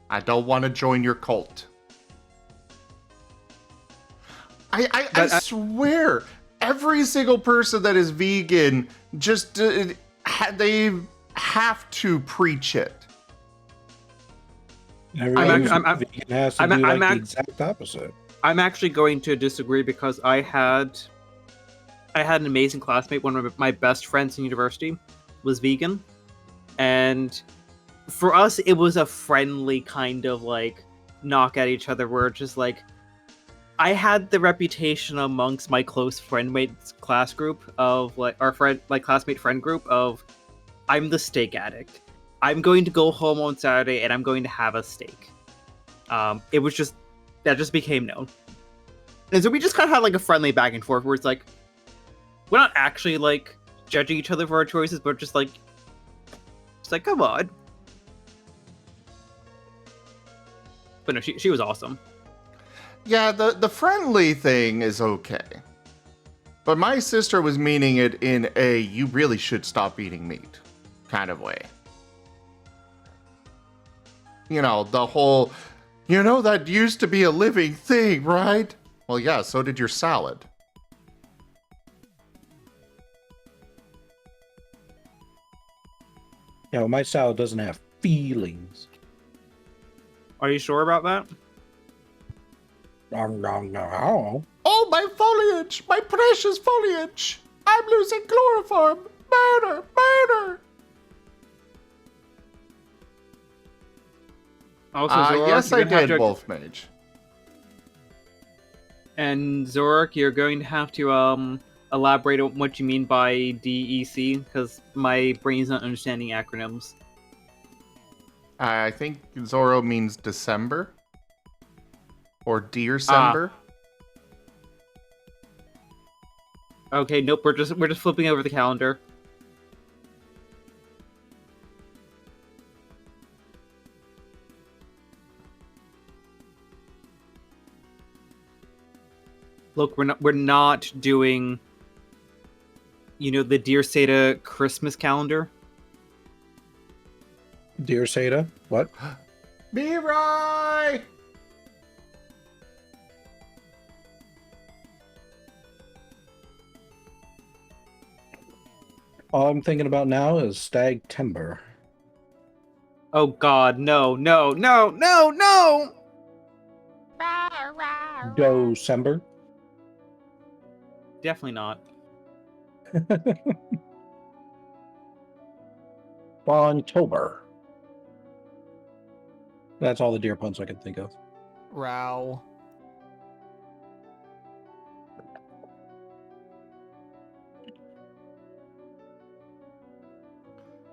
I don't want to join your cult. I swear, every single person that is vegan just they have to preach it. Everyone vegan has to do the exact opposite. I'm actually going to disagree because I had an amazing classmate. One of my best friends in university was vegan, and for us, it was a friendly kind of like knock at each other. Where just like I had the reputation amongst my close friendmates class group of like our classmate friend group of I'm the steak addict. I'm going to go home on Saturday and I'm going to have a steak. It was just that just became known, and so we just kind of had like a friendly back and forth where it's like we're not actually like judging each other for our choices, but just like come on. But no, she was awesome. Yeah, the friendly thing is okay. But my sister was meaning it in a you really should stop eating meat kind of way. You know, the whole, you know, that used to be a living thing, right? Well, yeah, so did your salad. Yeah, well, my salad doesn't have feelings. Are you sure about that? No. Oh, my foliage! My precious foliage! I'm losing chloroform! Murder! Murder! Also, Zorak, yes, you're I gonna have did, to- Wolf Mage. And Zorak, you're going to have to elaborate on what you mean by DEC, because my brain's not understanding acronyms. I think Zorro means December. Or Deercember. Okay, nope, we're just flipping over the calendar. Look, we're not doing, you know, the Dear Seda Christmas calendar. Dear Seda, what? Mirai! All I'm thinking about now is Stag Timber. Oh God, no! December. Definitely not. October. That's all the deer puns I can think of. RAOW.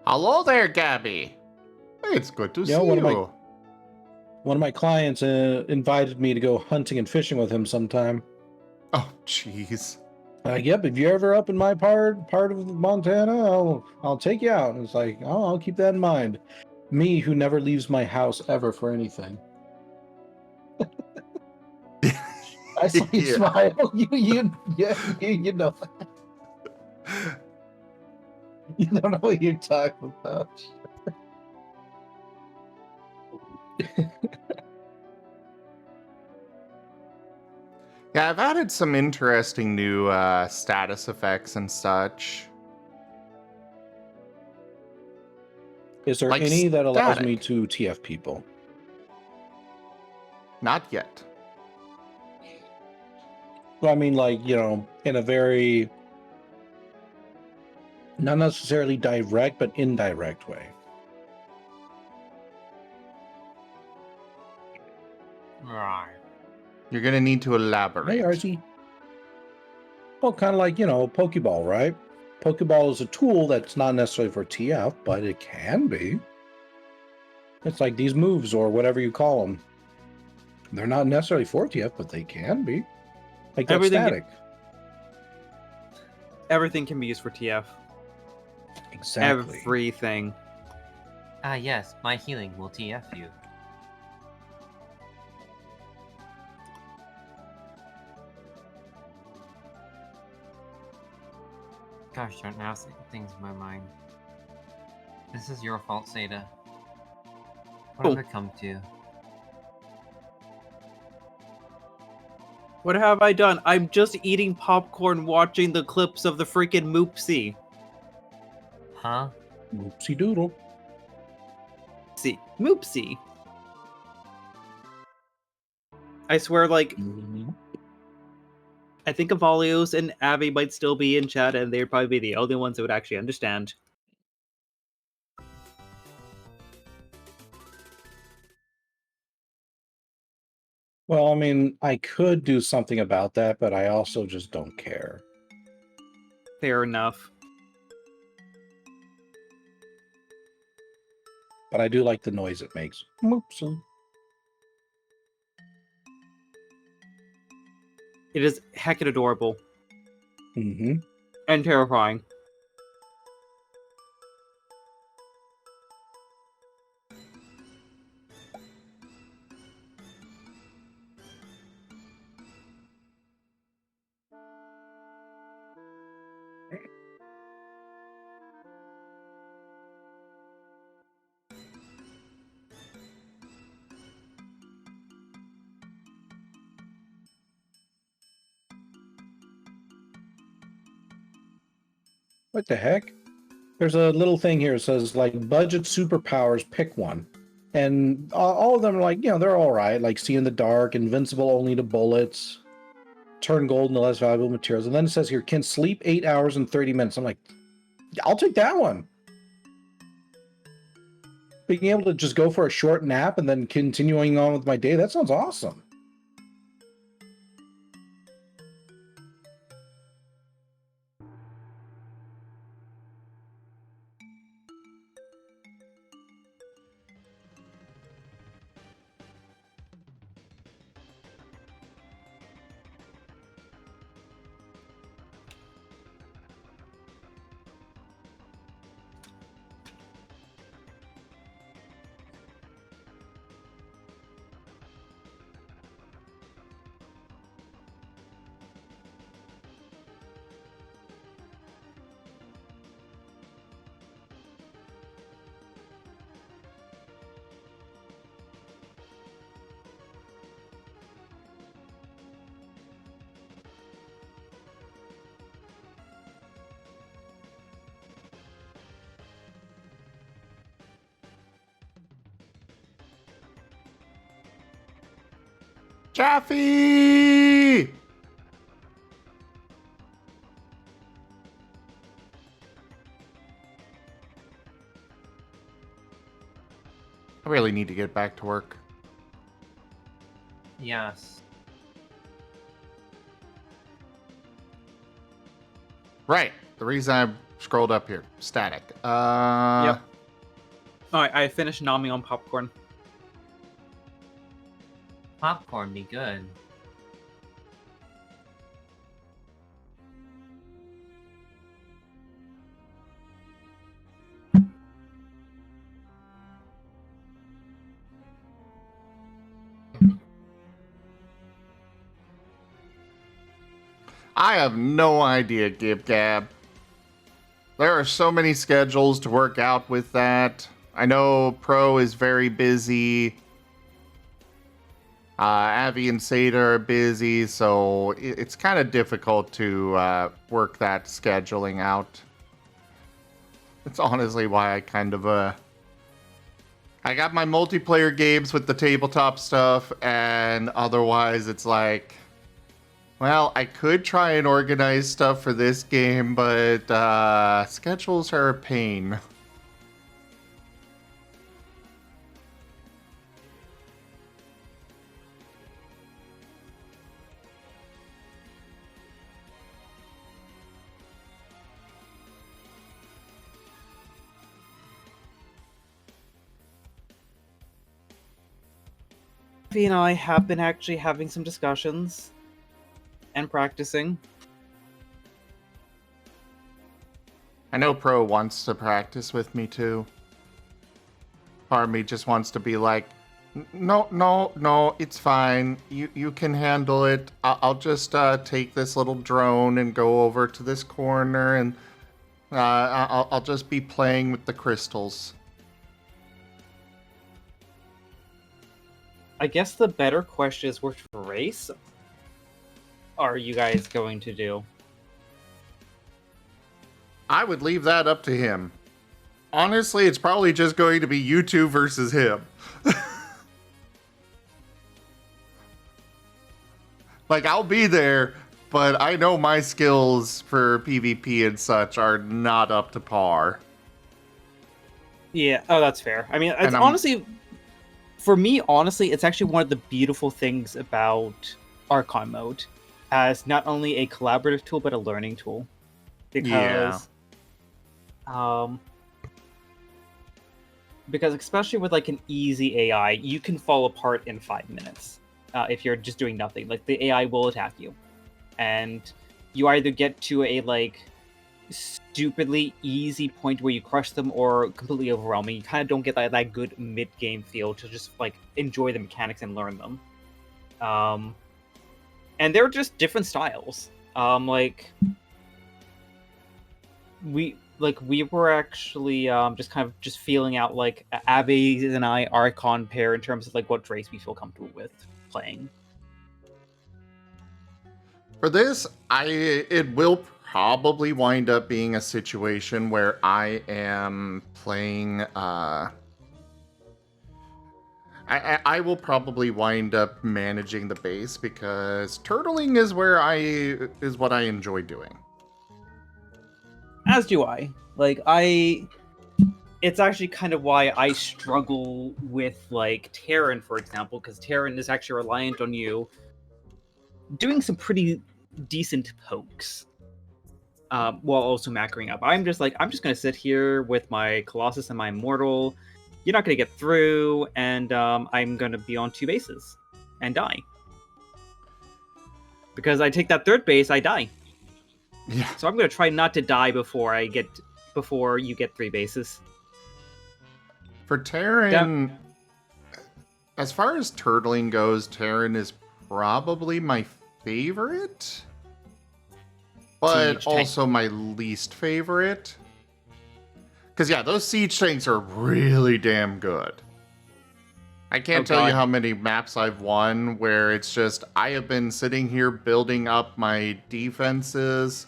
Hello there, Gabby. It's good to see one you. of my clients invited me to go hunting and fishing with him sometime. Oh, jeez. Yep, if you're ever up in my part of Montana, I'll take you out. And it's like, oh, I'll keep that in mind. Me, who never leaves my house ever for anything. I saw you Yeah. smile. You know. You don't know what you're talking about. Yeah, I've added some interesting new status effects and such. Is there Like any that allows me static. to TF people? Not yet. Well, I mean, like, in a very, not necessarily direct, but indirect way. Right. You're gonna need to elaborate. Hey, RZ. Well, kind of like, Pokeball, right? Pokeball is a tool that's not necessarily for TF, but it can be. It's like these moves or whatever you call them. They're not necessarily for TF, but they can be. Like that static. Everything can be used for TF. Exactly. Everything. Ah, yes, my healing will TF you. Gosh darn, now things in my mind. This is your fault, Seda. What have I come to? What have I done? I'm just eating popcorn watching the clips of the freaking Moopsie. Huh? Moopsie doodle. Moopsie. I swear, like, I think Avalios and Avi might still be in chat, and they'd probably be the only ones that would actually understand. Well, I mean, I could do something about that, but I also just don't care. Fair enough. But I do like the noise it makes. Moopsie. It is heckin' adorable. Mm-hmm. And terrifying. What the heck? There's a little thing here. It says, like, budget superpowers, pick one. And all of them are like, they're all right. Like, see in the dark, invincible only to bullets, turn gold into less valuable materials. And then it says here, can sleep 8 hours and 30 minutes. I'm like, I'll take that one. Being able to just go for a short nap and then continuing on with my day, that sounds awesome. Chaffee! I really need to get back to work. Yes. Right. The reason I scrolled up here. Static. Yep. Alright, I finished nomming on popcorn. Popcorn be good. I have no idea, Gib Gab. There are so many schedules to work out with that. I know Pro is very busy. Avi and Seda are busy, so it's kind of difficult to work that scheduling out. It's honestly why I kind of I got my multiplayer games with the tabletop stuff, and otherwise it's like, well, I could try and organize stuff for this game, but schedules are a pain. Avi and I have been actually having some discussions and practicing. I know Pro wants to practice with me too. Part of me just wants to be like, no, it's fine. You can handle it. I'll just take this little drone and go over to this corner, and I'll just be playing with the crystals. I guess the better question is, which race are you guys going to do? I would leave that up to him. Honestly, it's probably just going to be you two versus him. Like, I'll be there, but I know my skills for PvP and such are not up to par. Yeah, oh, that's fair. I mean, it's honestly, for me, honestly, it's actually one of the beautiful things about Archon mode as not only a collaborative tool, but a learning tool. Because, because especially with like an easy AI, you can fall apart in 5 minutes if you're just doing nothing. Like, the AI will attack you. And you either get to a, like, stupidly easy point where you crush them, or completely overwhelming. You kind of don't get that good mid-game feel to just like enjoy the mechanics and learn them. And they're just different styles. We were actually just kind of feeling out, like, Abby and I are a con pair in terms of like what race we feel comfortable with playing. For this, it will probably wind up being a situation where I am playing, I will probably wind up managing the base, because turtling is what I enjoy doing. As do I. Like, it's actually kind of why I struggle with, like, Terran, for example, because Terran is actually reliant on you doing some pretty decent pokes. While also macroing up. I'm just gonna sit here with my Colossus and my Immortal. You're not gonna get through, and I'm gonna be on 2 bases and die. Because I take that 3rd base, I die. Yeah. So I'm gonna try not to die before you get 3 bases. For Terran, as far as turtling goes, Terran is probably my favorite. But also my least favorite. Because, yeah, those siege tanks are really damn good. I can't tell you how many maps I've won where it's just, I have been sitting here building up my defenses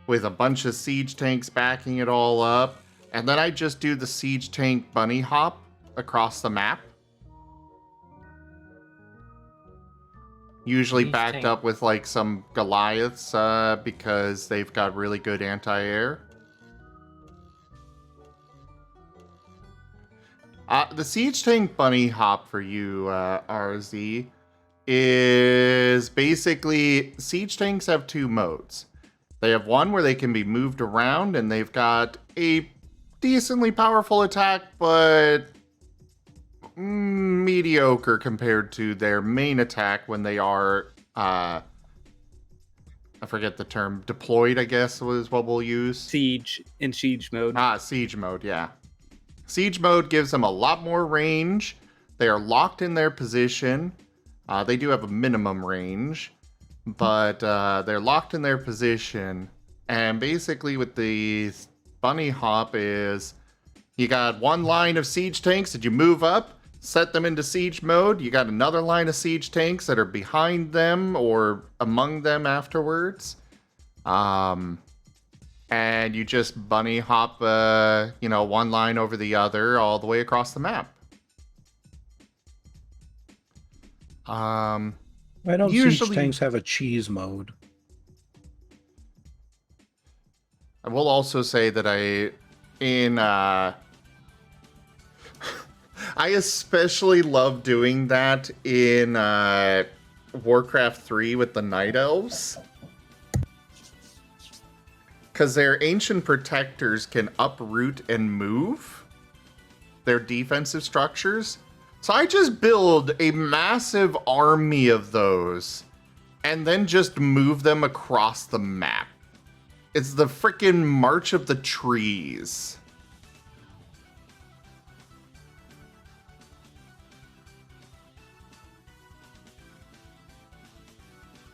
with a bunch of siege tanks backing it all up, and then I just do the siege tank bunny hop across the map. Usually backed up with like some Goliaths because they've got really good anti-air. The siege tank bunny hop for you, RZ, is basically, siege tanks have 2 modes. They have one where they can be moved around, and they've got a decently powerful attack, but mediocre compared to their main attack when they are, I forget the term, deployed, I guess was what we'll use. Siege mode. Siege mode, yeah. Siege mode gives them a lot more range. They are locked in their position. They do have a minimum range, but they're locked in their position. And basically, with the bunny hop is you got one line of siege tanks that you move up, set them into siege mode. You got another line of siege tanks that are behind them or among them afterwards. And you just bunny hop, one line over the other all the way across the map. I don't usually, siege tanks have a cheese mode. I will also say that I especially love doing that in Warcraft 3 with the Night Elves. Because their ancient protectors can uproot and move their defensive structures. So I just build a massive army of those and then just move them across the map. It's the frickin' March of the Trees.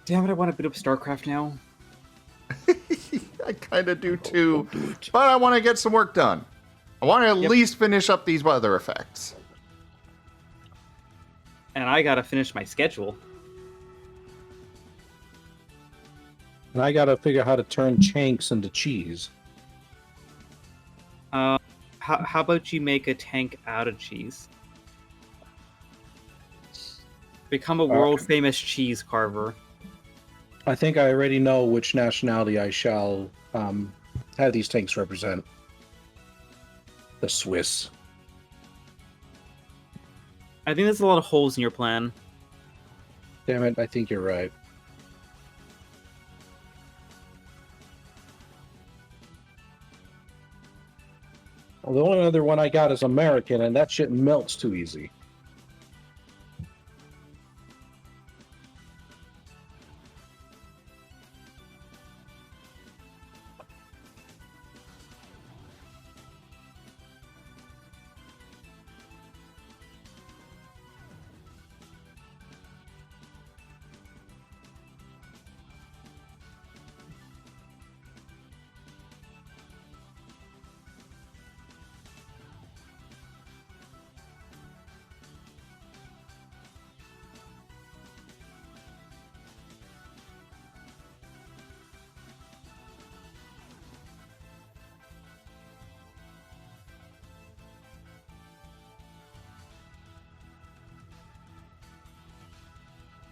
Damn it, I want to boot up StarCraft now. I kind of do too, but I want to get some work done. I want to at least finish up these weather effects. And I gotta finish my schedule. And I gotta figure out how to turn chanks into cheese. How about you make a tank out of cheese? Become a world-famous cheese carver. I think I already know which nationality I shall have these tanks represent. The Swiss. I think there's a lot of holes in your plan. Damn it, I think you're right. Well, the only other one I got is American, and that shit melts too easy.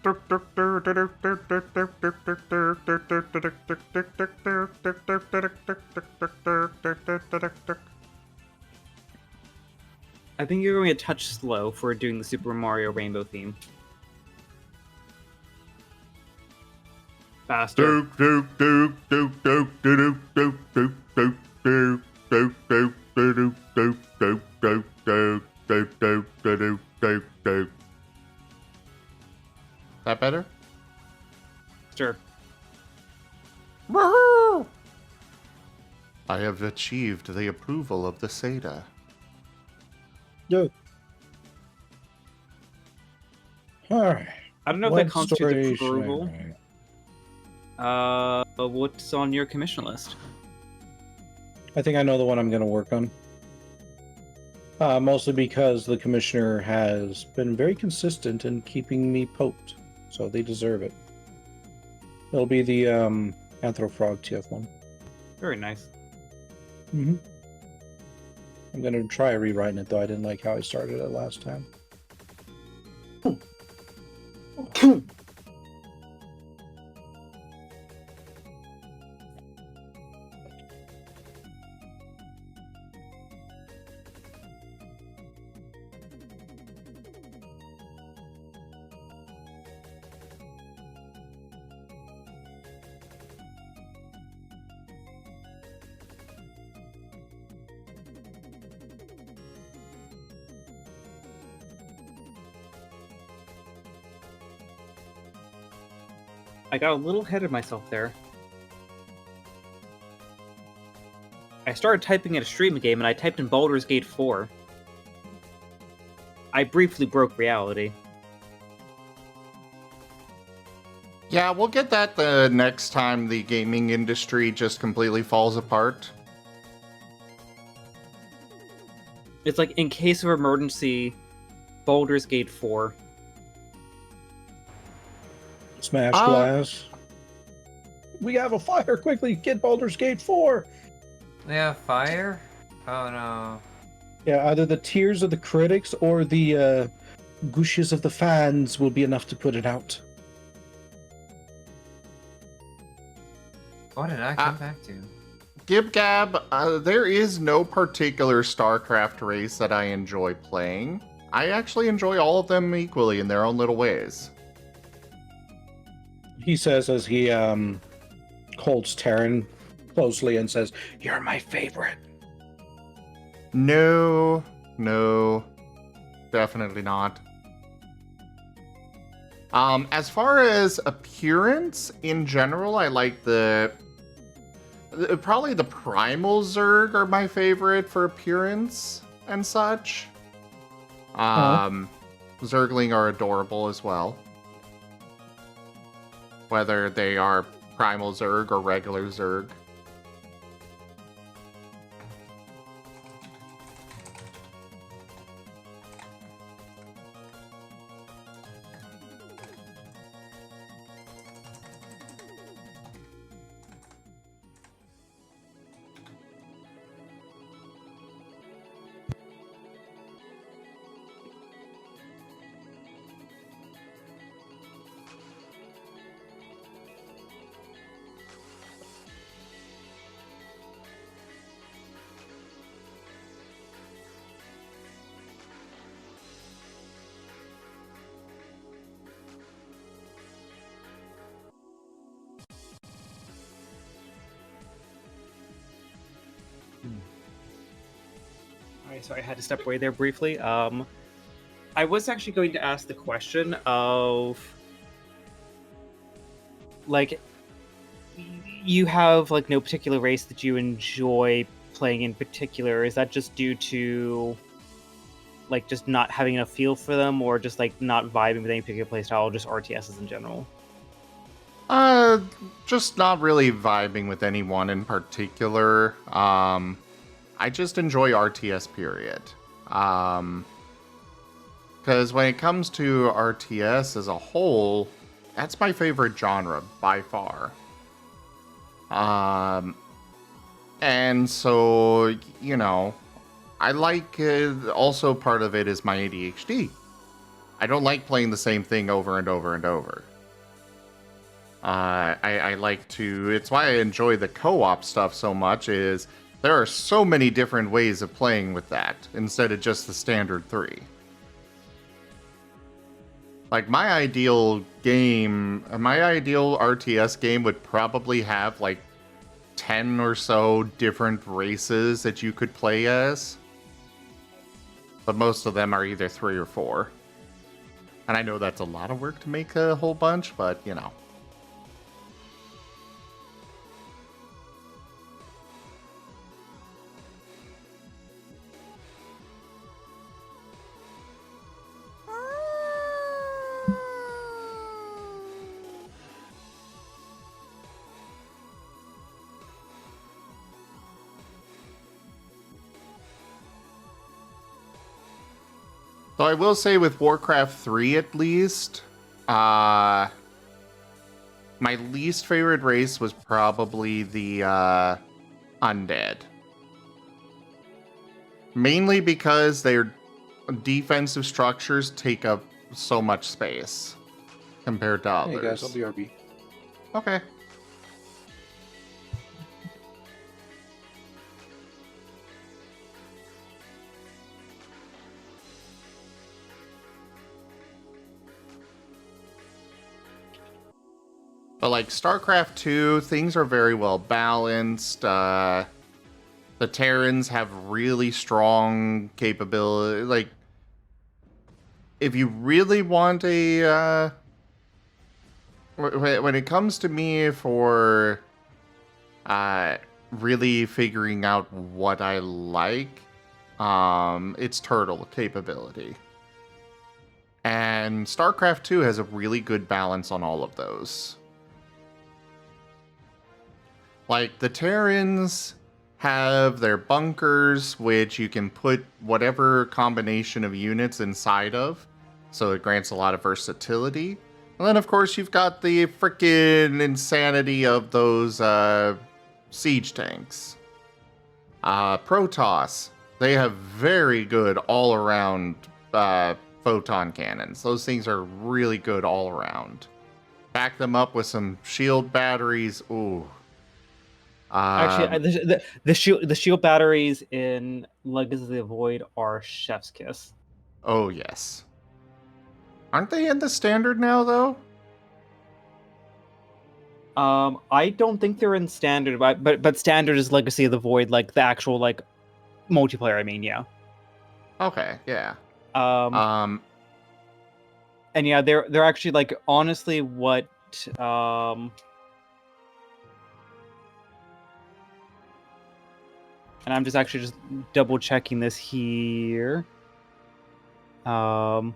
I think you're going a touch slow for doing the Super Mario Rainbow theme. Faster. That better? Sure. I have achieved the approval of the Seda. Yo. Alright. I don't know if What that constitutes story approval. should I write? What's on your commission list? I think I know the one I'm going to work on. Mostly because the commissioner has been very consistent in keeping me poked, so they deserve it. It'll be the Anthrofrog TF1. Very nice. Mm-hmm. I'm going to try rewriting it, though. I didn't like how I started it last time. I got a little ahead of myself there. I started typing in a stream game and I typed in Baldur's Gate 4. I briefly broke reality. Yeah, we'll get that the next time the gaming industry just completely falls apart. It's like in case of emergency, Baldur's Gate 4. Smash glass. We have a fire! Quickly, get Baldur's Gate 4! Yeah, fire? Oh no. Yeah, either the tears of the critics or the gushes of the fans will be enough to put it out. What did I come back to? Gib Gab, there is no particular StarCraft race that I enjoy playing. I actually enjoy all of them equally in their own little ways. He says as he holds Terran closely and says, "You're my favorite." No, definitely not. As far as appearance in general, I like probably the Primal Zerg are my favorite for appearance and such. Zergling are adorable as well. Whether they are Primal Zerg or regular Zerg. Alright, so I had to step away there briefly. I was actually going to ask the question of, like, you have like no particular race that you enjoy playing in particular. Is that just due to like just not having enough feel for them, or just like not vibing with any particular playstyle, or just RTSs in general? Just not really vibing with anyone in particular. I just enjoy RTS, period. Because when it comes to RTS as a whole, that's my favorite genre by far. And so, you know, I like, also part of it is my ADHD. I don't like playing the same thing over and over and over. I like to, it's why I enjoy the co-op stuff so much, is there are so many different ways of playing with that, instead of just the standard 3. Like, my ideal RTS game would probably have, like, 10 or so different races that you could play as. But most of them are either 3 or 4. And I know that's a lot of work to make a whole bunch, but, you know. So I will say with Warcraft 3 at least, my least favorite race was probably the undead. Mainly because their defensive structures take up so much space compared to others. Hey guys, I'll be RB. Okay. But like StarCraft 2, things are very well balanced. The Terrans have really strong capability. Like, if you really want a... when it comes to me for really figuring out what I like, it's turtle capability. And StarCraft 2 has a really good balance on all of those. Like, the Terrans have their bunkers, which you can put whatever combination of units inside of, so it grants a lot of versatility. And then, of course, you've got the freaking insanity of those siege tanks. Protoss, they have very good all-around photon cannons. Those things are really good all around. Back them up with some shield batteries. Ooh. Actually, the shield batteries in Legacy of the Void are chef's kiss. Oh yes. Aren't they in the standard now though? I don't think they're in standard, but standard is Legacy of the Void, like the actual like multiplayer. I mean, yeah. Okay, yeah. And yeah, they're actually like honestly what and I'm just actually just double checking this here. But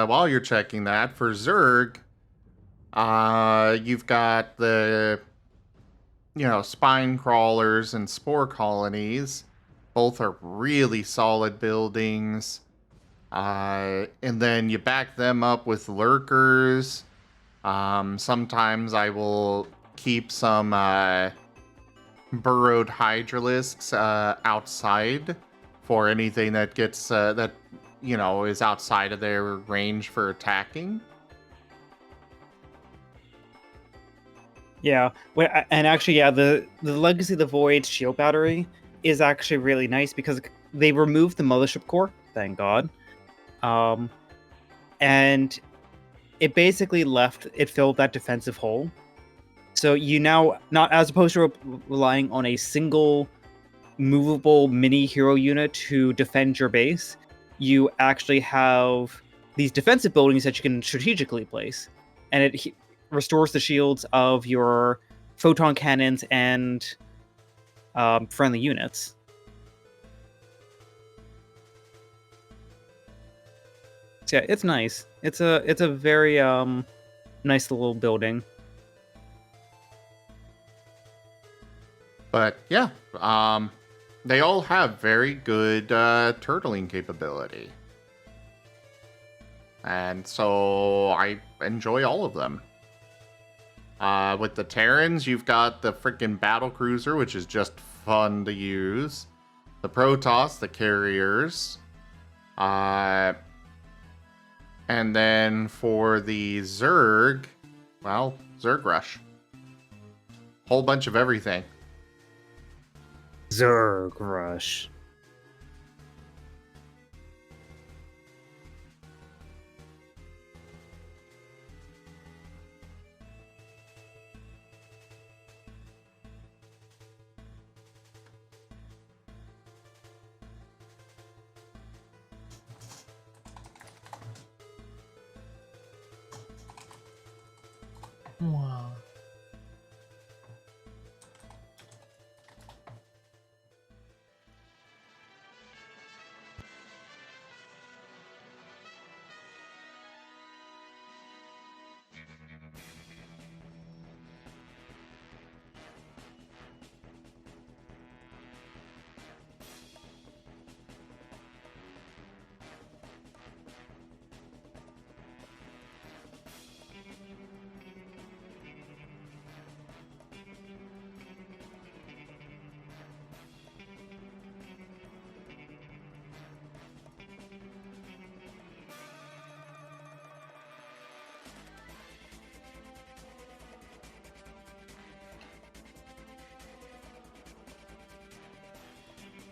while you're checking that, for Zerg, you've got the, spine crawlers and spore colonies. Both are really solid buildings. And then you back them up with lurkers. Sometimes I will keep some burrowed hydralisks outside for anything that gets is outside of their range for attacking. Yeah, and actually, yeah, the Legacy of the Void shield battery is actually really nice because they removed the mothership core, thank God, and it basically filled that defensive hole. So you now, not as opposed to relying on a single movable mini hero unit to defend your base, you actually have these defensive buildings that you can strategically place, and it restores the shields of your photon cannons and friendly units. So yeah, it's nice. It's a very nice little building. But yeah, they all have very good turtling capability. And so I enjoy all of them. With the Terrans, you've got the freaking battle cruiser, which is just fun to use. The Protoss, the carriers. And then for the Zerg, well, Zerg Rush. Whole bunch of everything. Zerg Rush. Wow.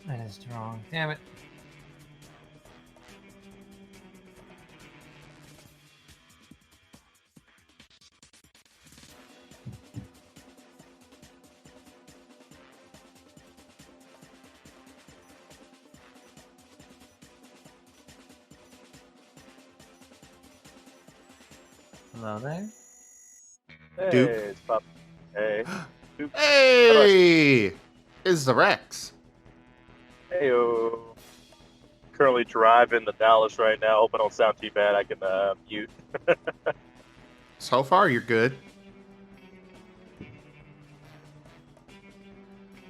That is wrong. Damn it. Hello there. Hey, Duke. it's Pop. Hey. Duke. Hey! Is the Rex. Heyo. Currently driving to Dallas right now. Hope I don't sound too bad. I can mute. So far, you're good.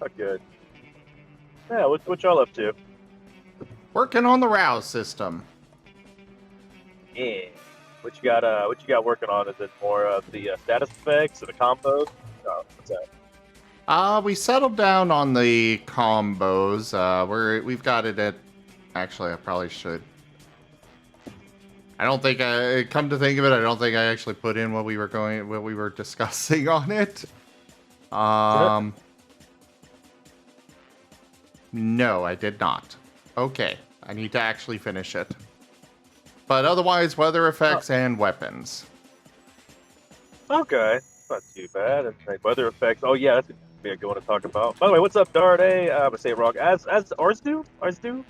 Oh, good. Yeah, what y'all up to? Working on the RAOW system. Yeah. What you got working on? Is it more of the status effects or the combos? No, what's that? We settled down on the combos. We've got it at. Actually, I probably should. I don't think come to think of it, I don't think I actually put in what we were discussing on it. No, I did not. Okay, I need to actually finish it. But otherwise, weather effects and weapons. Okay, not too bad. And like weather effects. Oh yeah, that's gonna be a good one to talk about. By the way, what's up, Darday? I'm gonna say it wrong. As Arzdu? Arzadu.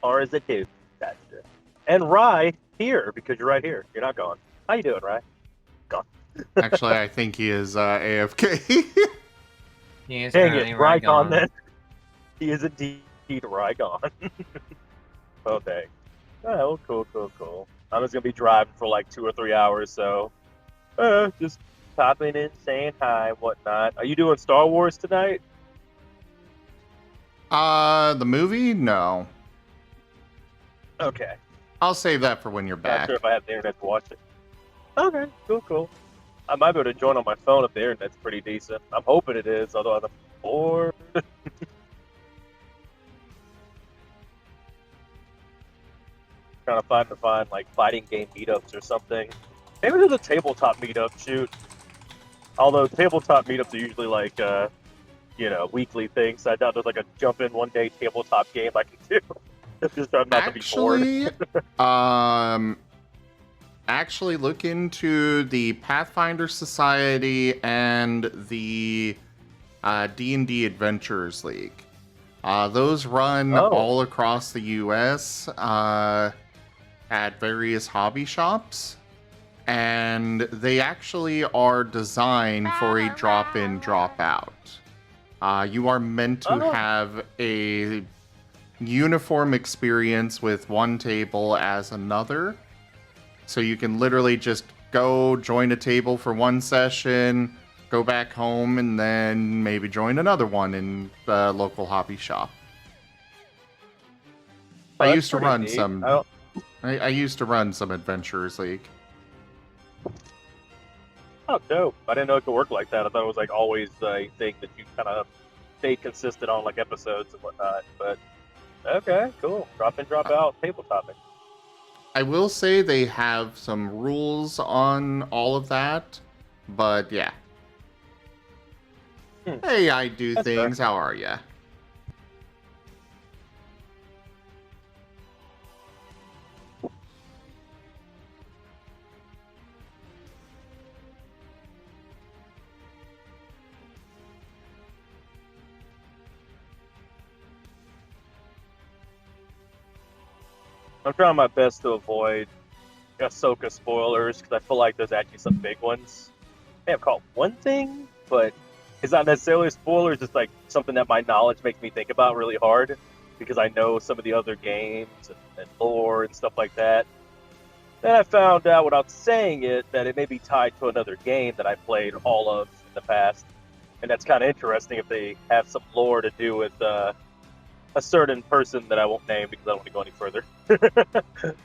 Arzdu. That's it. And Rye here because you're right here. You're not gone. How you doing, Rye? Gone. Actually, I think he is AFK. He is Dang currently it, Rye gone gone. then. He is indeed Rye gone. Oh dang. Oh, cool. I'm just gonna be driving for like 2 or 3 hours, so just popping in, saying hi, whatnot. Are you doing Star Wars tonight? The movie? No. Okay. I'll save that for when you're Not back. sure if I have the internet to watch it. Okay, cool. I might be able to join on my phone if the internet's pretty decent. I'm hoping it is, although I'm bored. Trying to find like fighting game meetups or something. Maybe there's a tabletop meetup. Shoot. Although tabletop meetups are usually like weekly things. I doubt there's like a jump in one day tabletop game I can do. Just trying not to be bored. Actually look into the Pathfinder Society and the D&D Adventurers League. Those run all across the U.S. At various hobby shops, and they actually are designed for a drop-in, drop-out. You are meant to have a uniform experience with one table as another. So you can literally just go join a table for one session, go back home, and then maybe join another one in the local hobby shop. I used to run some. I used to run some Adventurers League. Oh, dope. I didn't know it could work like that. I thought it was like always a thing that you kind of stayed consistent on, like episodes and whatnot. But okay, cool. Drop in, drop out, tabletop. I will say they have some rules on all of that, but yeah. Hey, I do things. Fair. How are ya? I'm trying my best to avoid Ahsoka spoilers because I feel like there's actually some big ones. I may have caught one thing, but it's not necessarily spoilers. It's like something that my knowledge makes me think about really hard because I know some of the other games and lore and stuff like that. Then I found out without saying it that it may be tied to another game that I played all of in the past. And that's kind of interesting if they have some lore to do with a certain person that I won't name because I don't want to go any further.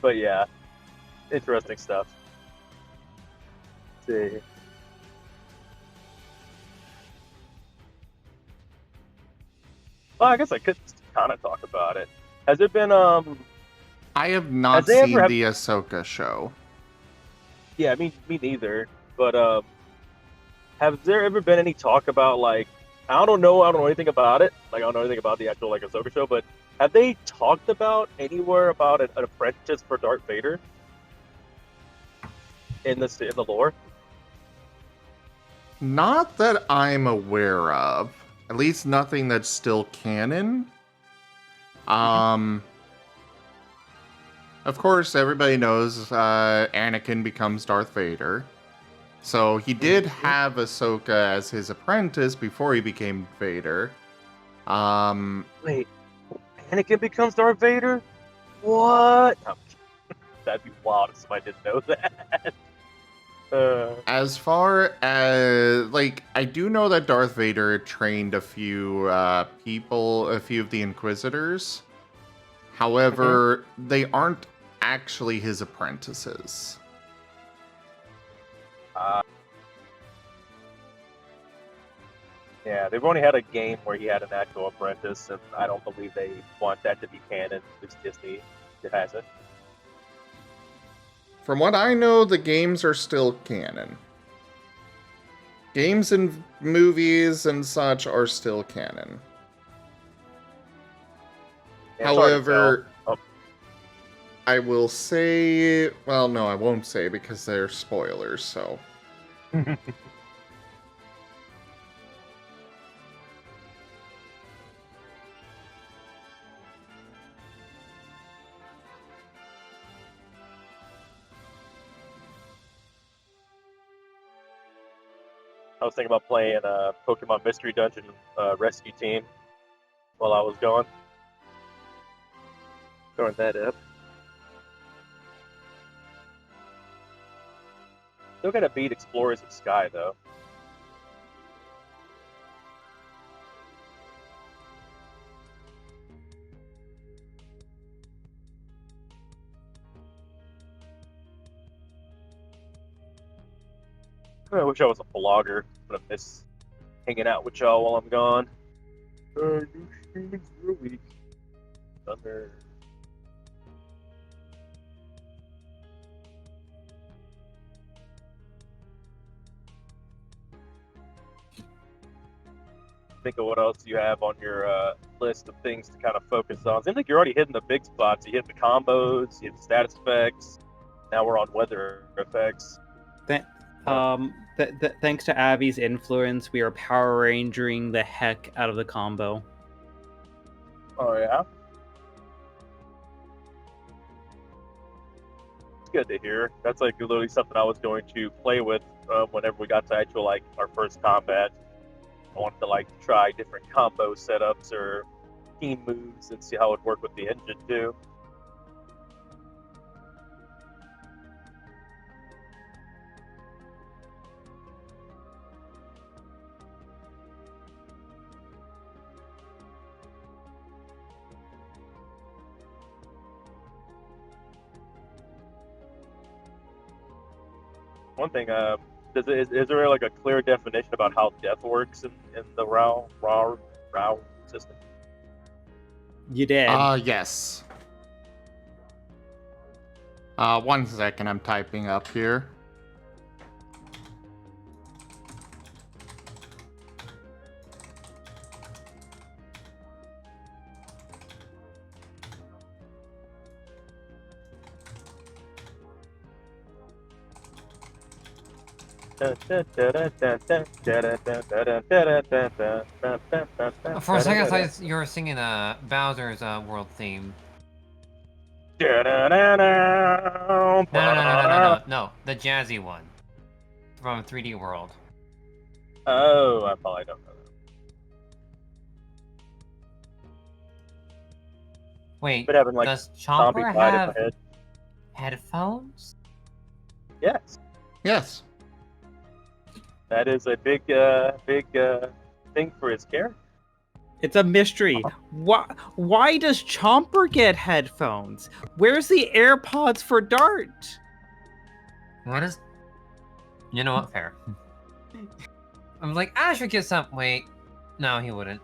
But yeah, interesting stuff. Let's see. Well, I guess I could kind of talk about it. Has it been I have not seen the Ahsoka show. Yeah, me neither. But have there ever been any talk about like I don't know anything about it. Like I don't know anything about the actual like Ahsoka show, but have they talked about anywhere about an apprentice for Darth Vader in the lore? Not that I'm aware of. At least nothing that's still canon. Of course, everybody knows Anakin becomes Darth Vader. So he did have Ahsoka as his apprentice before he became Vader. Wait, Anakin becomes Darth Vader? What? No, that'd be wild if somebody didn't know that. As far as like, I do know that Darth Vader trained a few people, a few of the Inquisitors. However, they aren't actually his apprentices. Yeah, they've only had a game where he had an actual apprentice, and I don't believe they want that to be canon. It's Disney that has it. From what I know, the games are still canon. Games and movies and such are still canon. Yeah, it's hard to However, tell. I will say, well, no, I won't say because they're spoilers, so. I was thinking about playing Pokemon Mystery Dungeon Rescue Team while I was gone. Throwing that up. Still gotta beat Explorers of Sky, though. I wish I was a vlogger, but I miss hanging out with y'all while I'm gone. New streaming's real weak. Thunder. Think of what else you have on your list of things to kind of focus on. Seems like you're already hitting the big spots. You hit the combos, you hit the status effects. Now we're on weather effects. Thanks to Abby's influence, we are Power Rangering the heck out of the combo. Oh yeah, it's good to hear. That's like literally something I was going to play with whenever we got to actual like our first combat. I wanted to like try different combo setups or team moves and see how it would work with the engine too. One thing, is there like a clear definition about how death works in the RAOW system? You did. Yes. 1 second, I'm typing up here. For a second, I thought you were singing Bowser's World theme. No, the jazzy one from 3D World. Oh, I probably don't know that. Wait, But having, like, does zombie Chomper fight in have my head. headphones? Yes. Yes. That is a big thing for his character. It's a mystery. Why does Chomper get headphones? Where's the AirPods for Dart? What is... You know what? Fair. I'm like, I should get some... Wait. No, he wouldn't.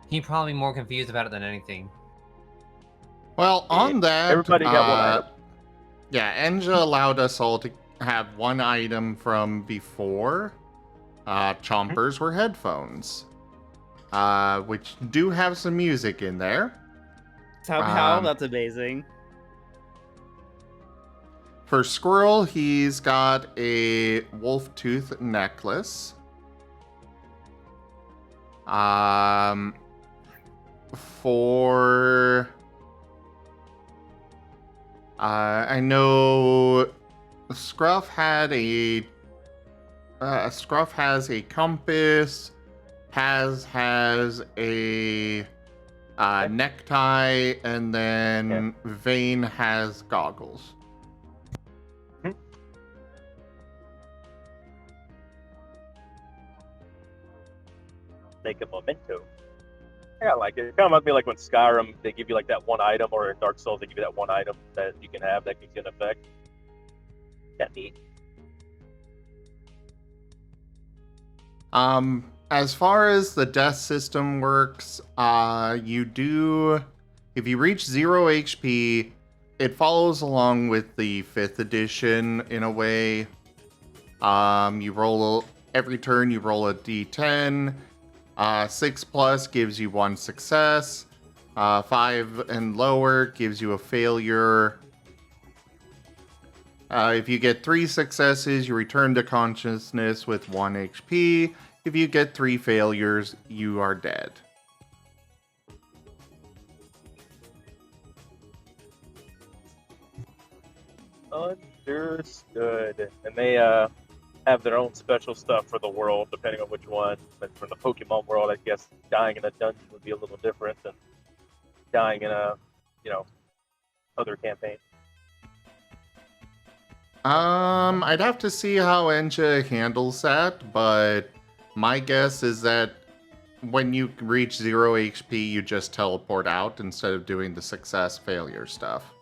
He'd probably be more confused about it than anything. Well, on that, everybody got one item. Yeah, Enja allowed us all to have one item from before. Chompers were headphones, which do have some music in there. Somehow, that's amazing. For Squirrel, he's got a wolf tooth necklace. For... I know Scruff had a... Scruff has a compass. has a necktie, and then Vane has goggles. Make a memento. Yeah, I like it. It kind of might be like when Skyrim, they give you like that one item, or in Dark Souls, they give you that one item that you can have that gives you an effect. That's neat. As far as the death system works, you do, if you reach 0 HP, it follows along with the 5th edition in a way. You roll, every turn you roll a d10, 6+ gives you 1 success, 5 and lower gives you a failure. If you get 3 successes, you return to consciousness with 1 HP. If you get 3 failures, you are dead. Understood. And they have their own special stuff for the world, depending on which one. But for the Pokemon world, I guess dying in a dungeon would be a little different than dying in a, other campaign. I'd have to see how Enja handles that, but my guess is that when you reach 0 HP, you just teleport out instead of doing the success failure stuff.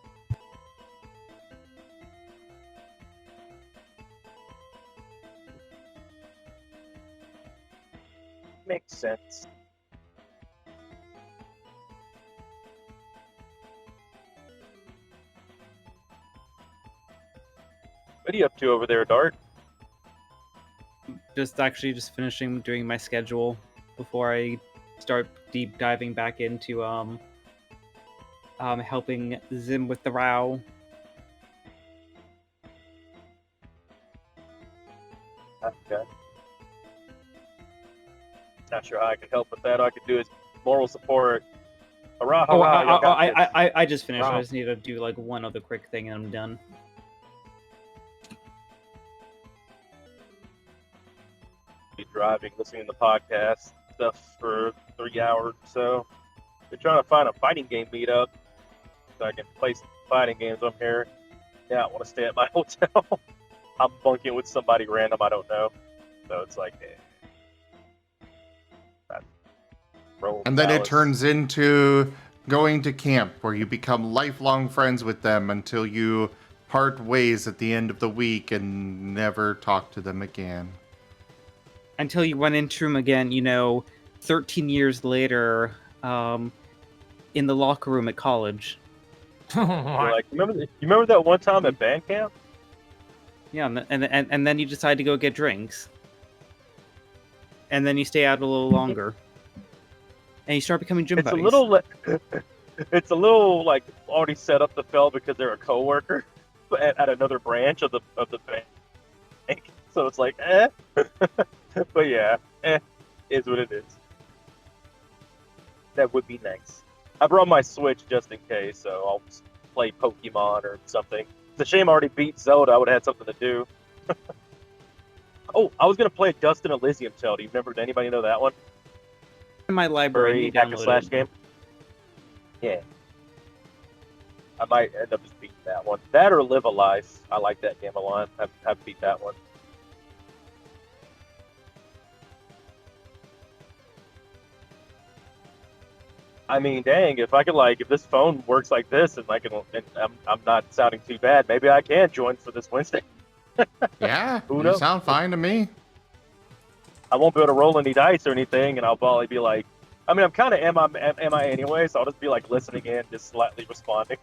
Makes sense. What are you up to over there, Dart? Just finishing doing my schedule before I start deep diving back into helping Zim with the RAOW. Okay. Not sure how I could help with that. All I could do is moral support. Hurrah, hurrah, you got this. I just finished. Wow. I just need to do like one other quick thing and I'm done. Be driving, listening to the podcast stuff for 3 hours or so. We're trying to find a fighting game meetup so I can play some fighting games on here. Yeah, I want to stay at my hotel. I'm bunking with somebody random I don't know. So it's like, And then it turns into going to camp, where you become lifelong friends with them until you part ways at the end of the week and never talk to them again. Until you run into him again, 13 years later, in the locker room at college. You're like, you remember that one time at band camp? Yeah, and then you decide to go get drinks. And then you stay out a little longer. And you start becoming gym buddies. It's a little like already set up the fell because they're a coworker at another branch of the bank. So it's like, but yeah, is what it is. That would be nice. I brought my Switch just in case, so I'll play Pokemon or something. It's a shame I already beat Zelda. I would have had something to do. Oh, I was gonna play Dustin Elysium Tale. Do you remember? Did anybody know that one? In my library, hack and slash game. Yeah, I might end up just beating that one. That or Live a Life. I like that game a lot. I've beat that one. I mean, dang, if I could if this phone works like this, and I'm not sounding too bad, maybe I can join for this Wednesday. Yeah, you sound fine to me. I won't be able to roll any dice or anything, and I'll probably be like, I mean, I'm kind of MI anyway, so I'll just be like listening in, just slightly responding.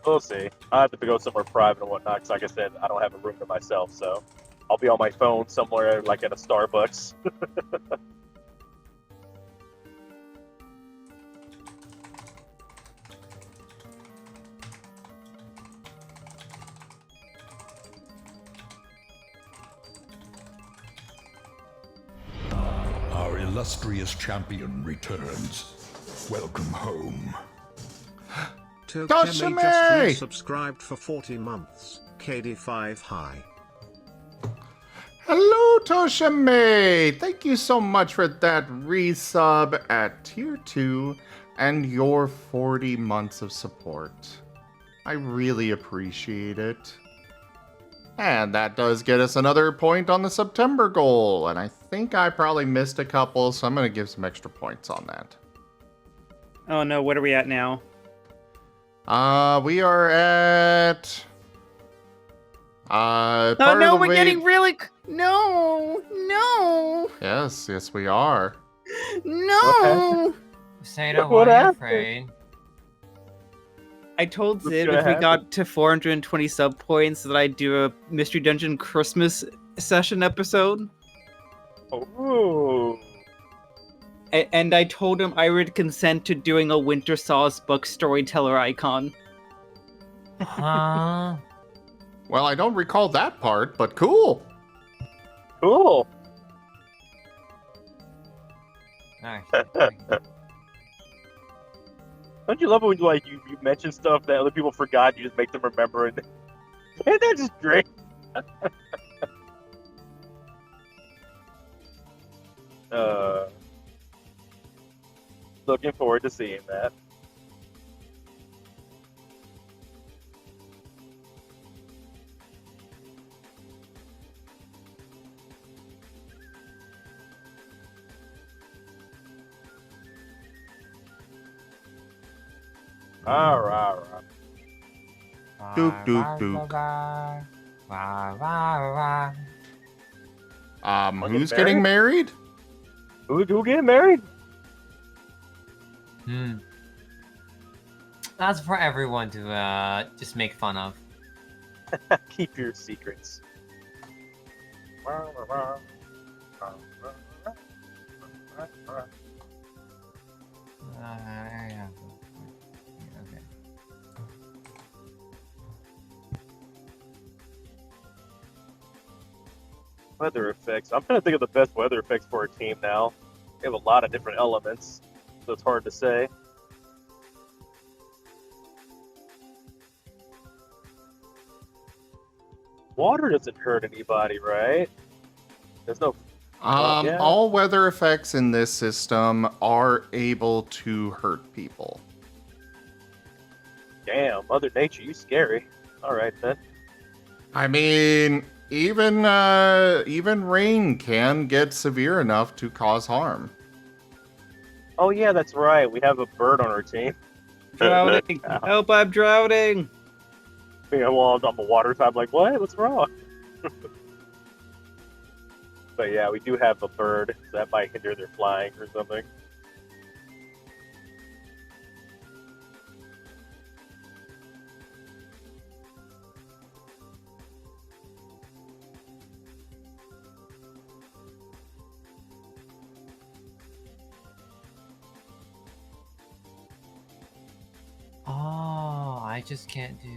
We'll see. I have to go somewhere private and whatnot, because like I said, I don't have a room to myself, so I'll be on my phone somewhere, like at a Starbucks. Our illustrious champion returns. Welcome home. Tokemi just resubscribed for 40 months. KD5 high. Hello, Toshime! Thank you so much for that resub at tier 2 and your 40 months of support. I really appreciate it. And that does get us another point on the September goal, and I think I probably missed a couple, so I'm going to give some extra points on that. Oh no, what are we at now? We are at... Oh part no, of the we're way... getting really... No! Yes, we are. No! Seda, why are you afraid? I told What's Zib gonna if we happen? got to 420 sub points that I'd do a Mystery Dungeon Christmas session episode. Ooh. And I told him I would consent to doing a Winter Sauce book storyteller icon. Huh? Well, I don't recall that part, but cool. Cool. Alright. Don't you love it when you mention stuff that other people forgot? You just make them remember it. Isn't that just great? Looking forward to seeing that. Alright. Dook, dook, dook. Who's getting married? Who getting married? That's for everyone to just make fun of. Keep your secrets. Yeah. Okay. Weather effects. I'm trying to think of the best weather effects for a team now. We have a lot of different elements, so it's hard to say. Water doesn't hurt anybody, right? There's no... yeah. All weather effects in this system are able to hurt people. Damn, Mother Nature, you scary. Alright then. I mean, even rain can get severe enough to cause harm. Oh yeah, that's right. We have a bird on our team. Drowning! Help, I'm drowning! Yeah, well, I'm a water type. Like, what? What's wrong? But yeah, we do have a bird, so that might hinder their flying or something. Oh, I just can't do.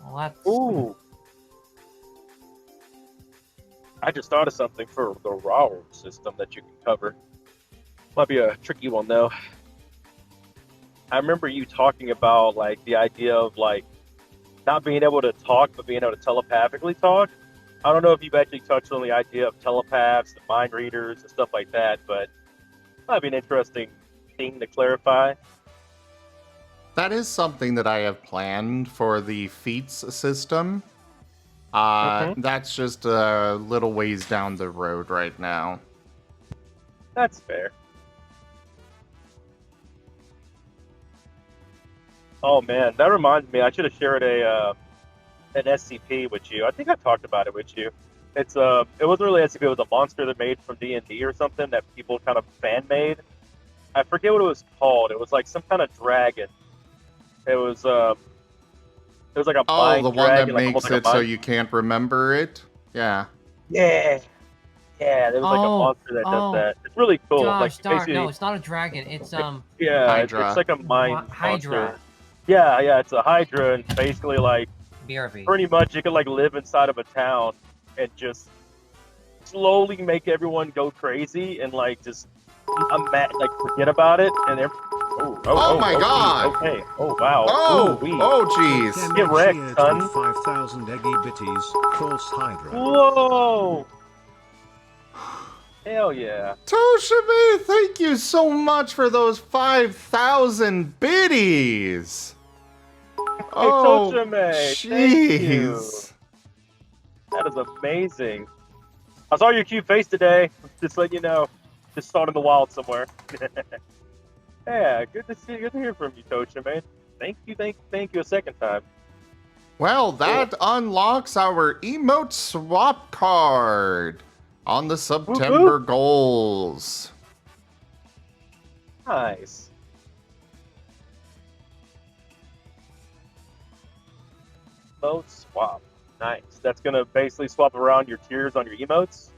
Well, that's... Ooh. I just thought of something for the RAOW system that you can cover. Might be a tricky one though. I remember you talking about like the idea of like not being able to talk but being able to telepathically talk. I don't know if you've actually touched on the idea of telepaths, and mind readers, and stuff like that, but might be an interesting thing to clarify. That is something that I have planned for the feats system. That's just a little ways down the road right now. That's fair. Oh man, that reminds me. I should have shared an SCP with you. I think I talked about it with you. It wasn't really SCP. It was a monster that made from D&D or something that people kind of fan made. I forget what it was called. It was like some kind of dragon. It was like a the one that dragon, like makes almost like it a so mind- you can't remember it? Yeah. Yeah, there was like a monster that does that. It's really cool. Gosh, Like darn, basically, no, it's not a dragon. It's yeah, Hydra. it's like a mind Hydra. monster. Yeah, it's a Hydra, and basically like BRB. pretty much it could like live inside of a town and just slowly make everyone go crazy and like just like forget about it, and they're Oh my geez, God. okay, oh wow, Oh, ooh, wee. oh jeez. Get wrecked, cheered son. with 5,000 eggy bitties. False Hydra. Whoa! Hell yeah. Toshimi, thank you so much for those 5,000 biddies. Hey, Oh, Tochime, thank you. jeez. That is amazing. I saw your cute face today. Just letting you know. Just saw it in the wild somewhere. Yeah, good to see. Good to hear from you, Tochime. Thank you a second time. Well, that unlocks our emote swap card on the September goals. Nice. Emote swap. Nice. That's gonna basically swap around your tiers on your emotes.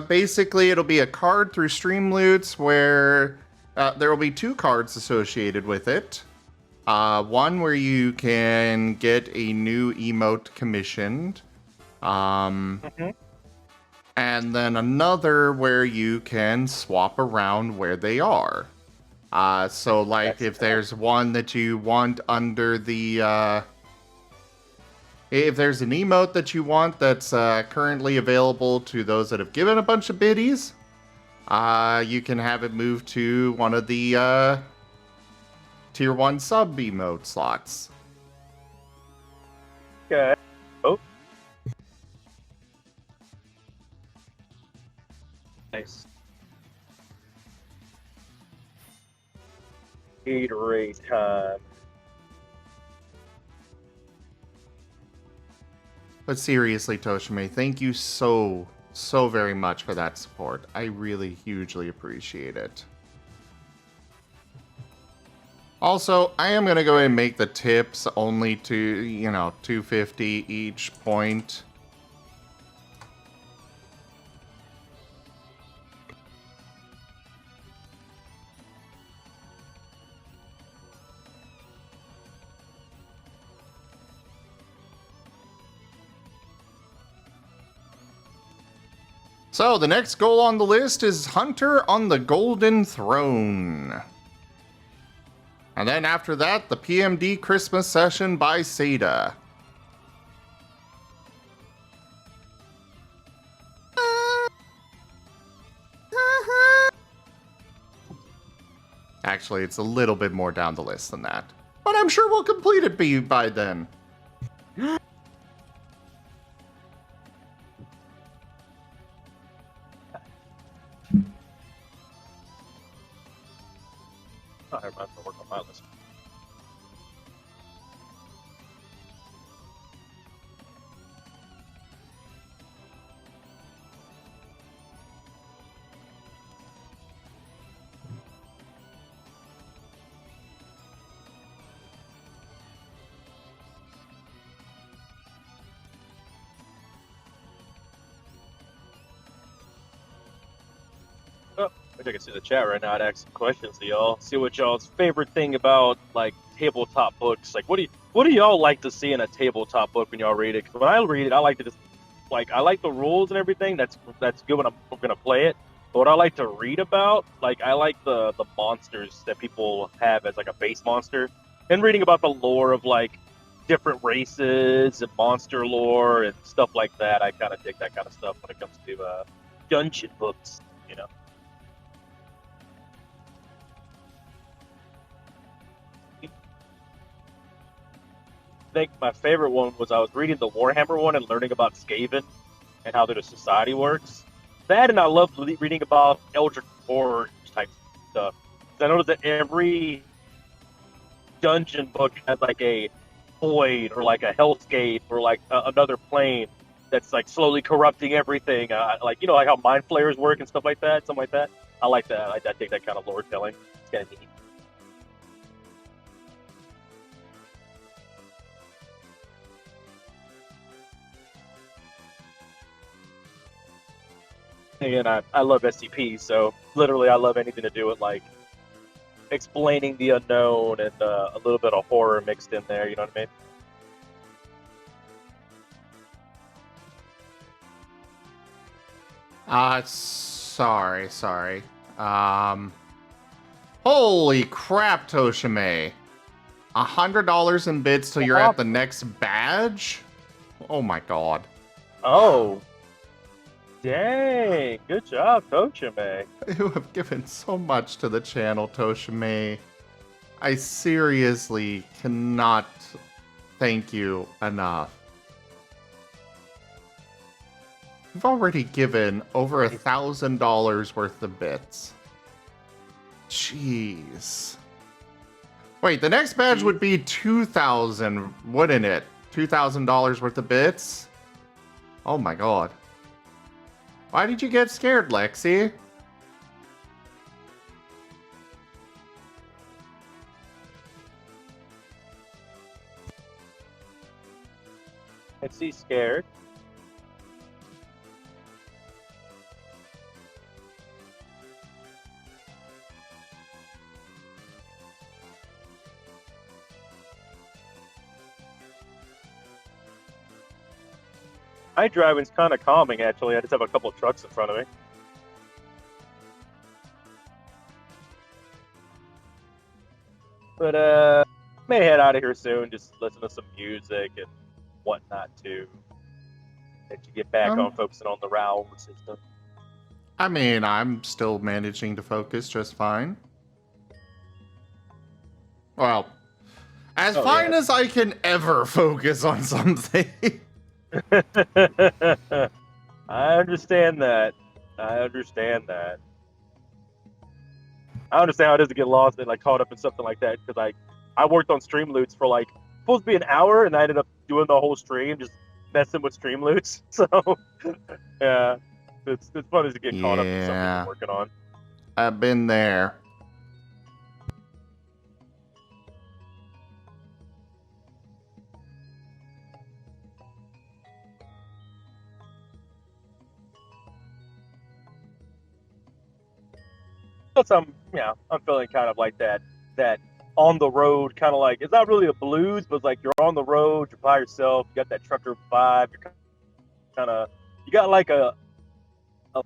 Basically, it'll be a card through Streamloots where there will be 2 cards associated with it. One where you can get a new emote commissioned. And then another where you can swap around where they are. So like if there's one that you want under the, if there's an emote that you want that's currently available to those that have given a bunch of biddies, you can have it moved to one of the tier 1 sub emote slots. Okay. Oh. Nice. E30 time. But seriously, Toshime, thank you so very much for that support. I really hugely appreciate it. Also, I am going to go ahead and make the tips only to, you know, 250 each point. So, the next goal on the list is Hunter on the Golden Throne. And then after that, the PMD Christmas session by Seda. Actually, it's a little bit more down the list than that. But I'm sure we'll complete it by then. I have to work on my list. Oh, I can see the chat right now. I'd ask some questions to y'all. See what y'all's favorite thing about like tabletop books. Like, what do y'all like to see in a tabletop book when y'all read it? Because when I read it, I like to just I like the rules and everything. That's good when I'm gonna play it. But what I like to read about, like I like the monsters that people have as like a base monster, and reading about the lore of like different races and monster lore and stuff like that. I kind of dig that kind of stuff when it comes to dungeon books, you know. I think my favorite one was I was reading the Warhammer one and learning about Skaven and how their society works. That, and I love reading about Eldritch Horror type stuff. I noticed that every dungeon book has like a void or like a hellscape or like another plane that's like slowly corrupting everything. Like, you know, like how mind flayers work and stuff like that, something like that. I like that. I dig that kind of lore telling. It's kind of neat. Again, I love SCP, so literally I love anything to do with like explaining the unknown and a little bit of horror mixed in there. You know what I mean? Sorry. Holy crap, Toshime. $100 in bits till you're at the next badge? Oh my god. Oh. Dang. Good job, Toshime. You have given so much to the channel, Toshime. I seriously cannot thank you enough. You've already given over $1,000 worth of bits. Jeez. Wait, the next badge would be 2,000, wouldn't it? $2,000 worth of bits? Oh my god. Why did you get scared, Lexi? Is he scared? My driving's kind of calming, actually. I just have a couple of trucks in front of me. But, may head out of here soon. Just listen to some music and whatnot, too. And to get back on focusing on the RAOW system. I mean, I'm still managing to focus just fine. Well, as fine as I can ever focus on something. I understand that. I understand that. I understand how it is to get lost and like caught up in something like that because I worked on stream loots for like supposed to be an hour and I ended up doing the whole stream just messing with stream loots. So yeah, it's fun to get caught up in something you're working on. I've been there. Plus, I'm feeling kind of like that on the road, kind of like it's not really a blues, but it's like you're on the road, you're by yourself, you got that trucker vibe, you got like a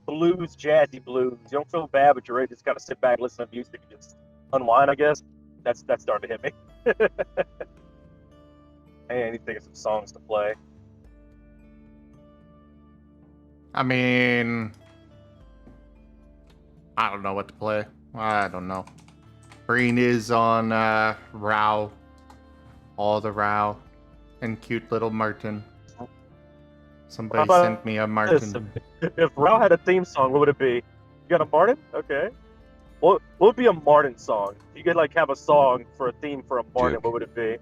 blues, jazzy blues. You don't feel bad, but you're ready to just kind of sit back, listen to music, and just unwind. I guess that's starting to hit me. Hey, I need to think of some songs to play. I mean, I don't know what to play. I don't know. Green is on RAOW. All the RAOW. And cute little Marten. Somebody sent me a Marten. If RAOW had a theme song, what would it be? You got a Marten? Okay. What would be a Marten song? If you could like have a song for a theme for a Marten, what would it be?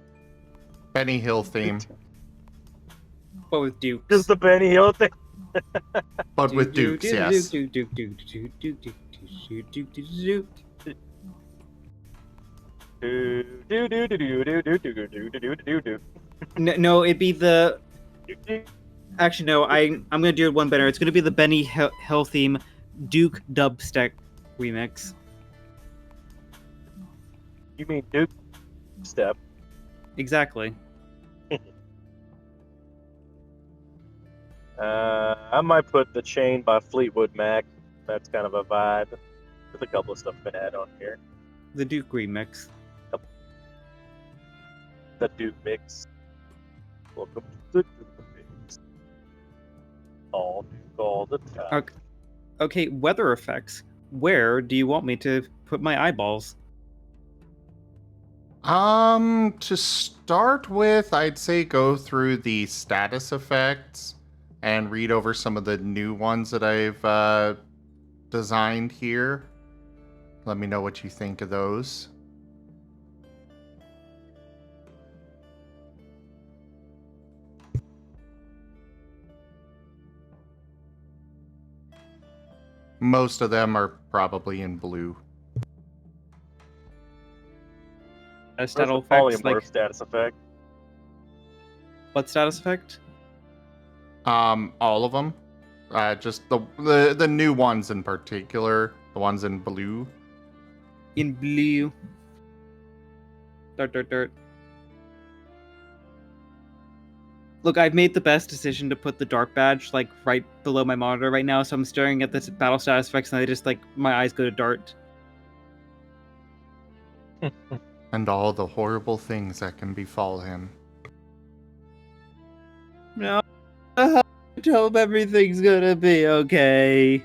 Benny Hill theme. But with Dukes. Just the Benny Hill thing. But with Dukes, yes. No, it'd be the. Actually, no. I'm gonna do it one better. It's gonna be the Benny Hill theme, Duke dubstep remix. You mean Duke step? Exactly. I might put The Chain by Fleetwood Mac. That's kind of a vibe. There's a couple of stuff been added on here. The Duke remix. The Duke mix. Welcome to the Duke mix. All Duke all the time. Okay, weather effects. Where do you want me to put my eyeballs? To start with, I'd say go through the status effects and read over some of the new ones that I've designed here. Let me know what you think of those. Most of them are probably in blue. Status effects, polymorph status effect. What status effect? All of them. Just the new ones in particular. The ones in blue. In blue. Dirt. Look, I've made the best decision to put the dark badge like right below my monitor right now, so I'm staring at this battle status effects and I just like my eyes go to dart. And all the horrible things that can befall him. No, I hope everything's gonna be okay.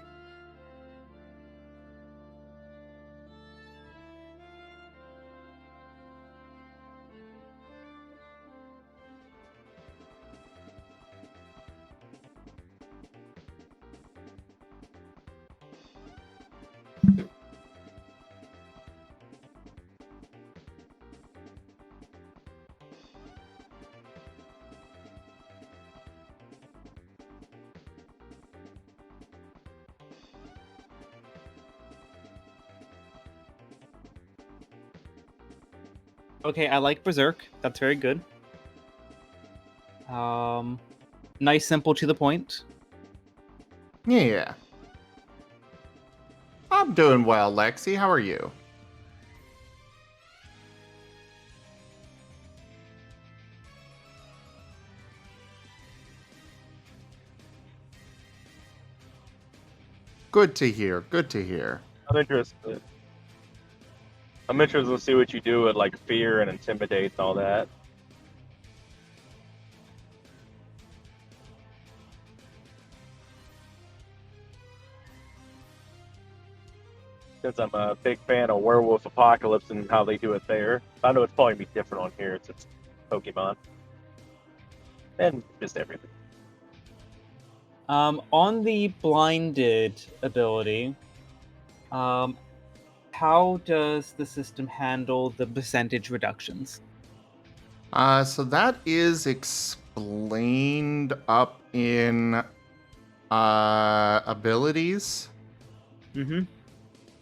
Okay, I like Berserk. That's very good. Nice, simple, to the point. Yeah. I'm doing well, Lexi. How are you? Good to hear. Good to hear. I'm interested. I'm interested to see what you do with like fear and intimidate and all that. Since I'm a big fan of Werewolf Apocalypse and how they do it there. I know it's probably be different on here. It's Pokemon. And just everything. On the blinded ability, how does the system handle the percentage reductions? So that is explained up in abilities. Mm-hmm.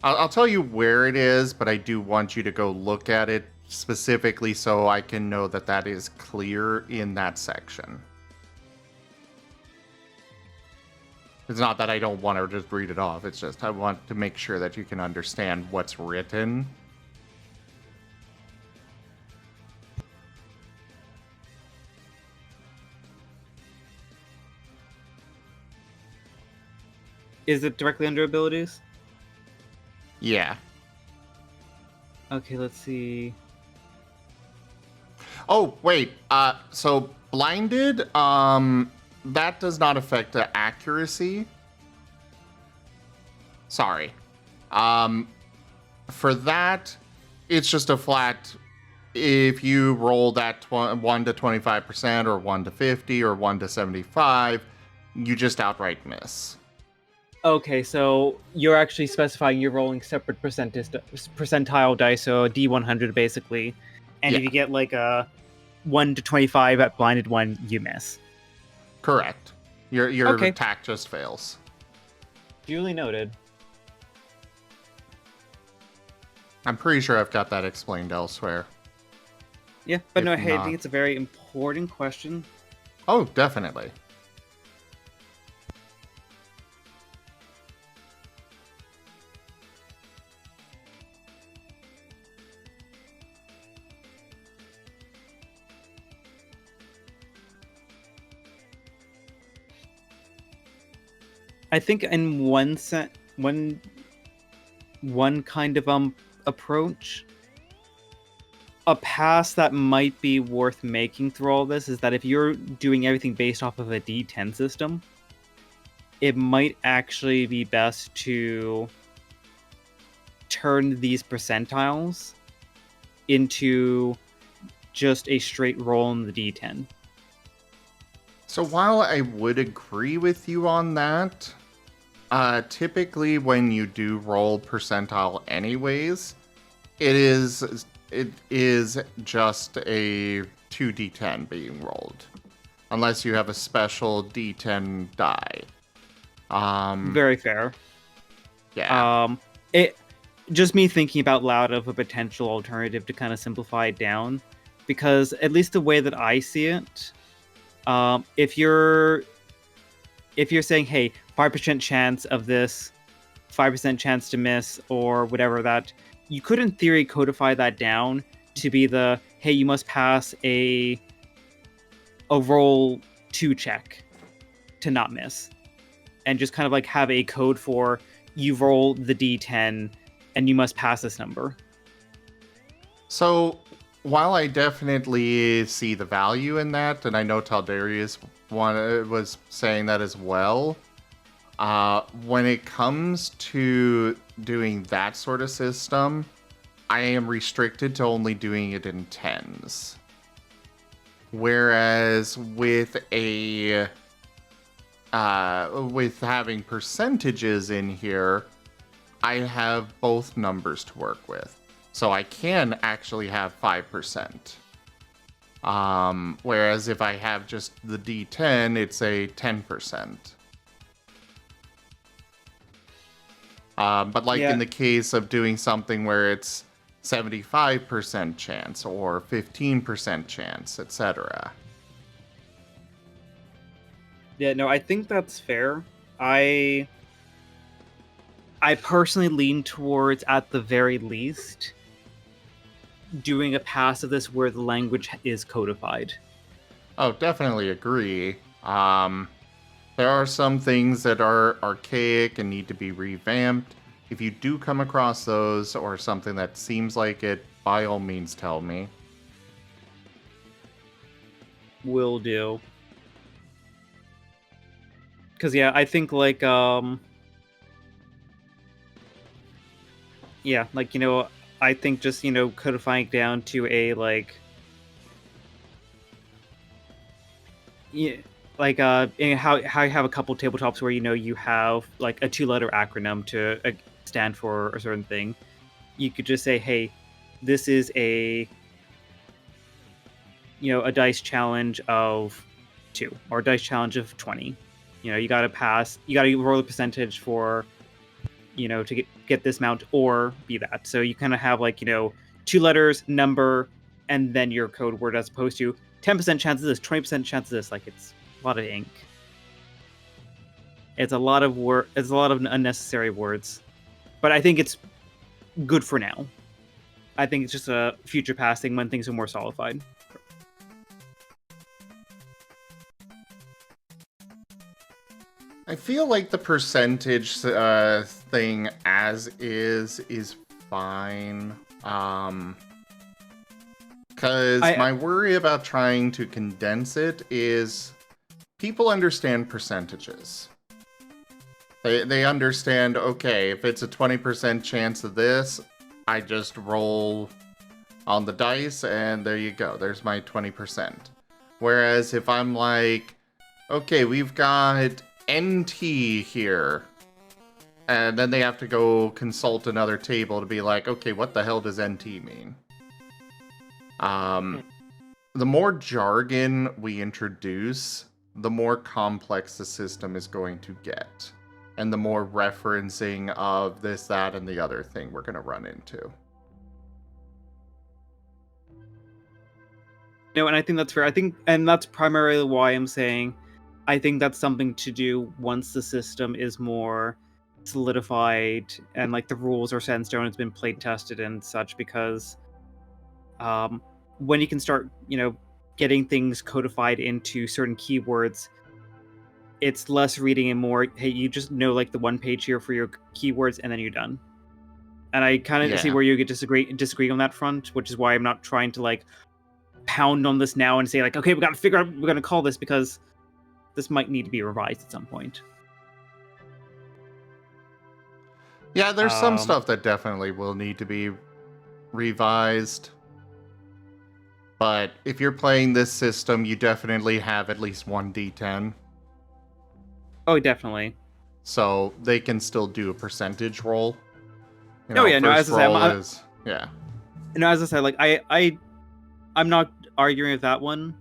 I'll tell you where it is, but I do want you to go look at it specifically so I can know that that is clear in that section. It's not that I don't want to just read it off. It's just I want to make sure that you can understand what's written. Is it directly under abilities? Yeah. Okay, let's see. Oh, wait. So blinded, that does not affect the accuracy. Sorry. For that, it's just a flat. If you roll that 1 to 25% or 1 to 50 or 1 to 75, you just outright miss. Okay, so you're actually specifying you're rolling separate percentile dice, so a D100 basically. And if you get like a 1 to 25 at blinded one, you miss. Correct. Your Okay. attack just fails. Duly noted. I'm pretty sure I've got that explained elsewhere. Yeah, but no, If hey, I not- think it's a very important question. Oh, definitely. I think in one kind of approach, a pass that might be worth making through all this is that if you're doing everything based off of a D10 system, it might actually be best to turn these percentiles into just a straight roll in the D10. So while I would agree with you on that, typically when you do roll percentile anyways, it is just a 2d10 being rolled. Unless you have a special d10 die. Very fair. Yeah. It just me thinking about loud of a potential alternative to kind of simplify it down, because at least the way that I see it, if you're saying, hey, 5% chance of this, 5% chance to miss, or whatever, that you could in theory codify that down to be the, hey, you must pass a roll 2 check to not miss, and just kind of like have a code for you roll the d10 and you must pass this number. So, while I definitely see the value in that, and I know Taldarius was saying that as well, when it comes to doing that sort of system, I am restricted to only doing it in 10s. Whereas with with having percentages in here, I have both numbers to work with. So I can actually have 5%. Whereas if I have just the D10, it's a 10%. But like in the case of doing something where it's 75% chance or 15% chance, etc. Yeah, no, I think that's fair. I personally lean towards, at the very least, doing a pass of this where the language is codified. Oh, definitely agree. There are some things that are archaic and need to be revamped. If you do come across those or something that seems like it, by all means tell me. Will do. Because, yeah, I think, like, yeah, like, you know, I think just, you know, codifying it down to a, like, yeah, like, how you have a couple tabletops where, you know, you have, like, a 2-letter acronym to stand for a certain thing. You could just say, hey, this is a, you know, a dice challenge of 2 or a dice challenge of 20. You know, you got to roll a percentage for, you know, to get this amount or be that. So you kind of have, like, you know, 2 letters, number, and then your code word, as opposed to 10% chance of this, 20% chance of this. Like, it's a lot of ink. It's a lot of it's a lot of unnecessary words. But I think it's good for now. I think it's just a future passing when things are more solidified. I feel like the percentage thing as is fine. Because my worry about trying to condense it is people understand percentages. They understand, okay, if it's a 20% chance of this, I just roll on the dice and there you go. There's my 20%. Whereas if I'm like, okay, we've got NT here, and then they have to go consult another table to be like, okay, what the hell does NT mean? The more jargon we introduce, the more complex the system is going to get, and the more referencing of this, that, and the other thing we're going to run into. No, and I think that's fair. And that's primarily why I'm saying I think that's something to do once the system is more solidified and, like, the rules are set in stone, it's been play tested and such, because when you can start, you know, getting things codified into certain keywords, it's less reading and more, hey, you just know, like, the one page here for your keywords and then you're done. And I kind of see where you could disagree on that front, which is why I'm not trying to, like, pound on this now and say, like, okay, we got to figure out what we're going to call this, because this might need to be revised at some point. Yeah, there's some stuff that definitely will need to be revised. But if you're playing this system, you definitely have at least one D10. Oh, definitely. So they can still do a percentage roll. You know, no, as I said, yeah. No, as I said, like, I'm not arguing with that one.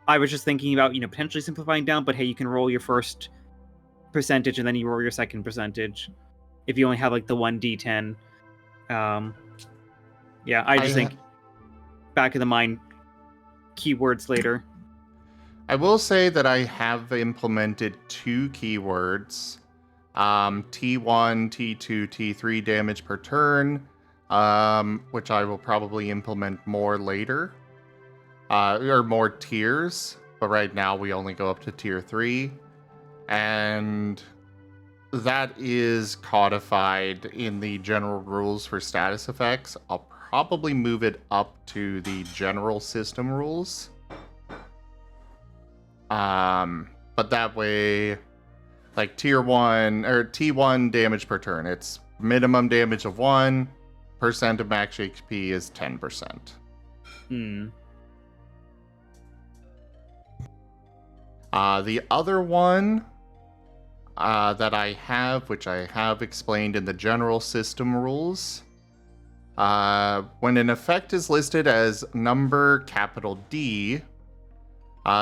I was just thinking about, you know, potentially simplifying down, but hey, you can roll your first percentage and then you roll your second percentage if you only have, like, the one D10. Yeah, I just think back of the mind keywords later. I will say that I have implemented 2 keywords, T1, T2, T3 damage per turn, which I will probably implement more later, or more tiers. but right now we only go up to tier 3. And that is codified in the general rules for status effects. I'll probably move it up to the general system rules. But that way, like tier 1 or T1 damage per turn, it's minimum damage of 1%, of max HP is 10%. The other one that I have, which I have explained in the general system rules, when an effect is listed as number capital D,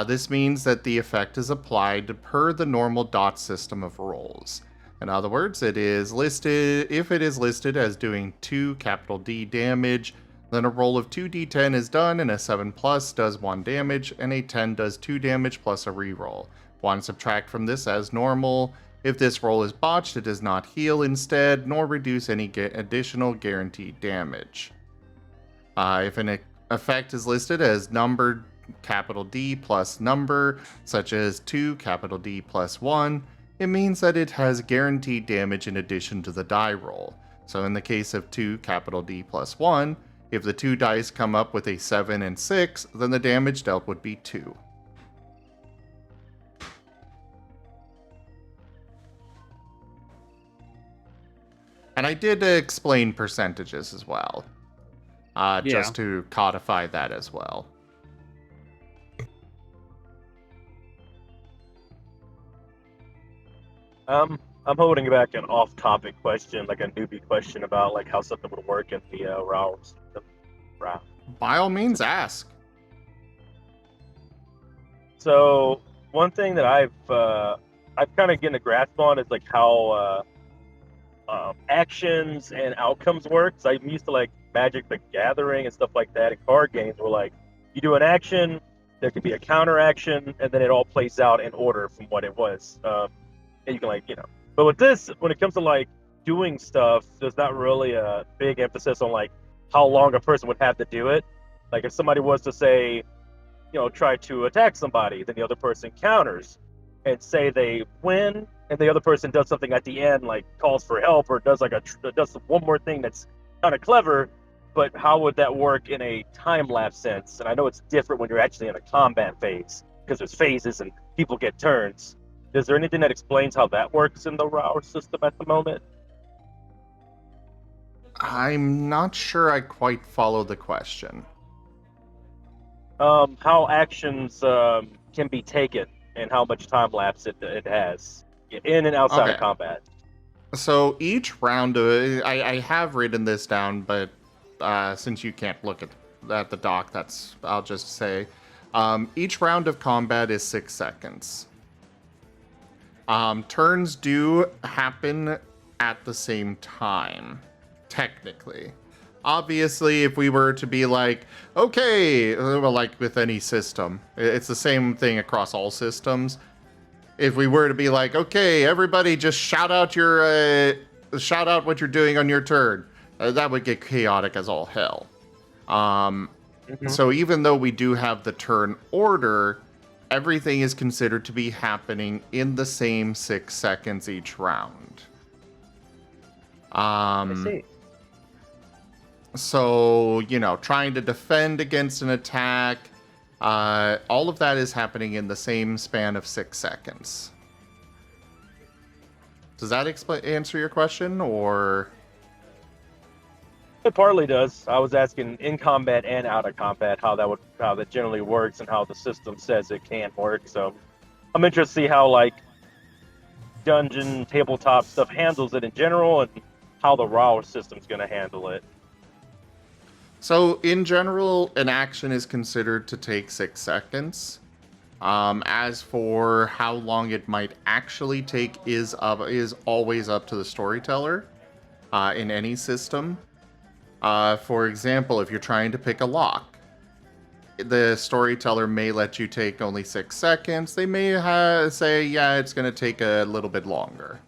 this means that the effect is applied per the normal dot system of rolls. In other words, if it is listed as doing 2 capital D damage, then a roll of 2d10 is done, and a 7 plus does 1 damage, and a 10 does 2 damage plus a reroll. 1 subtract from this as normal. If this roll is botched, it does not heal instead, nor reduce any additional guaranteed damage. If an effect is listed as numbered capital D plus number, such as 2 capital D plus 1, it means that it has guaranteed damage in addition to the die roll. So in the case of 2 capital D plus 1, if the 2 dice come up with a 7 and 6, then the damage dealt would be 2. And I did explain percentages as well, just to codify that as well. I'm holding back an off-topic question, like a newbie question about like how something would work in the RAOW system. RAOW. By all means, ask. So one thing that I've kind of getting a grasp on is like how actions and outcomes work. So I'm used to like Magic the Gathering and stuff like that in card games where like you do an action, there could be a counter action, and then it all plays out in order from what it was. And you can like, but with this, when it comes to like doing stuff, there's not really a big emphasis on like how long a person would have to do it. Like if somebody was to say, try to attack somebody, then the other person counters, and say they win, and the other person does something at the end, like calls for help or does does one more thing that's kind of clever. But how would that work in a time lapse sense? And I know it's different when you're actually in a combat phase because there's phases and people get turns. Is there anything that explains how that works in the RAOW system at the moment? I'm not sure I quite follow the question. How actions can be taken and how much time lapse it has in and outside of combat. So each round of I have written this down, but since you can't look at the doc, I'll just say each round of combat is 6 seconds. Turns do happen at the same time, technically. Obviously, if we were to be like, okay, well, like with any system, it's the same thing across all systems. If we were to be like, okay, everybody just shout out what you're doing on your turn, that would get chaotic as all hell. So even though we do have the turn order, everything is considered to be happening in the same 6 seconds each round. I see. So, trying to defend against an attack, all of that is happening in the same span of 6 seconds. Does that answer your question, or? It partly does. I was asking in combat and out of combat how that generally works and how the system says it can work. So I'm interested to see how like dungeon tabletop stuff handles it in general and how the RAW system's going to handle it. So in general, an action is considered to take 6 seconds. As for how long it might actually take is always up to the storyteller in any system. For example, if you're trying to pick a lock, the storyteller may let you take only 6 seconds. They may say, yeah, it's going to take a little bit longer.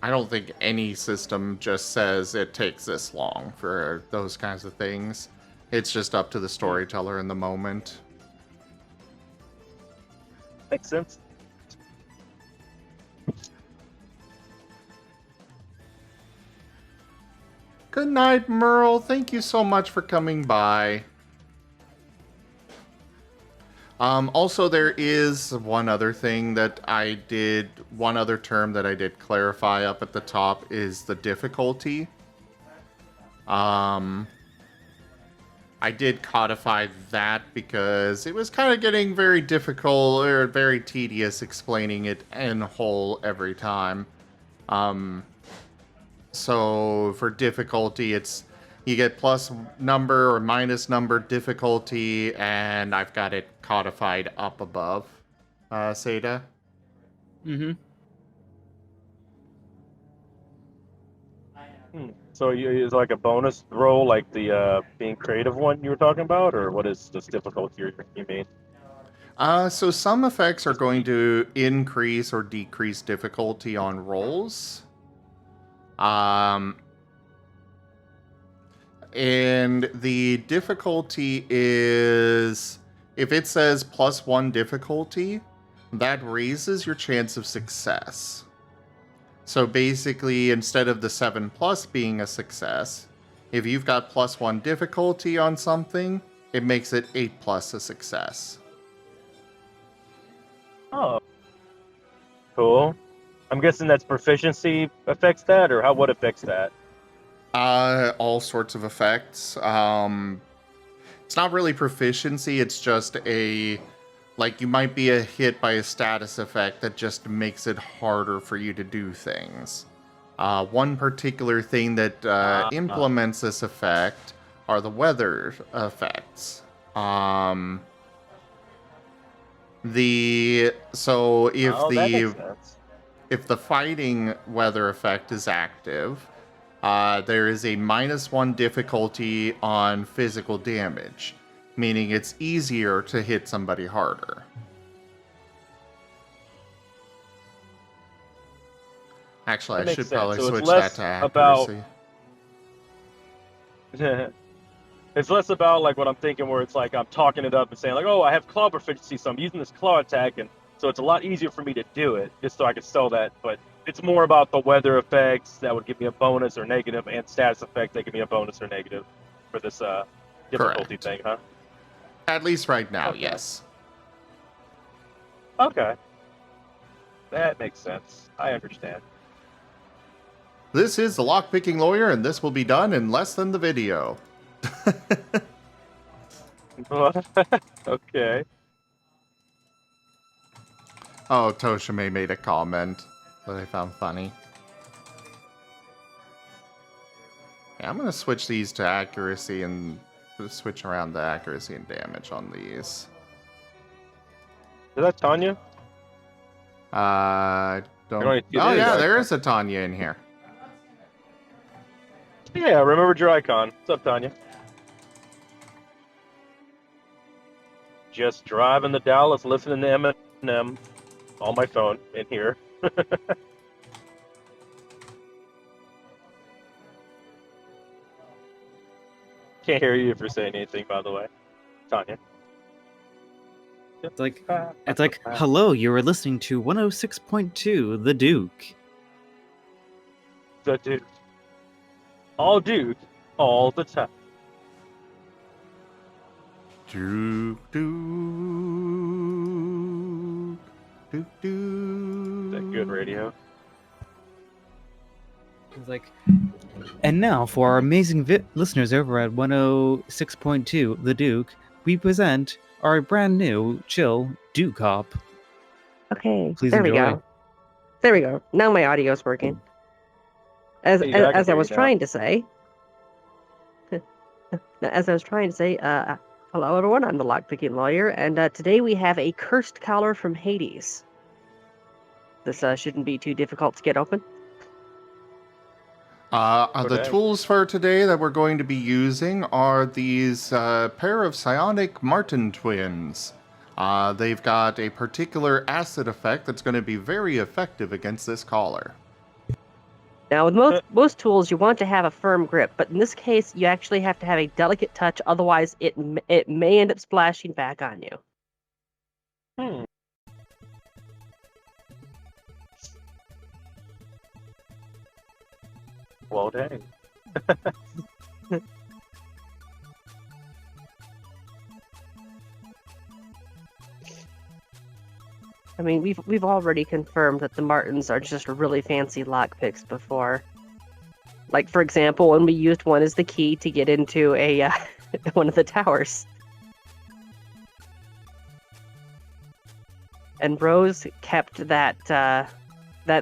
I don't think any system just says it takes this long for those kinds of things. It's just up to the storyteller in the moment. Makes sense. Good night, Merle. Thank you so much for coming by. Also, there is one other thing that I did, one other term that I did clarify up at the top is the difficulty. I did codify that because it was kind of getting very difficult or very tedious explaining it in whole every time. So for difficulty, it's you get plus number or minus number difficulty, and I've got it codified up above. Seda? Mm-hmm. So is like a bonus roll, like the being creative one you were talking about, or what is this difficulty you mean? So some effects are going to increase or decrease difficulty on rolls. And the difficulty is, if it says +1 difficulty, that raises your chance of success. So basically, instead of the 7+ being a success, if you've got +1 difficulty on something, it makes it 8+ a success. Oh, cool. I'm guessing that's proficiency affects that, or what affects that? All sorts of effects. It's not really proficiency, it's just like you might be hit by a status effect that just makes it harder for you to do things. One particular thing that implements this effect are the weather effects. That makes sense. If the fighting weather effect is active, there is a -1 difficulty on physical damage, meaning it's easier to hit somebody harder. Actually, I should probably switch that to accuracy. It's less about like what I'm thinking, where it's like I'm talking it up and saying like, oh, I have claw proficiency, so I'm using this claw attack, and so it's a lot easier for me to do it, just so I can sell that. But it's more about the weather effects that would give me a bonus or negative, and status effects that give me a bonus or negative for this difficulty thing, huh? At least right now, yes. Okay. That makes sense. I understand. This is the Lockpicking Lawyer, and this will be done in less than the video. Okay. Oh, Toshime made a comment that I found funny. Yeah, I'm going to switch these to accuracy and switch around the accuracy and damage on these. Is that Tanya? Don't... Oh yeah, there is a Tanya in here. Yeah, I remembered your icon. What's up, Tanya? Just driving to Dallas, listening to Eminem on my phone in here. Can't hear you if you're saying anything, by the way, Tanya. It's like, hello, you were listening to 106.2, The Duke. The Duke. All Duke, all the time. Duke, Duke, Duke, Duke. Is that good radio? It's like, and now for our amazing listeners over at 106.2, The Duke, we present our brand new chill Duke Hop. Okay, Please there enjoy. we go. There we go. Now my audio's working. As I was trying to say, hello everyone. I'm the Lockpicking Lawyer, and today we have a cursed collar from Hades. This shouldn't be too difficult to get open. The tools for today that we're going to be using are these pair of psionic Marten twins. They've got a particular acid effect that's going to be very effective against this collar. Now, with most tools, you want to have a firm grip, but in this case, you actually have to have a delicate touch. Otherwise, it may end up splashing back on you. Well, dang. I mean, we've already confirmed that the Martens are just really fancy lockpicks before. Like, for example, when we used one as the key to get into a one of the towers. And Rose kept that that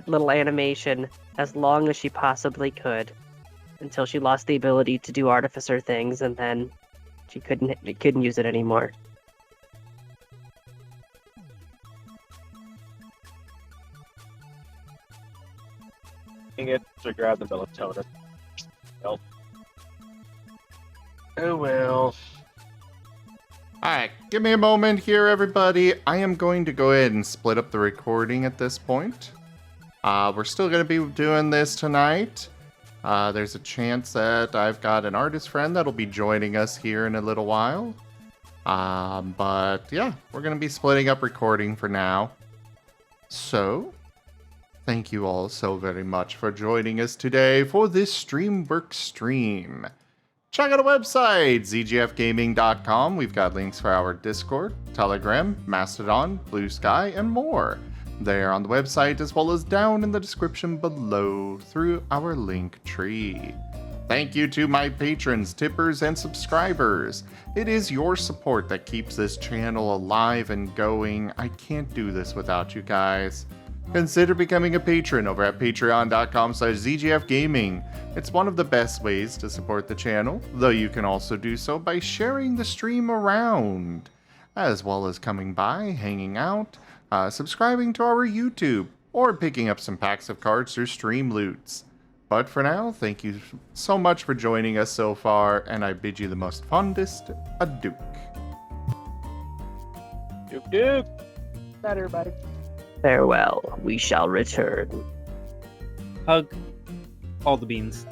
little animation as long as she possibly could, until she lost the ability to do artificer things, and then she couldn't use it anymore. It to grab the melatonin. Nope. Oh well. Alright, give me a moment here, everybody. I am going to go ahead and split up the recording at this point. We're still going to be doing this tonight. There's a chance that I've got an artist friend that'll be joining us here in a little while. But yeah, we're going to be splitting up recording for now. So, thank you all so very much for joining us today for this Streamworks stream. Check out our website, zgfgaming.com. We've got links for our Discord, Telegram, Mastodon, Blue Sky, and more. They are on the website as well as down in the description below through our link tree. Thank you to my patrons, tippers, and subscribers. It is your support that keeps this channel alive and going. I can't do this without you guys. Consider becoming a patron over at patreon.com/zgfgaming. It's one of the best ways to support the channel, though you can also do so by sharing the stream around, as well as coming by, hanging out, subscribing to our YouTube, or picking up some packs of cards through Stream Loots. But for now, thank you so much for joining us so far, and I bid you the most fondest adieu. Duke Duke. Night, everybody. Farewell, we shall return. Hug all the beans.